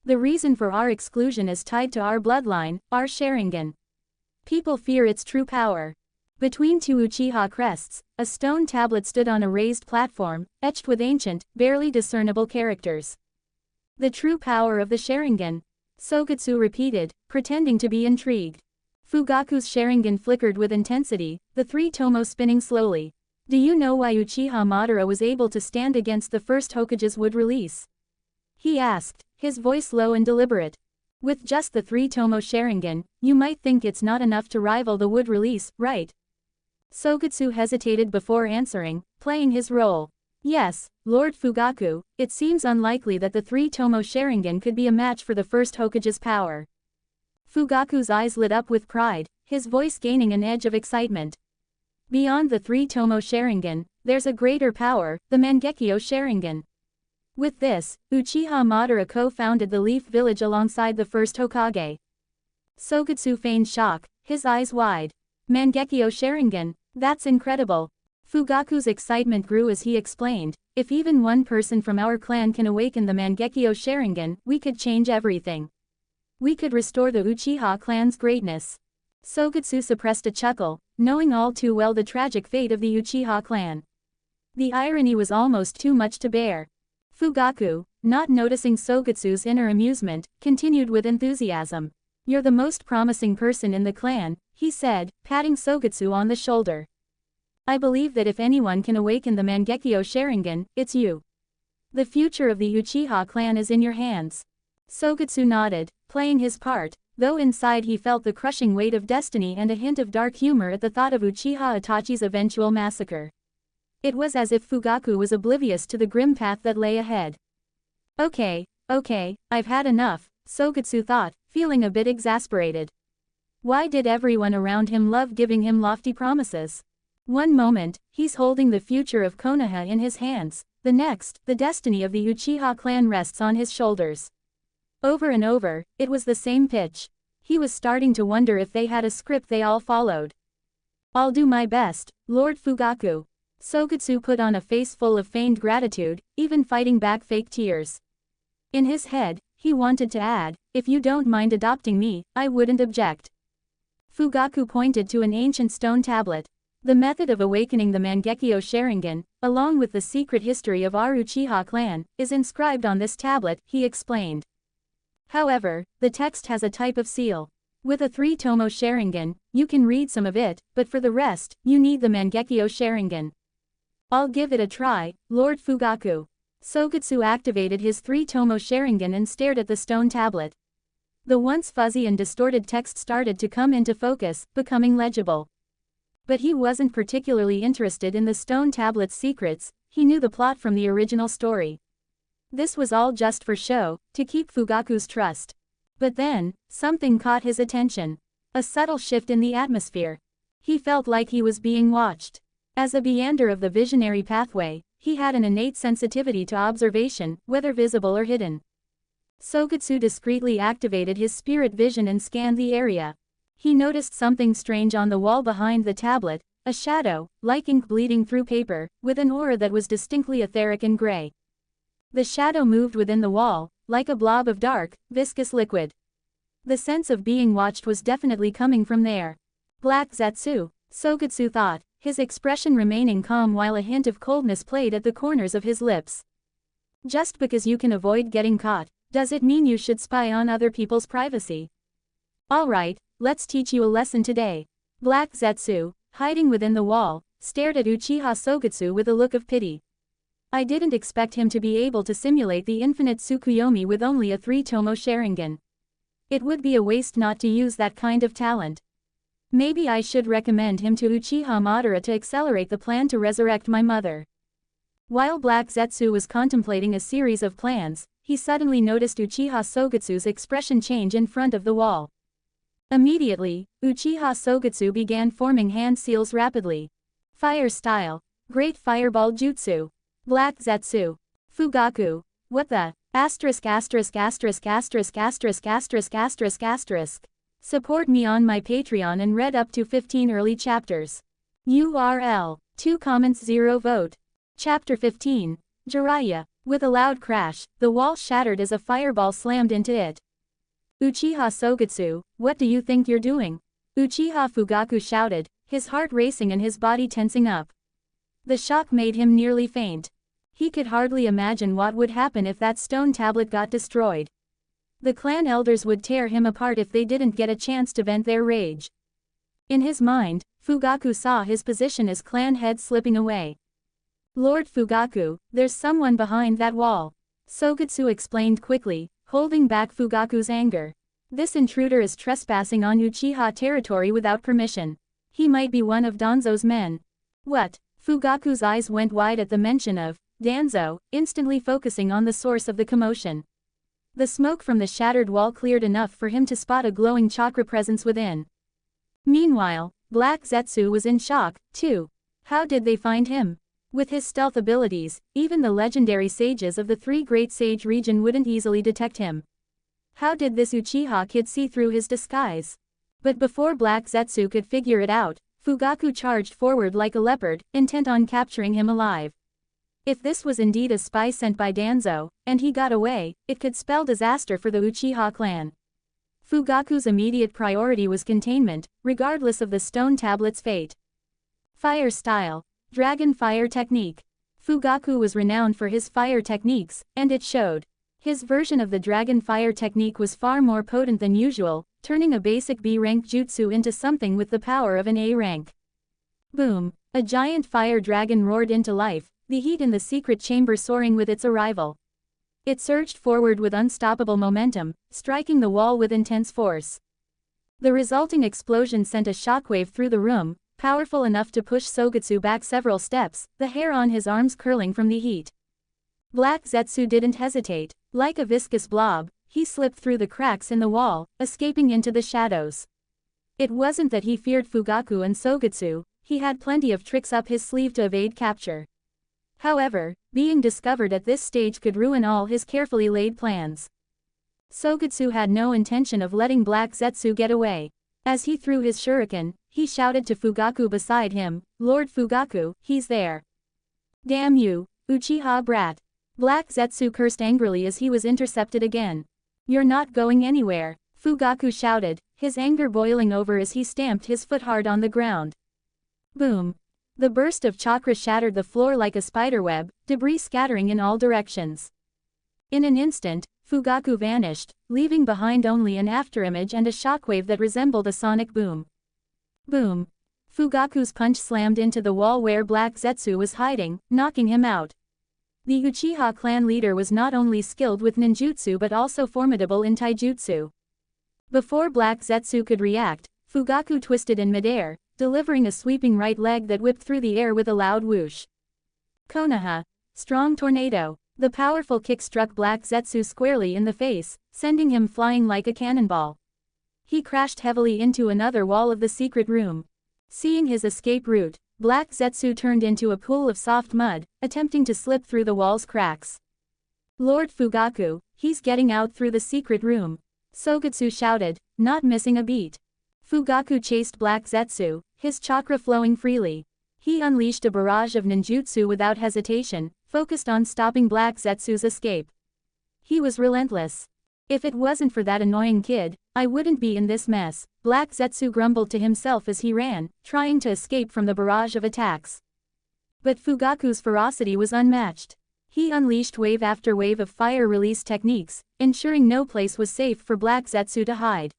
The reason for our exclusion is tied to our bloodline, our Sharingan. People fear its true power. Between two Uchiha crests, a stone tablet stood on a raised platform, etched with ancient, barely discernible characters. The true power of the Sharingan. Sogetsu repeated, pretending to be intrigued. Fugaku's Sharingan flickered with intensity, the three tomo spinning slowly. Do you know why Uchiha Madara was able to stand against the first Hokage's wood release? He asked, his voice low and deliberate. With just the three tomo Sharingan, you might think it's not enough to rival the wood release, right? Sogetsu hesitated before answering, playing his role. Yes, Lord Fugaku, it seems unlikely that the three tomo Sharingan could be a match for the first Hokage's power. Fugaku's eyes lit up with pride, his voice gaining an edge of excitement. Beyond the three tomo Sharingan, there's a greater power, the Mangekyo Sharingan. With this, Uchiha Madara co-founded the Leaf Village alongside the first Hokage. Sogetsu feigned shock, his eyes wide. Mangekyo Sharingan, that's incredible. Fugaku's excitement grew as he explained, if even one person from our clan can awaken the Mangekyo Sharingan, we could change everything. We could restore the Uchiha clan's greatness. Sogetsu suppressed a chuckle, knowing all too well the tragic fate of the Uchiha clan. The irony was almost too much to bear. Fugaku, not noticing Sogetsu's inner amusement, continued with enthusiasm. You're the most promising person in the clan, he said, patting Sogetsu on the shoulder. I believe that if anyone can awaken the Mangekyo Sharingan, it's you. The future of the Uchiha clan is in your hands. Sogetsu nodded, playing his part, though inside he felt the crushing weight of destiny and a hint of dark humor at the thought of Uchiha Itachi's eventual massacre. It was as if Fugaku was oblivious to the grim path that lay ahead. Okay, I've had enough, Sogetsu thought, feeling a bit exasperated. Why did everyone around him love giving him lofty promises? One moment, he's holding the future of Konoha in his hands, the next, the destiny of the Uchiha clan rests on his shoulders. Over and over, it was the same pitch. He was starting to wonder if they had a script they all followed. I'll do my best, Lord Fugaku. Sogetsu put on a face full of feigned gratitude, even fighting back fake tears. In his head, he wanted to add, if you don't mind adopting me, I wouldn't object. Fugaku pointed to an ancient stone tablet. The method of awakening the Mangekyo Sharingan, along with the secret history of our Uchiha clan, is inscribed on this tablet, he explained. However, the text has a type of seal. With a three tomo Sharingan, you can read some of it, but for the rest, you need the Mangekyo Sharingan. I'll give it a try, Lord Fugaku. Sogetsu activated his three tomo Sharingan and stared at the stone tablet. The once fuzzy and distorted text started to come into focus, becoming legible. But he wasn't particularly interested in the stone tablet's secrets, he knew the plot from the original story. This was all just for show, to keep Fugaku's trust. But then, something caught his attention. A subtle shift in the atmosphere. He felt like he was being watched. As a meander of the visionary pathway, he had an innate sensitivity to observation, whether visible or hidden. Sogetsu discreetly activated his spirit vision and scanned the area. He noticed something strange on the wall behind the tablet, a shadow, like ink bleeding through paper, with an aura that was distinctly etheric and gray. The shadow moved within the wall, like a blob of dark, viscous liquid. The sense of being watched was definitely coming from there. Black Zetsu, Sogetsu thought, his expression remaining calm while a hint of coldness played at the corners of his lips. Just because you can avoid getting caught, does it mean you should spy on other people's privacy? Alright, let's teach you a lesson today. Black Zetsu, hiding within the wall, stared at Uchiha Sogetsu with a look of pity. I didn't expect him to be able to simulate the infinite Tsukuyomi with only a three tomo Sharingan. It would be a waste not to use that kind of talent. Maybe I should recommend him to Uchiha Madara to accelerate the plan to resurrect my mother. While Black Zetsu was contemplating a series of plans, he suddenly noticed Uchiha Sogetsu's expression change in front of the wall. Immediately, Uchiha Sogetsu began forming hand seals rapidly. Fire style. Great Fireball Jutsu. Black Zetsu. Fugaku. What the? Asterisk asterisk asterisk asterisk asterisk asterisk asterisk asterisk. Support me on my Patreon and read up to 15 early chapters. URL. 2 comments 0 vote. Chapter 15. Jiraiya. With a loud crash, the wall shattered as a fireball slammed into it. Uchiha Sogetsu, what do you think you're doing? Uchiha Fugaku shouted, his heart racing and his body tensing up. The shock made him nearly faint. He could hardly imagine what would happen if that stone tablet got destroyed. The clan elders would tear him apart if they didn't get a chance to vent their rage. In his mind, Fugaku saw his position as clan head slipping away. Lord Fugaku, there's someone behind that wall. Sogetsu explained quickly, holding back Fugaku's anger. This intruder is trespassing on Uchiha territory without permission. He might be one of Danzo's men. What? Fugaku's eyes went wide at the mention of Danzo, instantly focusing on the source of the commotion. The smoke from the shattered wall cleared enough for him to spot a glowing chakra presence within. Meanwhile, Black Zetsu was in shock, too. How did they find him? With his stealth abilities, even the legendary sages of the Three Great Sage region wouldn't easily detect him. How did this Uchiha kid see through his disguise? But before Black Zetsu could figure it out, Fugaku charged forward like a leopard, intent on capturing him alive. If this was indeed a spy sent by Danzo, and he got away, it could spell disaster for the Uchiha clan. Fugaku's immediate priority was containment, regardless of the stone tablet's fate. Fire style. Dragon Fire Technique. Fugaku was renowned for his fire techniques, and it showed. His version of the Dragon Fire Technique was far more potent than usual, turning a basic B-rank jutsu into something with the power of an A rank. Boom! A giant fire dragon roared into life, the heat in the secret chamber soaring with its arrival. It surged forward with unstoppable momentum, striking the wall with intense force. The resulting explosion sent a shockwave through the room, powerful enough to push Sogetsu back several steps, the hair on his arms curling from the heat. Black Zetsu didn't hesitate. Like a viscous blob, he slipped through the cracks in the wall, escaping into the shadows. It wasn't that he feared Fugaku and Sogetsu, he had plenty of tricks up his sleeve to evade capture. However, being discovered at this stage could ruin all his carefully laid plans. Sogetsu had no intention of letting Black Zetsu get away. As he threw his shuriken, he shouted to Fugaku beside him, Lord Fugaku, he's there. Damn you, Uchiha brat. Black Zetsu cursed angrily as he was intercepted again. You're not going anywhere, Fugaku shouted, his anger boiling over as he stamped his foot hard on the ground. Boom. The burst of chakra shattered the floor like a spiderweb, debris scattering in all directions. In an instant, Fugaku vanished, leaving behind only an afterimage and a shockwave that resembled a sonic boom. Boom. Fugaku's punch slammed into the wall where Black Zetsu was hiding, knocking him out. The Uchiha clan leader was not only skilled with ninjutsu but also formidable in taijutsu. Before Black Zetsu could react, Fugaku twisted in midair, delivering a sweeping right leg that whipped through the air with a loud whoosh. Konoha. Strong tornado. The powerful kick struck Black Zetsu squarely in the face, sending him flying like a cannonball. He crashed heavily into another wall of the secret room. Seeing his escape route, Black Zetsu turned into a pool of soft mud, attempting to slip through the wall's cracks. Lord Fugaku, he's getting out through the secret room, Sogetsu shouted, not missing a beat. Fugaku chased Black Zetsu, his chakra flowing freely. He unleashed a barrage of ninjutsu without hesitation, focused on stopping Black Zetsu's escape. He was relentless. If it wasn't for that annoying kid, I wouldn't be in this mess, Black Zetsu grumbled to himself as he ran, trying to escape from the barrage of attacks. But Fugaku's ferocity was unmatched. He unleashed wave after wave of fire release techniques, ensuring no place was safe for Black Zetsu to hide.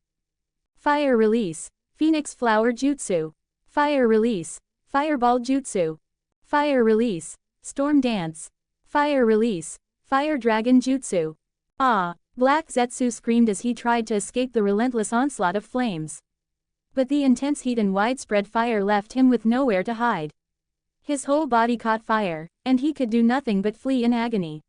Fire release. Phoenix Flower Jutsu. Fire release. Fireball Jutsu. Fire release. Storm Dance. Fire release. Fire Dragon Jutsu. Ah! Black Zetsu screamed as he tried to escape the relentless onslaught of flames. But the intense heat and widespread fire left him with nowhere to hide. His whole body caught fire, and he could do nothing but flee in agony.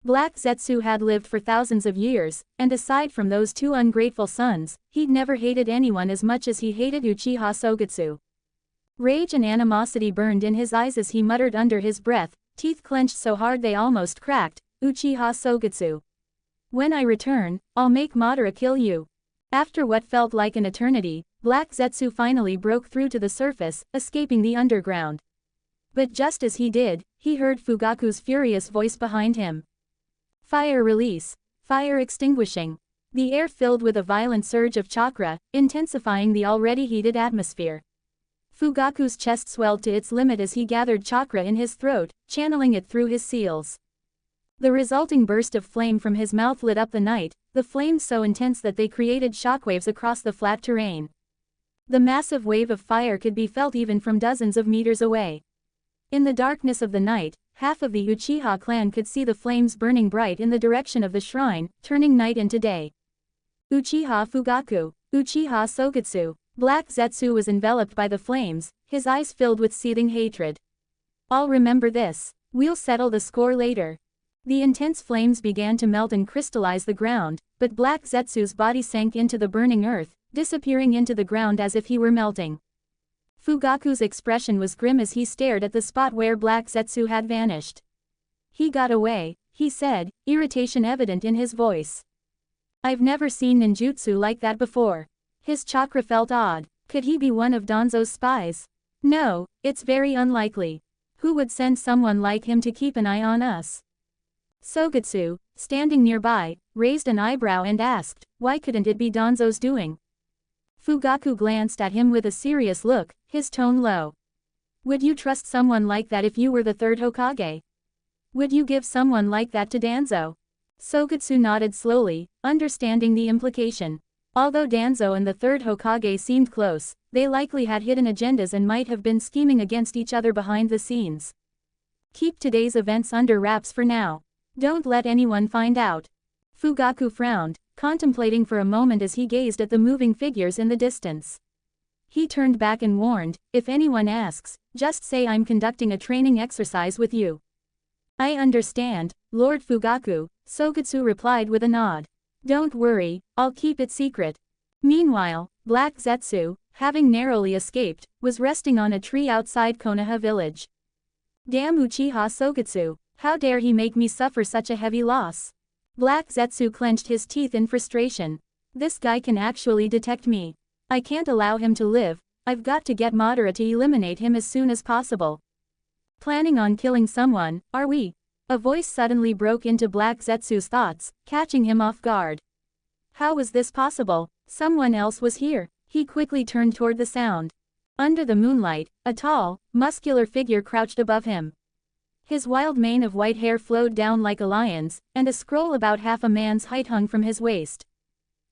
Black Zetsu had lived for thousands of years, and aside from those two ungrateful sons, he'd never hated anyone as much as he hated Uchiha Sogetsu. Rage and animosity burned in his eyes as he muttered under his breath, teeth clenched so hard they almost cracked, "Uchiha Sogetsu. When I return, I'll make Madara kill you." After what felt like an eternity, Black Zetsu finally broke through to the surface, escaping the underground. But just as he did, he heard Fugaku's furious voice behind him. "Fire release. Fire extinguishing." The air filled with a violent surge of chakra, intensifying the already heated atmosphere. Fugaku's chest swelled to its limit as he gathered chakra in his throat, channeling it through his seals. The resulting burst of flame from his mouth lit up the night, the flames so intense that they created shockwaves across the flat terrain. The massive wave of fire could be felt even from dozens of meters away. In the darkness of the night, half of the Uchiha clan could see the flames burning bright in the direction of the shrine, turning night into day. Uchiha Fugaku, Uchiha Sogetsu. Black Zetsu was enveloped by the flames, his eyes filled with seething hatred. "I'll remember this. We'll settle the score later." The intense flames began to melt and crystallize the ground, but Black Zetsu's body sank into the burning earth, disappearing into the ground as if he were melting. Fugaku's expression was grim as he stared at the spot where Black Zetsu had vanished. "He got away," he said, irritation evident in his voice. "I've never seen ninjutsu like that before." His chakra felt odd. Could he be one of Danzo's spies? No, it's very unlikely. Who would send someone like him to keep an eye on us? Sogetsu, standing nearby, raised an eyebrow and asked, "Why couldn't it be Danzo's doing?" Fugaku glanced at him with a serious look, his tone low. "Would you trust someone like that if you were the third Hokage? Would you give someone like that to Danzo?" Sogetsu nodded slowly, understanding the implication. Although Danzo and the third Hokage seemed close, they likely had hidden agendas and might have been scheming against each other behind the scenes. "Keep today's events under wraps for now. Don't let anyone find out." Fugaku frowned, contemplating for a moment as he gazed at the moving figures in the distance. He turned back and warned, "If anyone asks, just say I'm conducting a training exercise with you." "I understand, Lord Fugaku," Sogetsu replied with a nod. "Don't worry, I'll keep it secret." Meanwhile, Black Zetsu, having narrowly escaped, was resting on a tree outside Konoha village. "Damn Uchiha Sogetsu, how dare he make me suffer such a heavy loss?" Black Zetsu clenched his teeth in frustration. "This guy can actually detect me. I can't allow him to live, I've got to get Madara to eliminate him as soon as possible." "Planning on killing someone, are we?" A voice suddenly broke into Black Zetsu's thoughts, catching him off guard. How was this possible? Someone else was here. He quickly turned toward the sound. Under the moonlight, a tall, muscular figure crouched above him. His wild mane of white hair flowed down like a lion's, and a scroll about half a man's height hung from his waist.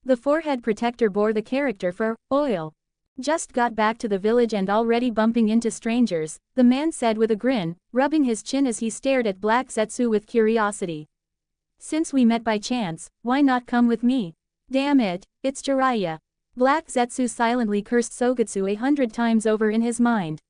The forehead protector bore the character for oil. "Just got back to the village and already bumping into strangers," the man said with a grin, rubbing his chin as he stared at Black Zetsu with curiosity. "Since we met by chance, why not come with me? Damn it, it's Jiraiya." Black Zetsu silently cursed Sogetsu 100 times over in his mind.